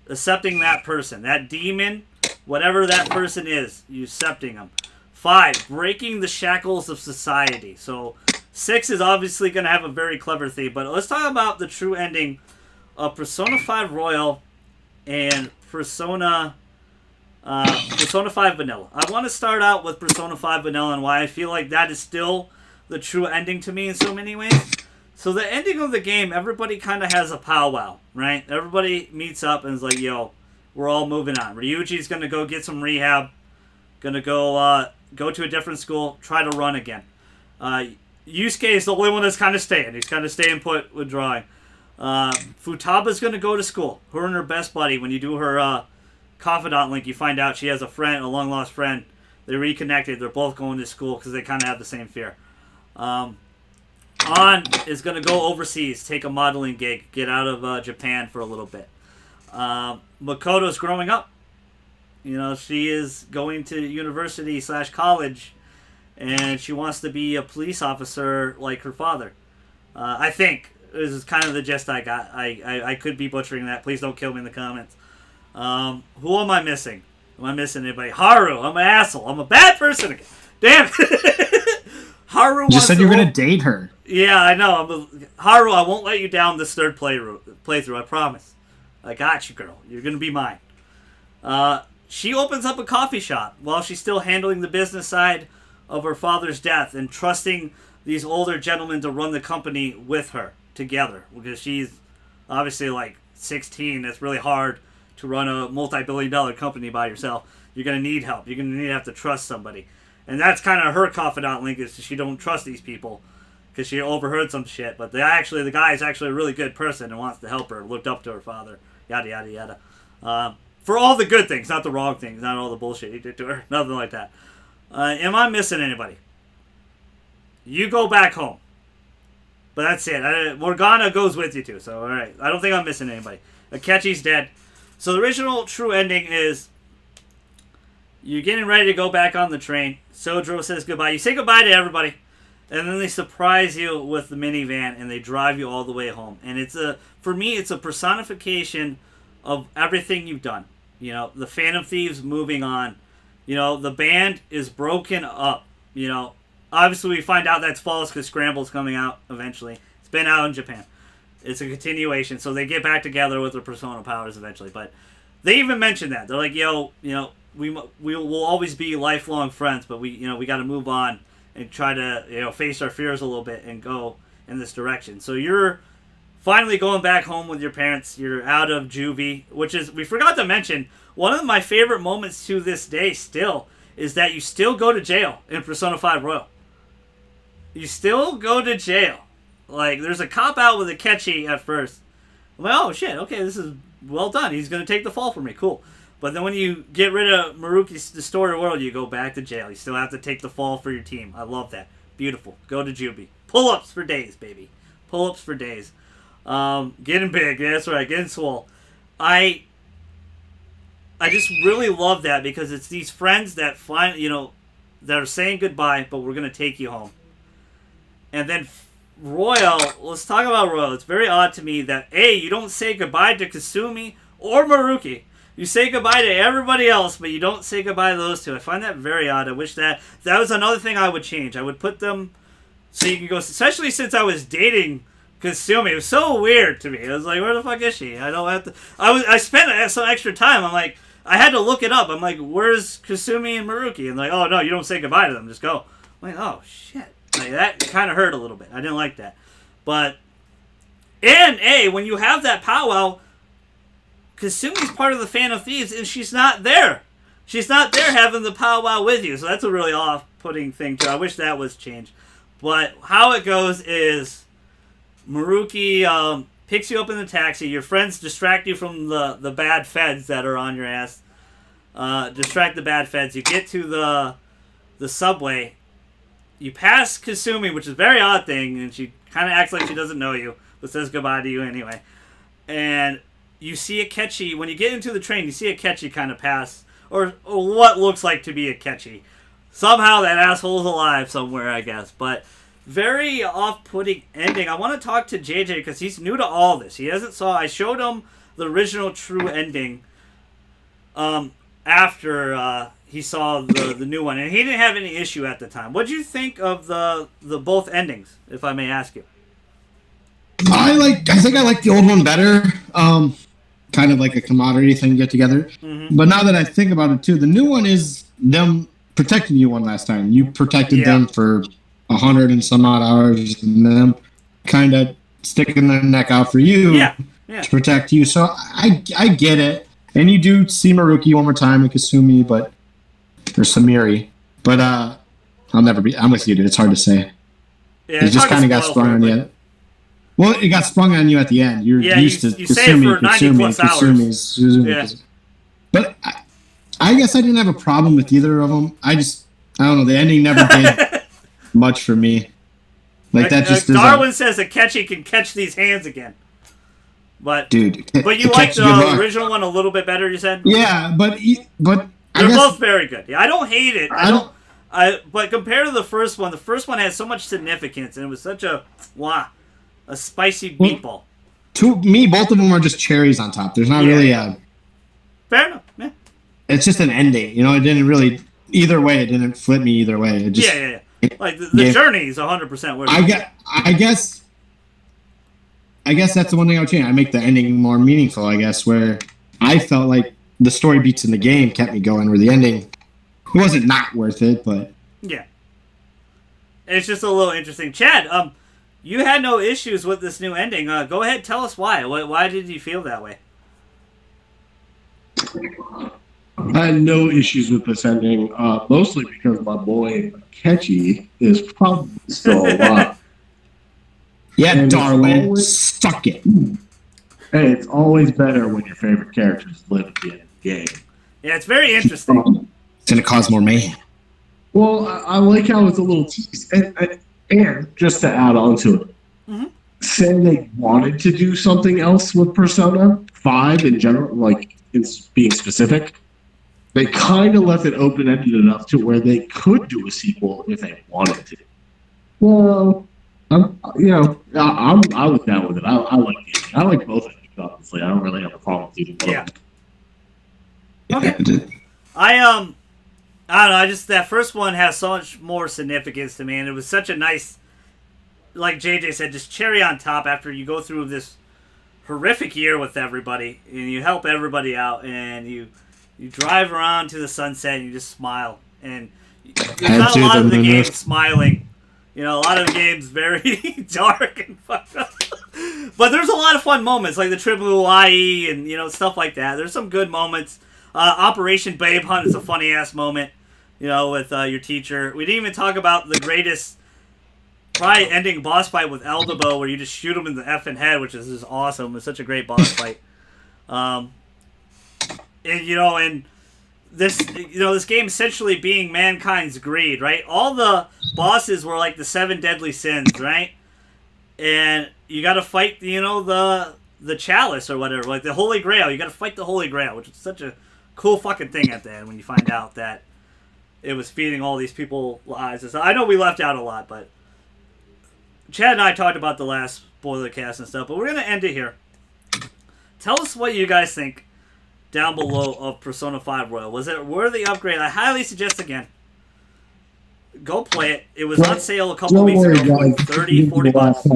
Accepting that person. That demon, whatever that person is, you accepting them. 5, breaking the shackles of society. So 6 is obviously going to have a very clever theme. But let's talk about the true ending of Persona 5 Royal and Persona 5 Vanilla. I want to start out with Persona 5 Vanilla and why I feel like that is still the true ending to me in so many ways. So the ending of the game, everybody kind of has a powwow, right? Everybody meets up and is like, yo, we're all moving on. Ryuji's going to go get some rehab, going to go to a different school, try to run again. Yusuke is the only one that's kind of staying. He's kind of staying put with drawing. Futaba's going to go to school. Her and her best buddy, when you do her confidant link, you find out she has a friend, a long-lost friend. They reconnected. They're both going to school because they kind of have the same fear. An is going to go overseas, take a modeling gig, get out of Japan for a little bit. Makoto's growing up. She is going to university/college, and she wants to be a police officer like her father. I think. This is kind of the gist I got. I could be butchering that. Please don't kill me in the comments. Who am I missing? Am I missing anybody? Haru. I'm an asshole. I'm a bad person again. Damn it. Haru you just said you were going to date her. Yeah, I know. Haru, I won't let you down this third playthrough. I promise. I got you, girl. You're going to be mine. She opens up a coffee shop while she's still handling the business side of her father's death and trusting these older gentlemen to run the company with her together. Because she's obviously like 16. It's really hard to run a multi-billion-dollar company by yourself. You're going to need help. You're going to have to trust somebody. And that's kind of her confidant link is she don't trust these people because she overheard some shit. But the guy is actually a really good person and wants to help her, looked up to her father, yada, yada, yada. For all the good things, not the wrong things, not all the bullshit he did to her, nothing like that. Am I missing anybody? You go back home. But that's it. Morgana goes with you too, so alright. I don't think I'm missing anybody. Akechi's dead. So the original true ending is you're getting ready to go back on the train. Sojiro says goodbye. You say goodbye to everybody. And then they surprise you with the minivan and they drive you all the way home. And for me, it's a personification of everything you've done. The Phantom Thieves moving on. The band is broken up. Obviously we find out that's false because Scramble's coming out eventually. It's been out in Japan. It's a continuation. So they get back together with their Persona powers eventually. But they even mention that. They're like, we will always be lifelong friends, but we got to move on and try to face our fears a little bit and go in this direction. So you're finally going back home with your parents. You're out of juvie, which is, we forgot to mention, one of my favorite moments to this day still is that you still go to jail in Persona 5 Royal. You still go to jail. Like, there's a cop out with Akechi at first. I'm like, oh shit, okay, this is well done. He's going to take the fall for me. Cool. But then when you get rid of Maruki's Distorted World, you go back to jail. You still have to take the fall for your team. I love that. Beautiful. Go to Juby. Pull-ups for days, baby. Pull-ups for days. Getting big. Yeah, that's right. Getting swole. I just really love that because it's these friends that that are saying goodbye, but we're going to take you home. And then Royal, let's talk about Royal. It's very odd to me that, A, you don't say goodbye to Kasumi or Maruki. You say goodbye to everybody else, but you don't say goodbye to those two. I find that very odd. I wish that was another thing I would change. I would put them so you can go, especially since I was dating Kasumi. It was so weird to me. I was like, where the fuck is she? I don't have to. I spent some extra time. I'm like, I had to look it up. I'm like, where's Kasumi and Maruki? And like, oh no, you don't say goodbye to them. Just go. I'm like, oh shit. Like that kind of hurt a little bit. I didn't like that. But when you have that powwow, Kasumi's part of the Fan of Thieves, and she's not there. She's not there having the powwow with you. So that's a really off-putting thing too. I wish that was changed. But how it goes is Maruki picks you up in the taxi. Your friends distract you from the bad feds that are on your ass. Distract the bad feds. You get to the subway. You pass Kasumi, which is a very odd thing, and she kind of acts like she doesn't know you, but says goodbye to you anyway. And you see Akechi. When you get into the train, you see Akechi kind of pass, or what looks like to be Akechi. Somehow that asshole's alive somewhere, I guess. But very off-putting ending. I want to talk to JJ because he's new to all this. He hasn't saw. I showed him the original true ending after he saw the new one, and he didn't have any issue at the time. What do you think of the both endings, if I may ask you? I think I like the old one better. Kind of like a commodity thing, get together. Mm-hmm. But now that I think about it too, the new one is them protecting you one last time. You protected them for 100 and some odd hours, and them kind of sticking their neck out for you to protect you. So I get it. And you do see Maruki one more time and Kasumi, or Samiri. But I'm with you, dude. It's hard to say. Yeah, it just kind of got sprung on you. Well, it got sprung on you at the end. You're used to Kasumi, Kasumi. But I guess I didn't have a problem with either of them. I don't know. The ending never did much for me. That just Darwin says Akechi can catch these hands again. But dude, but you like the original one a little bit better, you said? Yeah, but they're both very good. Yeah, I don't hate it. But compared to the first one has so much significance, and it was such a spicy meatball. To me, both of them are just cherries on top. There's not really a... Fair enough, yeah. It's just an ending. It didn't really... Either way, it didn't flip me either way. It just, Like, the journey is 100% worth it. I guess that's the one thing I would change. I make the ending more meaningful, I guess, where I felt like the story beats in the game kept me going, where the ending... It wasn't not worth it, but... Yeah. It's just a little interesting. Chad, you had no issues with this new ending. Go ahead, tell us why. Why did you feel that way? I had no issues with this ending, mostly because my boy Akechi is probably still alive. Yeah, Darwin, suck it. Hey, it's always better when your favorite characters live at the end of the game. Yeah, it's very interesting. It's going to cause more mayhem. Well, I like how it's a little tease. And just to add on to it, saying they wanted to do something else with Persona 5 in general, like it's being specific, they kind of left it open-ended enough to where they could do a sequel if they wanted to. Well, I was down with it. I like it. I like both of them, obviously. I don't really have a problem with either one. Yeah. Okay. I don't know. That first one has so much more significance to me, and it was such a nice, like JJ said, just cherry on top after you go through this horrific year with everybody, and you help everybody out, and you drive around to the sunset, and you just smile. And there's not a lot of the game smiling. A lot of the game's very dark and fucked up. But there's a lot of fun moments, like the trip to Hawaii and, stuff like that. There's some good moments. Operation Babe Hunt is a funny-ass moment, with your teacher. We didn't even talk about the greatest, probably ending boss fight with Eldebo, where you just shoot him in the effing head, which is just awesome. It's such a great boss fight. And this game essentially being mankind's greed, right? All the bosses were like the 7 deadly sins, right? And you got to fight, the chalice or whatever, like the Holy Grail. You got to fight the Holy Grail, which is such a cool fucking thing at the end when you find out that it was feeding all these people lives. I know we left out a lot, but Chad and I talked about the last Spoilercast and stuff, but we're going to end it here. Tell us what you guys think down below of Persona 5 Royal. Was it a worthy upgrade? I highly suggest again. Go play it. It was on sale a couple weeks ago for 30, 40 bucks.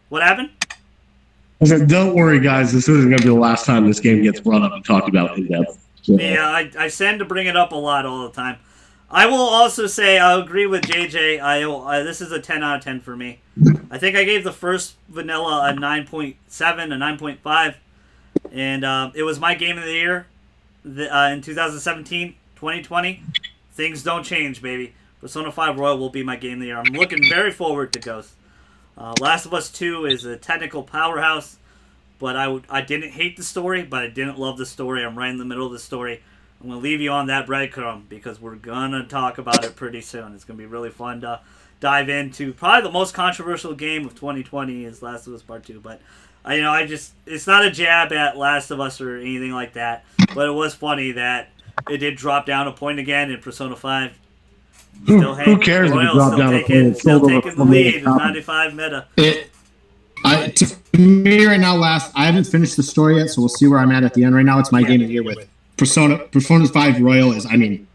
What happened? I said, don't worry, guys. This isn't going to be the last time this game gets brought up and talked about in depth. So. Yeah, I tend to bring it up a lot all the time. I will also say I agree with JJ. This is a 10 out of 10 for me. I think I gave the first vanilla a 9.7, a 9.5, and it was my game of the year in 2017, 2020. Things don't change, baby. Persona 5 Royal will be my game of the year. I'm looking very forward to Ghost. Last of Us 2 is a technical powerhouse, but I didn't hate the story, but I didn't love the story. I'm right in the middle of the story. I'm going to leave you on that breadcrumb because we're going to talk about it pretty soon. It's going to be really fun to dive into. Probably the most controversial game of 2020 is Last of Us Part 2, but it's not a jab at Last of Us or anything like that, but it was funny that it did drop down a point again in Persona 5. Who cares if it dropped down a point? Still taking the lead with 95 meta. To me right now, I haven't finished the story yet, so we'll see where I'm at the end. Right now, it's my game of the year with Persona 5 Royal is, I mean,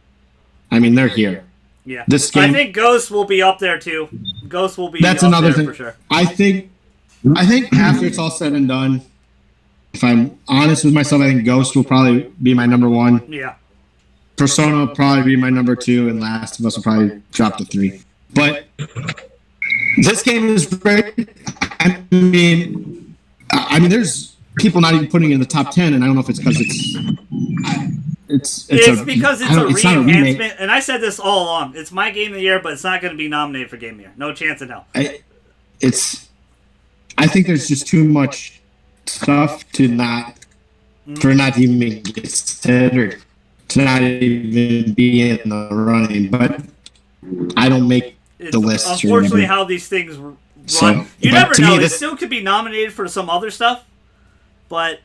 they're here. Yeah. This game, I think Ghost will be up there too. Ghost will be that's up another there thing. For sure. I think after it's all said and done, if I'm honest with myself, I think Ghost will probably be my number 1. Yeah. Persona will probably be my number 2, and Last of Us will probably drop to 3. But this game is great. I mean, there's people not even putting it in the top 10, and I don't know if it's because it's because it's a re-enhancement. And I said this all along. It's my game of the year, but it's not going to be nominated for game of the year. No chance in hell. I think there's just too much stuff for not to even be considered, to not even be in the running. But I don't make the list. Unfortunately, how these things run. So, you never know. It still could be nominated for some other stuff, but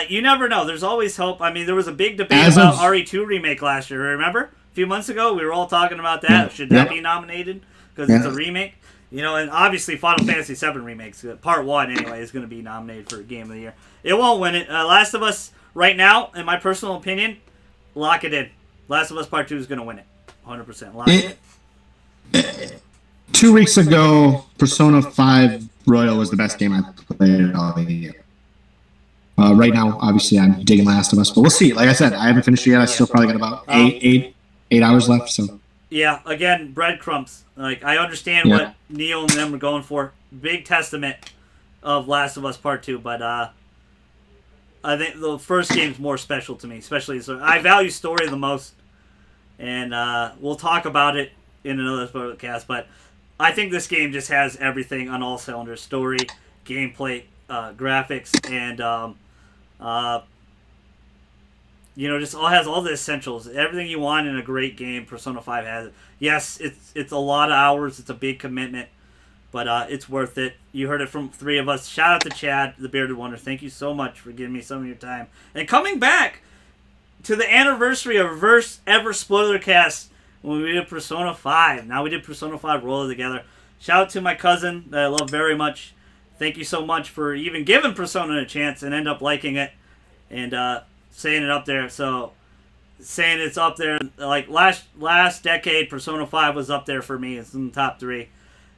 you never know. There's always hope. I mean, there was a big debate about RE2 remake last year. Remember? A few months ago, we were all talking about that. Yeah. Should that be nominated because it's a remake? And obviously Final Fantasy VII Remakes, Part 1 anyway, is going to be nominated for Game of the Year. It won't win it. Last of Us, right now, in my personal opinion, lock it in. Last of Us Part 2 is going to win it. 100%. Lock it in. 2 weeks ago, Persona 5 Royal was the best game I've played all the year. Right now, obviously, I'm digging Last of Us, but we'll see. Like I said, I haven't finished it yet. I still probably got about 8 hours left. So yeah, again, breadcrumbs. Like I understand what Neil and them are going for. Big testament of Last of Us Part 2, but I think the first game's more special to me, especially so I value story the most, and we'll talk about it in another podcast, but I think this game just has everything on all cylinders: story, gameplay, graphics, and just has all the essentials. Everything you want in a great game, Persona 5 has it. Yes, it's a lot of hours. It's a big commitment, but it's worth it. You heard it from 3 of us. Shout out to Chad, the Bearded Wonder. Thank you so much for giving me some of your time and coming back to the anniversary of First Ever Spoilercast. When we did Persona 5. Now we did Persona 5 Roller together. Shout out to my cousin that I love very much. Thank you so much for even giving Persona a chance and end up liking it and saying it up there. So saying it's up there, like last decade, Persona 5 was up there for me. It's in the top 3.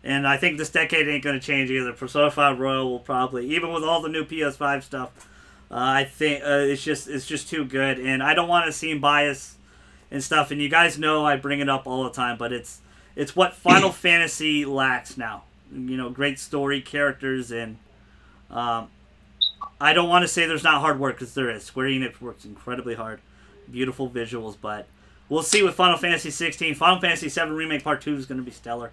And I think this decade ain't going to change either. Persona 5 Royal will probably, even with all the new PS5 stuff, I think it's just too good. And I don't want to seem biased and stuff, and you guys know I bring it up all the time, but it's what Final Fantasy lacks now. Great story, characters, and I don't want to say there's not hard work, because there is. Square Enix works incredibly hard. Beautiful visuals, but we'll see with Final Fantasy 16. Final Fantasy 7 Remake Part 2 is going to be stellar.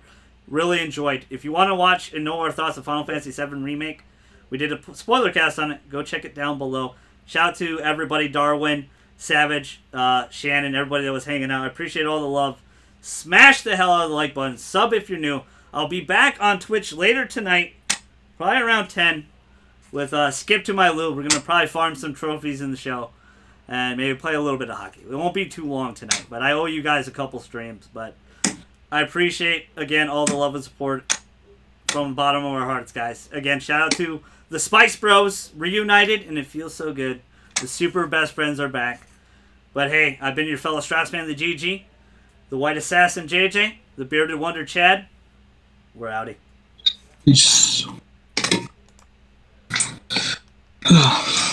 Really enjoyed. If you want to watch and know our thoughts of Final Fantasy 7 Remake, we did a spoiler cast on it. Go check it down below. Shout out to everybody, Darwin, Savage, Shannon, everybody that was hanging out. I appreciate all the love. Smash the hell out of the like button. Sub if you're new. I'll be back on Twitch later tonight, probably around 10, with Skip to My Lou. We're going to probably farm some trophies in the show and maybe play a little bit of hockey. It won't be too long tonight, but I owe you guys a couple streams. But I appreciate, again, all the love and support from the bottom of our hearts, guys. Again, shout out to the Spice Bros, reunited, and it feels so good. The super best friends are back. But hey, I've been your fellow Straussman, the GG, the White Assassin, JJ, the Bearded Wonder, Chad. We're outie. Peace.